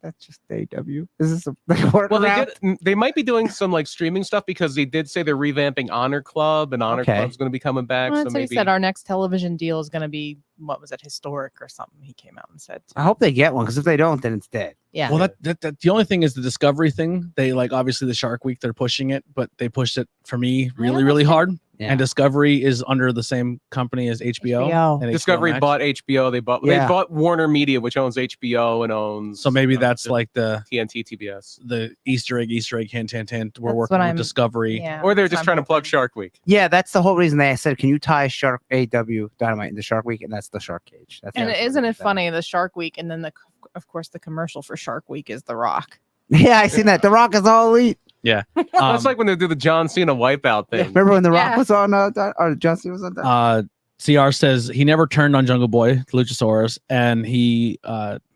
that's just AEW. Is this a like, workaround? Well, they might be doing some like streaming stuff because they did say they're revamping Honor Club, and Honor Okay. Club's going to be coming back. Well, So that's what he maybe said. Our next television deal is going to be, what was it, historic or something? He came out and said. I hope they get one because if they don't, then it's dead. Yeah. Well, that the only thing is the Discovery thing. They like obviously the Shark Week they're pushing it, but they pushed it for me really really hard. Yeah. And Discovery is under the same company as HBO. HBO. and HBO Discovery Max. bought HBO. They Yeah. bought Warner Media, which owns HBO and owns. So maybe that's like the TNT, TBS, Easter egg, hint. We're That's working what with I'm- Discovery. Yeah. or they're so just I'm trying to plug hoping- Shark Week. Yeah, that's the whole reason they said, can you tie Shark AW Dynamite into Shark Week? And that's the Shark Cage. That's And the isn't it reason. funny? The Shark Week, and then of course, the commercial for Shark Week is The Rock. Yeah, I seen that. The Rock is all elite. That's like when they do the John Cena wipeout thing. Remember when The Rock Yeah. was on, or John Cena was on that? CR says he never turned on Jungle Boy, Luchasaurus, and he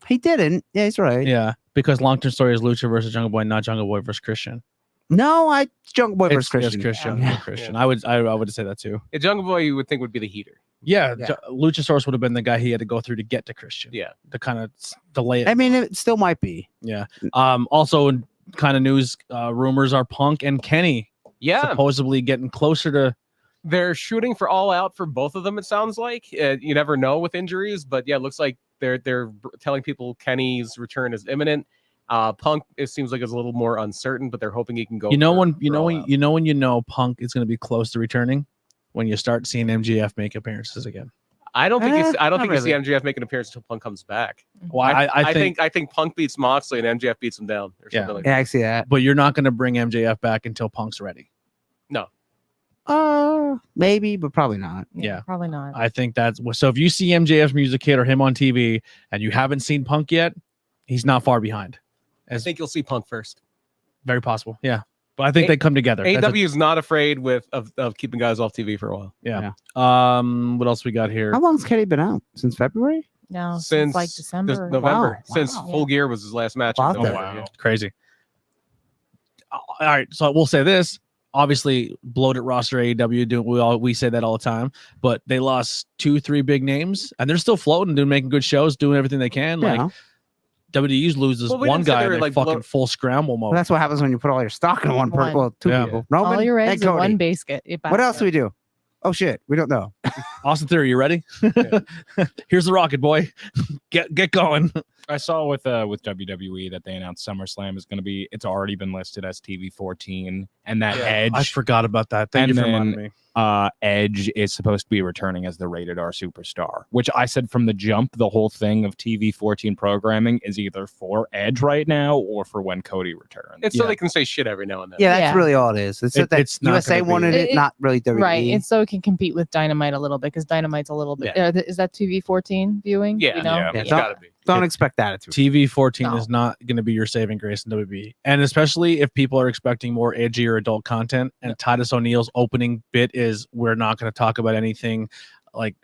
He didn't. Yeah, he's right. yeah, because long-term story is Lucha versus Jungle Boy, not Jungle Boy versus Christian. No, Jungle Boy versus It's Christian. Christian. Yeah. Christian. I would say that too. Yeah, Jungle Boy, you would think would be the heater. Yeah, Yeah. Luchasaurus would have been the guy he had to go through to get to Christian. Yeah. To kind of delay it. I mean, it still might be. Yeah. Also, kind of news rumors are Punk and Kenny Yeah, supposedly getting closer to. they're shooting for All Out for both of them. It sounds like you never know with injuries, but yeah, it looks like they're telling people Kenny's return is imminent. Punk, it seems like it's a little more uncertain, but they're hoping he can go. When for All Out. Punk is going to be close to returning when you start seeing MJF make appearances again. I don't think you not see MJF make an appearance until Punk comes back. Well, I think Punk beats Moxley and MJF beats him down. Or something like that. I see that. but you're not going to bring MJF back until Punk's ready. No. Maybe, but probably not. Yeah. Probably not. I think that's so. If you see MJF's music kit or him on TV and you haven't seen Punk yet, he's not far behind. I think you'll see Punk first. Very possible. Yeah. But I think they come together. AEW is not afraid of keeping guys off TV for a while. Yeah. What else we got here? How long's Kenny been out? Since February? No, Since like December. November. Wow. Since Full Gear was his last match. Wow. in November. Crazy. All right. So we'll say this. Obviously, bloated roster AEW. We say that all the time, but they lost 2-3 big names, and they're still floating, making good shows, doing everything they can. Yeah. Like WWE loses one guy in like fucking full scramble mode. Well, that's what happens when you put all your stock in one person. Well, two people. Roman, all your eggs and in Cody. one basket. What else do we do? Oh shit, we don't know. Austin Theory, you ready? Here's the rocket, boy. Get going. I saw with WWE that they announced SummerSlam is going to be. It's already been listed as TV 14, and that Edge. I forgot about that. Thank you for reminding me. Edge is supposed to be returning as the rated R superstar, which I said from the jump, the whole thing of TV 14 programming is either for Edge right now or for when Cody returns. It's so they can say shit every now and then. Yeah, that's really all it is. It's that it's not USA gonna be- wanted it, not really WWE. Right, and so it can compete with Dynamite a little bit because Dynamite's a little bit. Is that TV 14 viewing? Yeah, You know? yeah, it's gotta be. Don't expect attitude. TV 14 No. is not going to be your saving grace in WWE. And especially if people are expecting more edgy or adult content, and Titus O'Neil's opening bit is we're not going to talk about anything like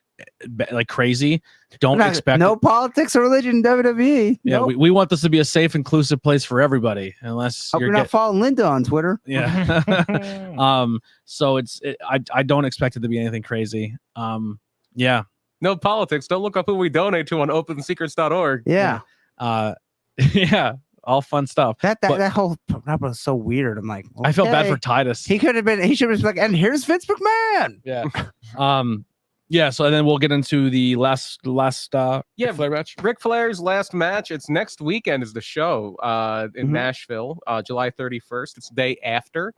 crazy. Don't expect no politics or religion in WWE. Yeah, Nope. we want this to be a safe, inclusive place for everybody. Unless Hope you're not following Linda on Twitter. Yeah. So I don't expect it to be anything crazy. Yeah. No politics. Don't look up who we donate to on opensecrets.org. Yeah. Yeah. All fun stuff. That whole program was so weird. I'm like, I felt bad okay. for Titus. He should have been like, and here's Vince McMahon. Yeah. Yeah. So then we'll get into the last Ric Flair match. Ric Flair's last match. It's next weekend is the show in Nashville, July 31st. It's the day after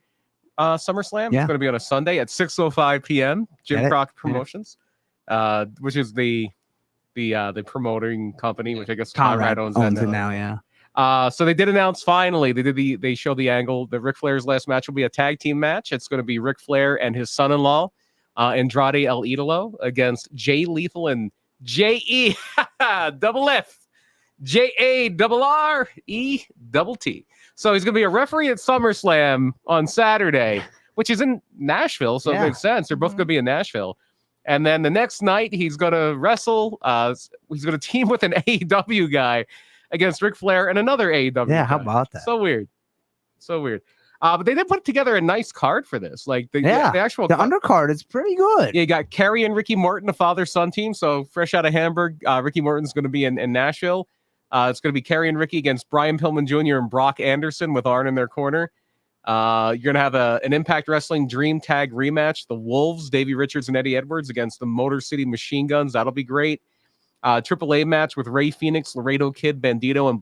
SummerSlam. Yeah. It's going to be on a Sunday at 6:05 p.m. Jim Crockett Promotions, which is the promoting company, which I guess Conrad owns it now. Yeah. So they did announce finally. They showed the angle that Ric Flair's last match will be a tag team match. It's going to be Ric Flair and his son-in-law, Andrade El Idolo, against Jay Lethal and J-E double F J-A double R-E double T. So he's going to be a referee at SummerSlam on Saturday, which is in Nashville, so it makes sense. They're both going to be in Nashville. And then the next night, he's going to wrestle. He's going to team with an AEW guy against Ric Flair and another AEW guy. How about that? So weird. But they did put together a nice card for this. Like the actual undercard is pretty good. Yeah, you got Kerry and Ricky Morton, a father-son team. So fresh out of Hamburg, Ricky Morton's going to be in Nashville. It's going to be Kerry and Ricky against Brian Pillman Jr. and Brock Anderson with Arn in their corner. You're going to have an Impact Wrestling Dream Tag rematch. The Wolves, Davey Richards and Eddie Edwards against the Motor City Machine Guns. That'll be great. AAA match with Ray Phoenix, Laredo Kid, Bandito, and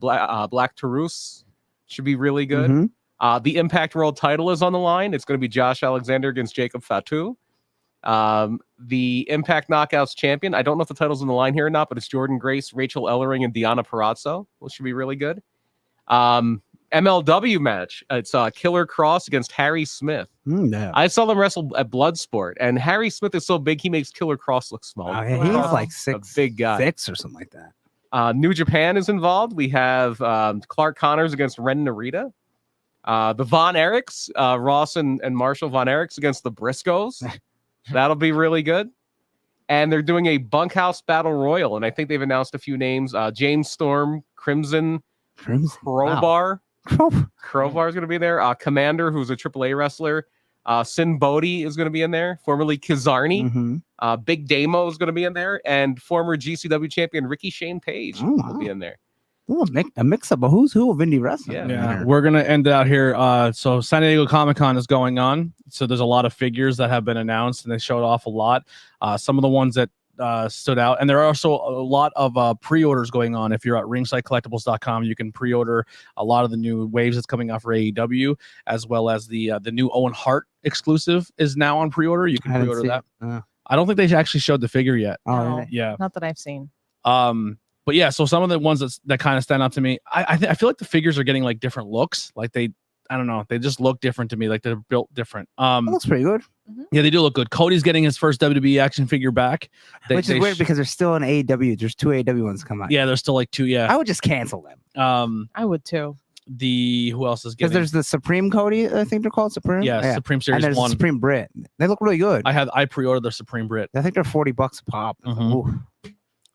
Black Taurus. Should be really good. Mm-hmm. The Impact World title is on the line. It's going to be Josh Alexander against Jacob Fatu. The Impact Knockouts champion. I don't know if the title's on the line here or not, but it's Jordan Grace, Rachel Ellering, and Deanna Parazzo, which should be really good. MLW match. It's Killer Cross against Harry Smith. I saw them wrestle at Bloodsport, and Harry Smith is so big he makes Killer Cross look small. Oh, yeah, he's like 6, a big guy, 6 or something like that. New Japan is involved. We have Clark Connors against Ren Narita. The Von Erichs, Ross and Marshall Von Erichs against the Briscoes. That'll be really good. And they're doing a bunkhouse battle royal, and I think they've announced a few names. James Storm, Crimson Crowbar. Wow. Crowbar is going to be there. Commander, who's a AAA wrestler. Sin Bodhi is going to be in there, formerly Kizarni. Mm-hmm. Big Damo is going to be in there, and former GCW champion Ricky Shane Page will be in there. Ooh, a mix-up of who's who of indie wrestling. Yeah. We're going to end it out here. So San Diego Comic-Con is going on. So there's a lot of figures that have been announced, and they showed off a lot. Some of the ones that stood out, and there are also a lot of pre-orders going on. If you're at ringsidecollectibles.com, you can pre-order a lot of the new waves that's coming off for AEW, as well as the new Owen Hart exclusive is now on pre-order. You can pre-order that. I don't think they actually showed the figure yet. Oh, No, really? Yeah. not that I've seen. But yeah, so some of the ones that kind of stand out to me, I feel like the figures are getting like different looks. Like I don't know, they just look different to me. Like they're built different. That looks pretty good. Yeah, they do look good. Cody's getting his first WWE action figure back, Which is weird because there's still an AEW. There's 2 AEW ones come out. Yeah, there's still like 2. Yeah, I would just cancel them. I would too. Who else is Because getting? there's the Supreme Cody, I think they're called Supreme. Yeah, Supreme and Series there's 1. the Supreme Brit. They look really good. I pre-ordered the Supreme Brit. I think they're $40 a pop. Mhm. Ooh.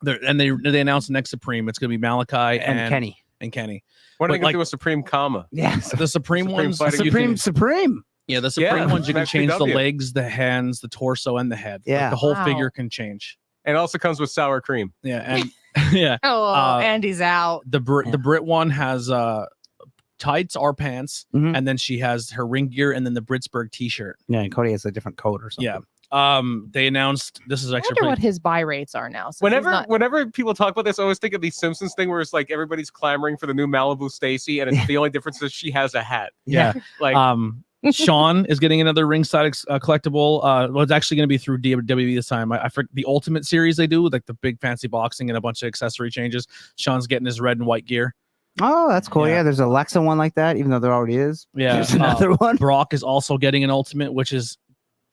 They announced the next Supreme. It's gonna be Malachi And Kenny. and Kenny. When are But, they gonna like- do a Supreme comma? Yes. The Supreme Supreme ones, fighting- you can- Supreme. yeah, the Supreme Yeah, ones you can change the SPW. legs, the hands, the torso, and the head. Like, Yeah. the whole Wow. figure can change. And it also comes with sour cream. Yeah, and yeah, Oh, Andy's out. the Brit one has tights or pants, Mhm. and then she has her ring gear, and then the Britsburg T-shirt. Yeah, and Cody has a different coat or something. Yeah. They announced this is I actually wonder what pretty, his buy rates are now. since he's Whenever not- whenever people talk about this, I always think of the Simpsons thing where it's like everybody's clamoring for the new Malibu Stacy, and it's the only difference is she has a hat. yeah. Like Sean is getting another ringside collectible. Well, it's actually going to be through WWE this time. I forget the Ultimate series they do, like the big fancy boxing and a bunch of accessory changes. Sean's getting his red and white gear. Oh, that's cool. Yeah. Yeah, there's a Alexa one like that, even though there already is. Yeah, There's another one. Brock is also getting an Ultimate, which is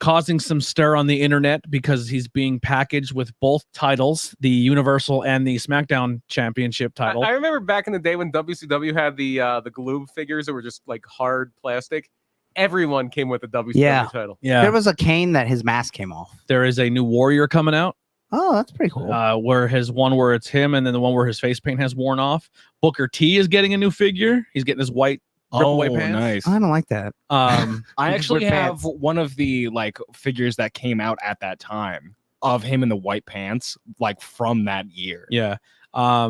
causing some stir on the internet because he's being packaged with both titles, the Universal and the SmackDown Championship title. I remember back in the day when WCW had the Gloob figures that were just like hard plastic. Everyone came with a WCW title. yeah, There was a Kane that his mask came off. there is a new Warrior coming out. Oh, that's pretty cool. Where it's him, and then the one where his face paint has worn off. Booker T is getting a new figure. He's getting his white rip-away pants. nice. I don't like that. I actually Wear have pants. one of the like figures that came out at that time of him in the white pants, like from that year. Yeah. A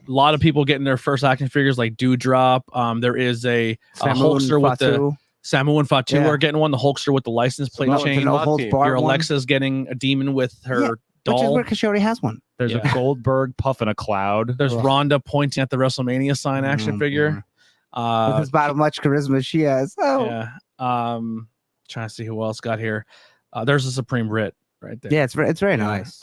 lot of people getting their first action figures like Dewdrop. There is a Hulkster with the Samu and Fatu Yeah. are getting one. The Hulkster with the license plate No, chain. no holds barred Your one, Alexa's getting a demon with her which is doll. weird because she already has one. There's Yeah. a Goldberg puffing a cloud. There's Ugh. Rhonda pointing at the WrestleMania sign action Oh, figure. With about how much charisma as she has. Oh, Yeah. Trying to see who else got here. There's a Supreme Brit right there. yeah, it's very nice.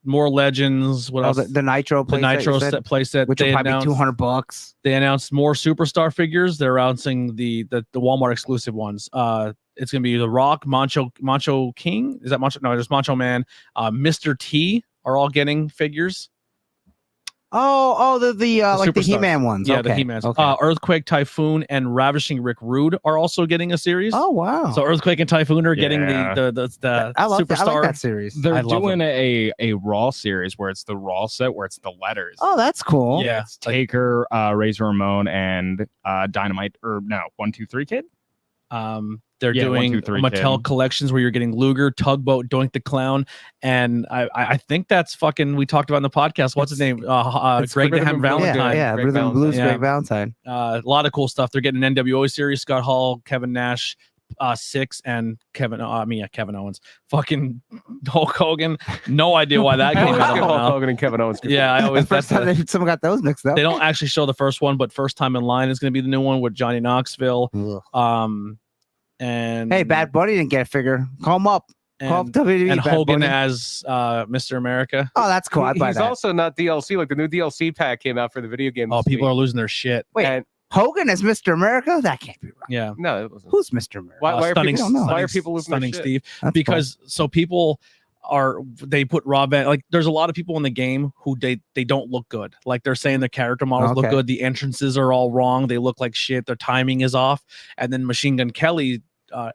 More legends. What Oh, else? the Nitro The playset, Nitro you said, set playset. which They will probably be announced, $200. they announced more superstar figures. They're announcing the Walmart exclusive ones. It's gonna be The Rock, Macho King. Is that Macho? No, just Macho Man. Mr. T are all getting figures. The like the superstars. He-Man ones. Yeah, okay. the He-Mans. Okay. Earthquake, Typhoon, and Ravishing Rick Rude are also getting a series. Oh wow. So Earthquake and Typhoon are getting Yeah. the I like superstar. that series. They're I love doing a Raw series where it's the Raw set where it's the letters. Oh, that's cool. Yeah. It's Taker, Razor Ramon, and Dynamite, or no, 1-2-3 Kid. They're Yeah, doing 1, 2, 3 Mattel kid. collections where you're getting Luger, Tugboat, Doink the Clown, and I think that's fucking. We talked about in the podcast. What's his name? it's Greg the Rhythm Ham and Blues. Valentine. Yeah, Greg Rhythm and Blues, Valentine. Greg Valentine. A lot of cool stuff. They're getting an NWO series. Scott Hall, Kevin Nash, Six, and Kevin Owens. Fucking Hulk Hogan. No idea why that I came always out. get of Hulk now. Hogan and Kevin Owens. Yeah, I always. First That's time someone got those mixed up. they don't actually show the first one, but First Time in Line is going to be the new one with Johnny Knoxville. Ugh. And Hey, Bad Bunny didn't get a figure. Call him up. Call up and, WWE. and Bad Hogan Bunny. as Mr. America. Oh, that's cool. I'd buy He's that. also not DLC. Like the new DLC pack came out for the video game. Oh, this people week. are losing their shit. Wait, And- Hogan as Mr. America? That can't be right. Yeah. no, it wasn't. Who's Mr. America? Why are Stunning, people- don't know. why are people losing their stunning shit? Steve? That's Because so people they put Rob Van, like there's a lot of people in the game who they don't look good. Like they're saying their character models look Okay. good. The entrances are all wrong. They look like shit. Their timing is off. And then Machine Gun Kelly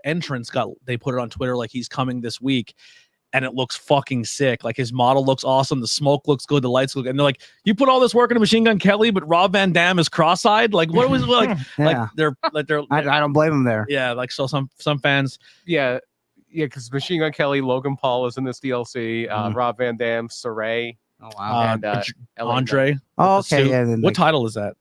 entrance they put it on Twitter like he's coming this week. And it looks fucking sick. Like his model looks awesome. The smoke looks good. The lights look. And they're like, you put all this work into Machine Gun Kelly, but Rob Van Dam is cross-eyed. Like what was like? Yeah. Like they're. I don't blame him there. Yeah. Like so some fans. Yeah, because Machine Gun Kelly, Logan Paul is in this DLC. Rob Van Dam, Saray, Oh wow. and LA Andre. Oh, with the okay. suit. Yeah. Then What title is that?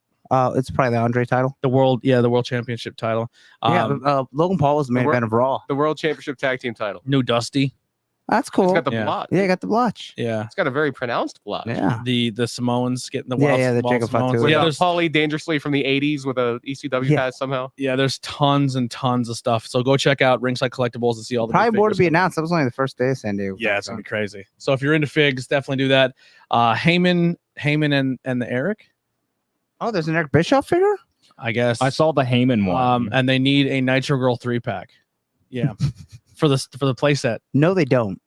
it's probably the Andre title. The world championship title. Logan Paul was the main the wor- event of Raw. the World Championship Tag Team title. New Dusty. That's cool. It's got the Yeah. blotch. Yeah, you got the blotch. Yeah. It's got a very pronounced blotch. Yeah. The Samoans getting the Yeah, wild, yeah, the wild Jacob Samoans. Fatu. With Yeah, there's Paulie Dangerously from the 80s with a ECW Yeah. pass somehow. yeah, there's tons and tons of stuff. So go check out Ringside Collectibles and see all the Probably new more to figures be coming out. announced. That was only the first day of San Diego. Yeah, it's gonna be crazy. So if you're into figs, definitely do that. Heyman and the Eric, Oh, there's an Eric Bischoff figure? I guess. I saw the Heyman one. And they need a Nitro Girl 3-pack. Yeah, for the play set. No, they don't.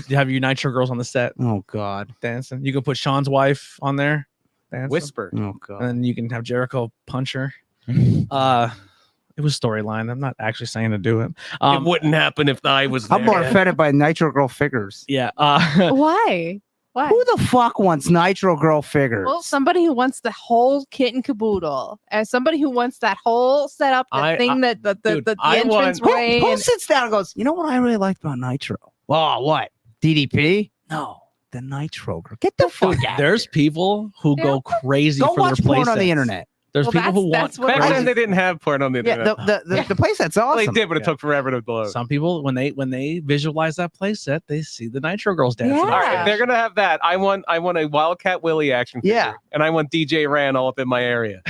You have your Nitro Girls on the set Oh, God. dancing. You can put Sean's wife on there dancing. Whisper. Oh, God. And then you can have Jericho punch her. It was storyline. I'm not actually saying to do it. It wouldn't happen if I was there. I'm more offended by Nitro Girl figures. Yeah. Why? Why? Who the fuck wants Nitro Girl figures? Well, somebody who wants the whole kit and caboodle, as somebody who wants that whole setup, the entrance way. Who sits down and goes, you know what I really liked about Nitro? Oh, what? DDP? No, the Nitro Girl. Get the fuck out. There's people who go crazy Go for their watch play porn on the sets. internet. There's people who want. that's what Back I- then they didn't have porn on the Yeah, internet. the playset's Well, awesome. they did, but it took forever to blow. Some people when they visualize that play set, they see the Nitro Girls dancing. Yeah. All right, if they're gonna have that, I want a Wildcat Willie action figure. Yeah. And I want DJ Ran all up in my area.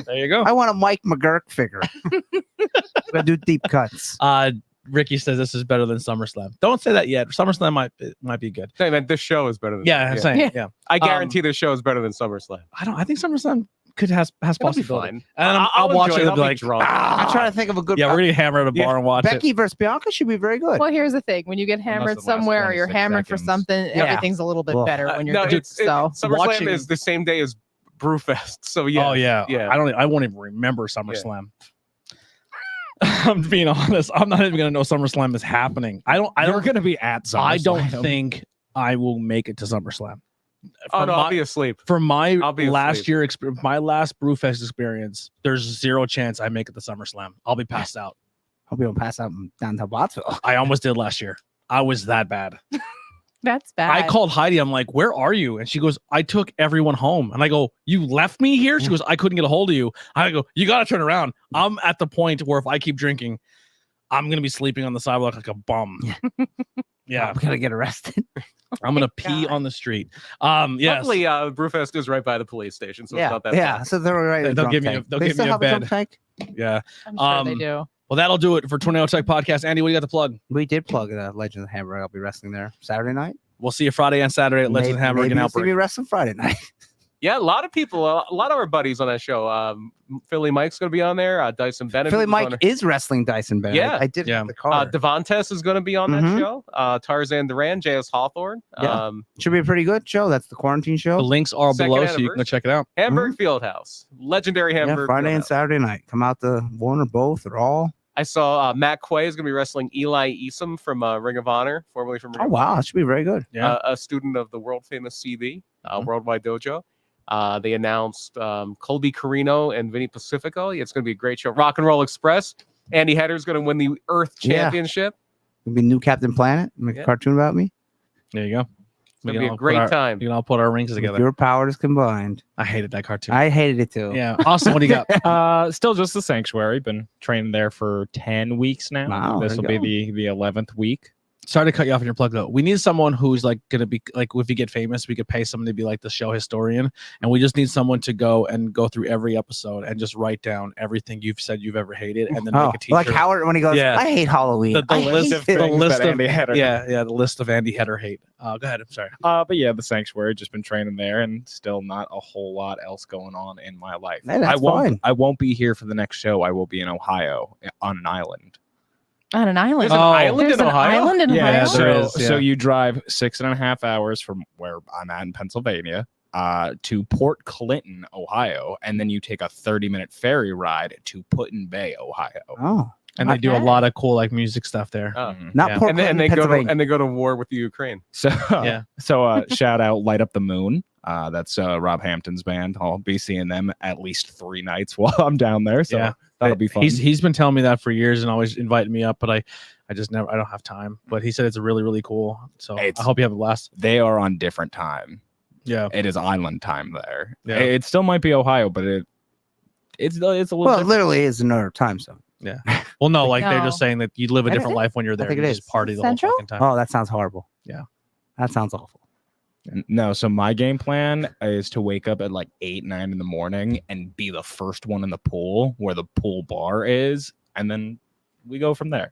There you go. I want a Mike McGurk figure. Gonna do deep cuts. Ricky says this is better than SummerSlam. Don't say that yet. SummerSlam might be good. Hey, man, this show is better than Yeah, I'm saying. Yeah. I guarantee this show is better than SummerSlam. I think SummerSlam has It'll be possibility. fine. And I'll watch enjoy it and I'll be be like, drunk. I'm trying to think of a good. yeah, we're gonna hammer at a bar Yeah. and watch Becky it. versus Bianca should be very good. Well, here's the thing: when you get hammered the last somewhere, or you're 26 hammered for seconds. something, Yeah. everything's a little bit Well, better when you're No, drunk. SummerSlam watching- is the same day as Brewfest. So yeah. Oh yeah. Yeah. I won't even remember SummerSlam. I'm being honest. I'm not even gonna know SummerSlam is happening. I You're don't gonna be at SummerSlam. I don't think I will make it to SummerSlam. Oh For no, I'll my- be asleep. For my I'll be last asleep. year experience, my last Brewfest experience, there's zero chance I make it to SummerSlam. I'll be passed out. Hope you don't pass out down to Bottsville. I almost did last year. I was that bad. That's bad. I called Heidi. I'm like, where are you? And she goes, I took everyone home. And I go, you left me here? She goes, I couldn't get a hold of you. I go, you got to turn around. I'm at the point where if I keep drinking, I'm going to be sleeping on the sidewalk like a bum. Yeah. I'm gonna get arrested. I'm going to pee on the street. Yes. Luckily, Brewfest is right by the police station, so it's Yeah, not that yeah. bad. So they're right. They'll in the drunk give me a- tank. they'll They give still me a have drunk bed. tank? Yeah. I'm sure they um, do. Well, that'll do it for Tornado Tech Podcast. Andy, what do you got to plug? We did plug Legend of Hamburg. I'll be wrestling there Saturday night. We'll see you Friday and Saturday at Legends of Hamburg maybe and you'll see me Outbreak. wrestling Friday night. Yeah, a lot of people, a lot of our buddies on that show. Philly Mike's going to be on there. Dyson Bennett. Philly is on Mike there. is wrestling Dyson Bennett. Yeah. I did Yeah. the card. Devontes is going to be on that Mhm. show. Tarzan Duran, J.S. Hawthorne. Yeah. Should be a pretty good show. That's the quarantine The show. links are Second below, so you can go anniversary. check it out. Hamburg Fieldhouse. Legendary Yeah, Hamburg Friday and Fieldhouse. Saturday night. Come out to one or both or all. I saw Matt Quay is going to be wrestling Eli Easom from Ring of Honor, formerly from Ring Oh of wow, that should be very good. Yeah. a student of the world famous CB, Mhm. Worldwide Dojo. They announced Colby Carino and Vinny Pacifico. It's going to be a great show. Rock and Roll Express. Andy Hedder's going to win the Earth Yeah. Championship. It'll be new Captain Planet. Make Yeah. a cartoon about me. There you go. It's going to be a great time. You can all put our rings With together. your powers combined. I hated that cartoon. I hated it too. Yeah. Austin, what do you got? Still just the Sanctuary. Been training there for 10 weeks now. Wow, This there will you be the 11th week. Sorry to cut you off in your plug though. We need someone who's like gonna be like, if we get famous, we could pay someone to be like the show historian, and we just need someone to go through every episode and just write down everything you've said you've ever hated, and then Oh, make a t-shirt. like Howard when he goes, Yeah. I hate Halloween. The I list hate of it." the list that of Andy Hedder. yeah, the list of Andy Hedder hate. Go ahead. I'm sorry. But yeah, the Sanctuary. Just been training there, and still not a whole lot else going on in my life. Hey, that's I won't. fine. I won't be here for the next show. I will be in Ohio on an island. On an island. There's an island There's in an Ohio? island in Yeah, Ohio. there so is, yeah. so you drive 6.5 hours from where I'm at in Pennsylvania to Port Clinton, Ohio, and then you take a 30-minute ferry ride to Put-in Bay, Ohio. Oh, And they do a Okay. lot of cool like music stuff there. Oh. Mhm. not Yeah. Port And then Clinton, Pennsylvania. they go to war with the Ukraine. So Yeah. shout out Light Up the Moon. That's Rob Hampton's band. I'll be seeing them at least 3 nights while I'm down there. So Yeah. that'll be fun. He's been telling me that for years and always inviting me up, but I just never, I don't have time. But he said it's really, really cool. So I hope you have a blast. They are on different time. Yeah. It is island time there. Yeah. It still might be Ohio, but it's a little Well, it different. literally is another time zone. Yeah. Well, no, like they're No. just saying that you live a I think different it- life when you're there. think You it just is. party the Central? whole fucking time. Oh, that sounds horrible. Yeah. That sounds awful. No, so my game plan is to wake up at like 8, 9 in the morning and be the first one in the pool where the pool bar is, and then we go from there.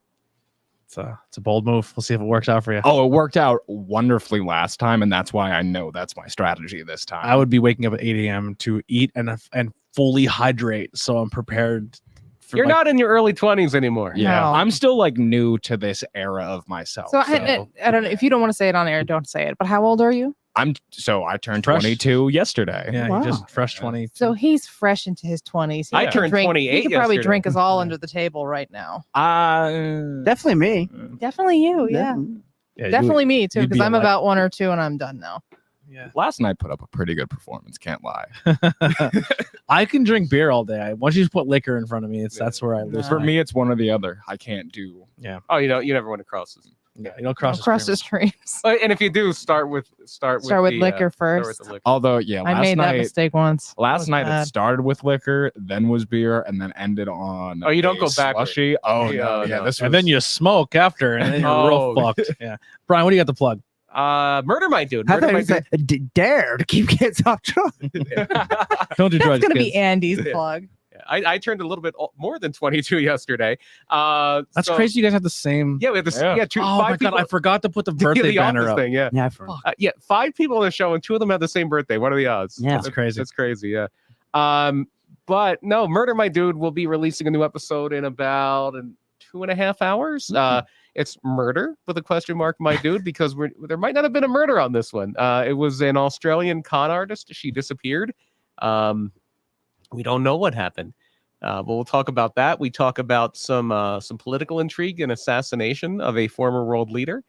It's a bold move. We'll see if it works out for you. Oh, it worked out wonderfully last time, and that's why I know that's my strategy this time. I would be waking up at 8 a.m. to eat and fully hydrate, so I'm prepared. You're not in your early 20s anymore. Yeah, No. I'm still like new to this era of myself. So I don't know if you don't want to say it on air, don't say it. But how old are you? I turned Fresh. 22 yesterday. Yeah, Wow. you just fresh 20. So he's fresh into his 20s. He I could turned drink- 28 He could probably yesterday. drink us all under the table right now. Definitely me. Definitely you, yeah. Yeah, Definitely me too, you'd because be I'm alive. about 1 or 2 and I'm done now. Yeah. Last night put up a pretty good performance. Can't lie. I can drink beer all day. Once you put liquor in front of me, that's where I lose. For my- me, it's one or the other. I can't do. Oh, you never went across this. yeah, you don't cross Across the streams. streams. And if you do, start with Start with the, liquor start with first. the liquor. Although, yeah, I last made that night. mistake once. Last night bad. it started with liquor, then was beer, and then ended on. Oh, you don't a go backward. slushy. Oh Yeah, no, yeah, no. this was. And then you smoke after, and then you're Oh. real fucked. Yeah, Brian, what do you got to plug? Murder my dude. I Murder thought my you said dare to keep kids off drugs. Don't do That's drugs, gonna be kids. Andy's Yeah. plug. I turned a little bit more than 22 yesterday. That's So- crazy. You guys have the same. Yeah, we have this. Yeah. Yeah, Oh my five people. god, I forgot to put the birthday the banner office up. thing. Yeah. Yeah, I forgot. Yeah, 5 people on the show, and 2 of them have the same birthday. What are the odds? Yeah. That's crazy. That's crazy. Yeah. But no, Murder My Dude will be releasing a new episode in about 2.5 hours. It's murder with a question mark, my dude, because there might not have been a murder on this one. It was an Australian con artist. She disappeared. We don't know what happened. But we'll talk about that. We talk about some political intrigue and assassination of a former world leader.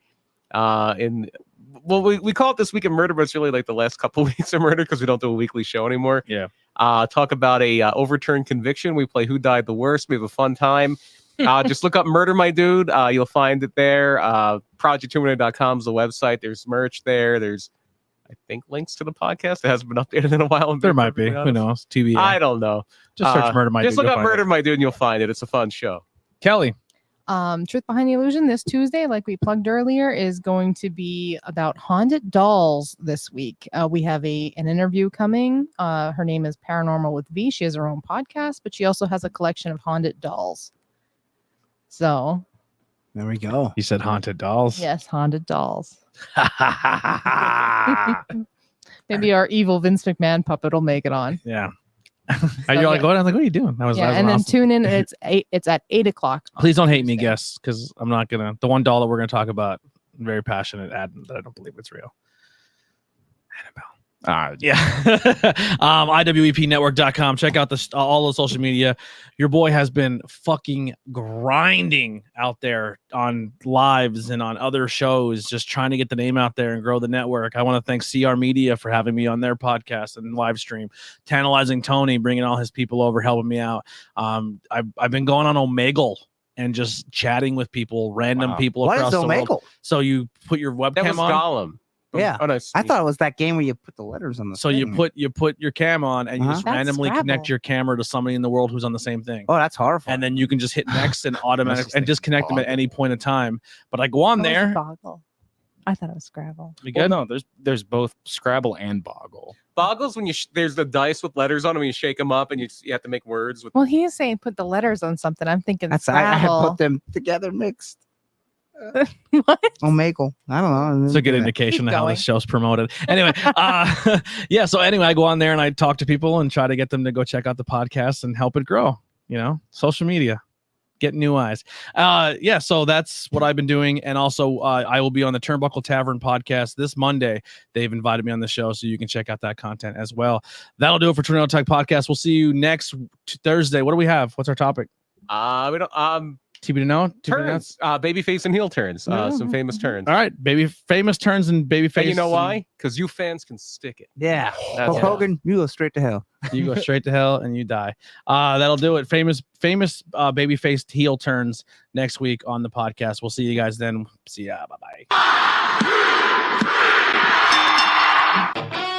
We call it This Week in Murder, but it's really like the last couple weeks of murder because we don't do a weekly show anymore. Yeah. Talk about a overturned conviction. We play Who Died the Worst. We have a fun time. Just look up Murder My Dude. You'll find it there. Project2minute.com is the website. There's merch there. There's, I think, links to the podcast. It hasn't been updated in a while. There might be. Who knows? TBA. I don't know. Just search Murder My Dude. Just look you'll up find Murder it. My Dude and you'll find it. It's a fun show. Kelly. Truth Behind the Illusion this Tuesday, like we plugged earlier, is going to be about haunted dolls this week. We have an interview coming. Her name is Paranormal with V. She has her own podcast, but she also has a collection of haunted dolls. So, There we go. You said haunted dolls. yes, haunted dolls. Maybe our evil Vince McMahon puppet will make it on. Yeah. And you're like, what? I'm like, what are you doing? That was Yeah, that was and then awesome. tune in. It's at 8:00. on Please don't hate me, Tuesday. guests, because I'm not gonna. The one doll that we're gonna talk about, I'm very passionate at that I don't believe it's real. Annabelle. Yeah. IWEPnetwork.com. Check out all the social media. Your boy has been fucking grinding out there on lives and on other shows, just trying to get the name out there and grow the network. I want to thank CR Media for having me on their podcast and live stream. Tantalizing Tony, bringing all his people over, helping me out. I've been going on Omegle and just chatting with people, random Wow. people What across is the world. Omegle? So you put your That webcam was on. Gollum. Yeah. Oh, no, I thought it was that game where you put the letters on the So you thing. put your cam on and you just That's randomly connect Scrabble. your camera to somebody in the world who's on the same thing. Oh, that's horrifying. And then you can just hit next and automatic just and like disconnect them at any point in time. But I go on That was there. Boggle. I thought it was Scrabble. You Well, good? no, there's both Scrabble and Boggle. Boggles when there's the dice with letters on them. You shake them up and you have to make words with. Well, he is saying put the letters on something. I'm thinking that's I had Scrabble. put them together mixed. What? Omegle. I don't know. It's a good indication Keep of how going. this show's promoted. Anyway, yeah. So anyway, I go on there and I talk to people and try to get them to go check out the podcast and help it grow. You know, social media, get new eyes. Yeah. So that's what I've been doing, and also I will be on the Turnbuckle Tavern podcast this Monday. They've invited me on the show, so you can check out that content as well. That'll do it for Tornado Tech Podcast. We'll see you next Thursday. What do we have? What's our topic? We don't. TB to know. Turns. Babyface and heel turns. Some famous turns. All right, famous turns and babyface. And you know why? Because you fans can stick it. Yeah. That's Hulk why. Hogan, you go straight to hell. You go straight to hell and you die. That'll do it. Famous babyface heel turns next week on the podcast. We'll see you guys then. See ya. Bye bye.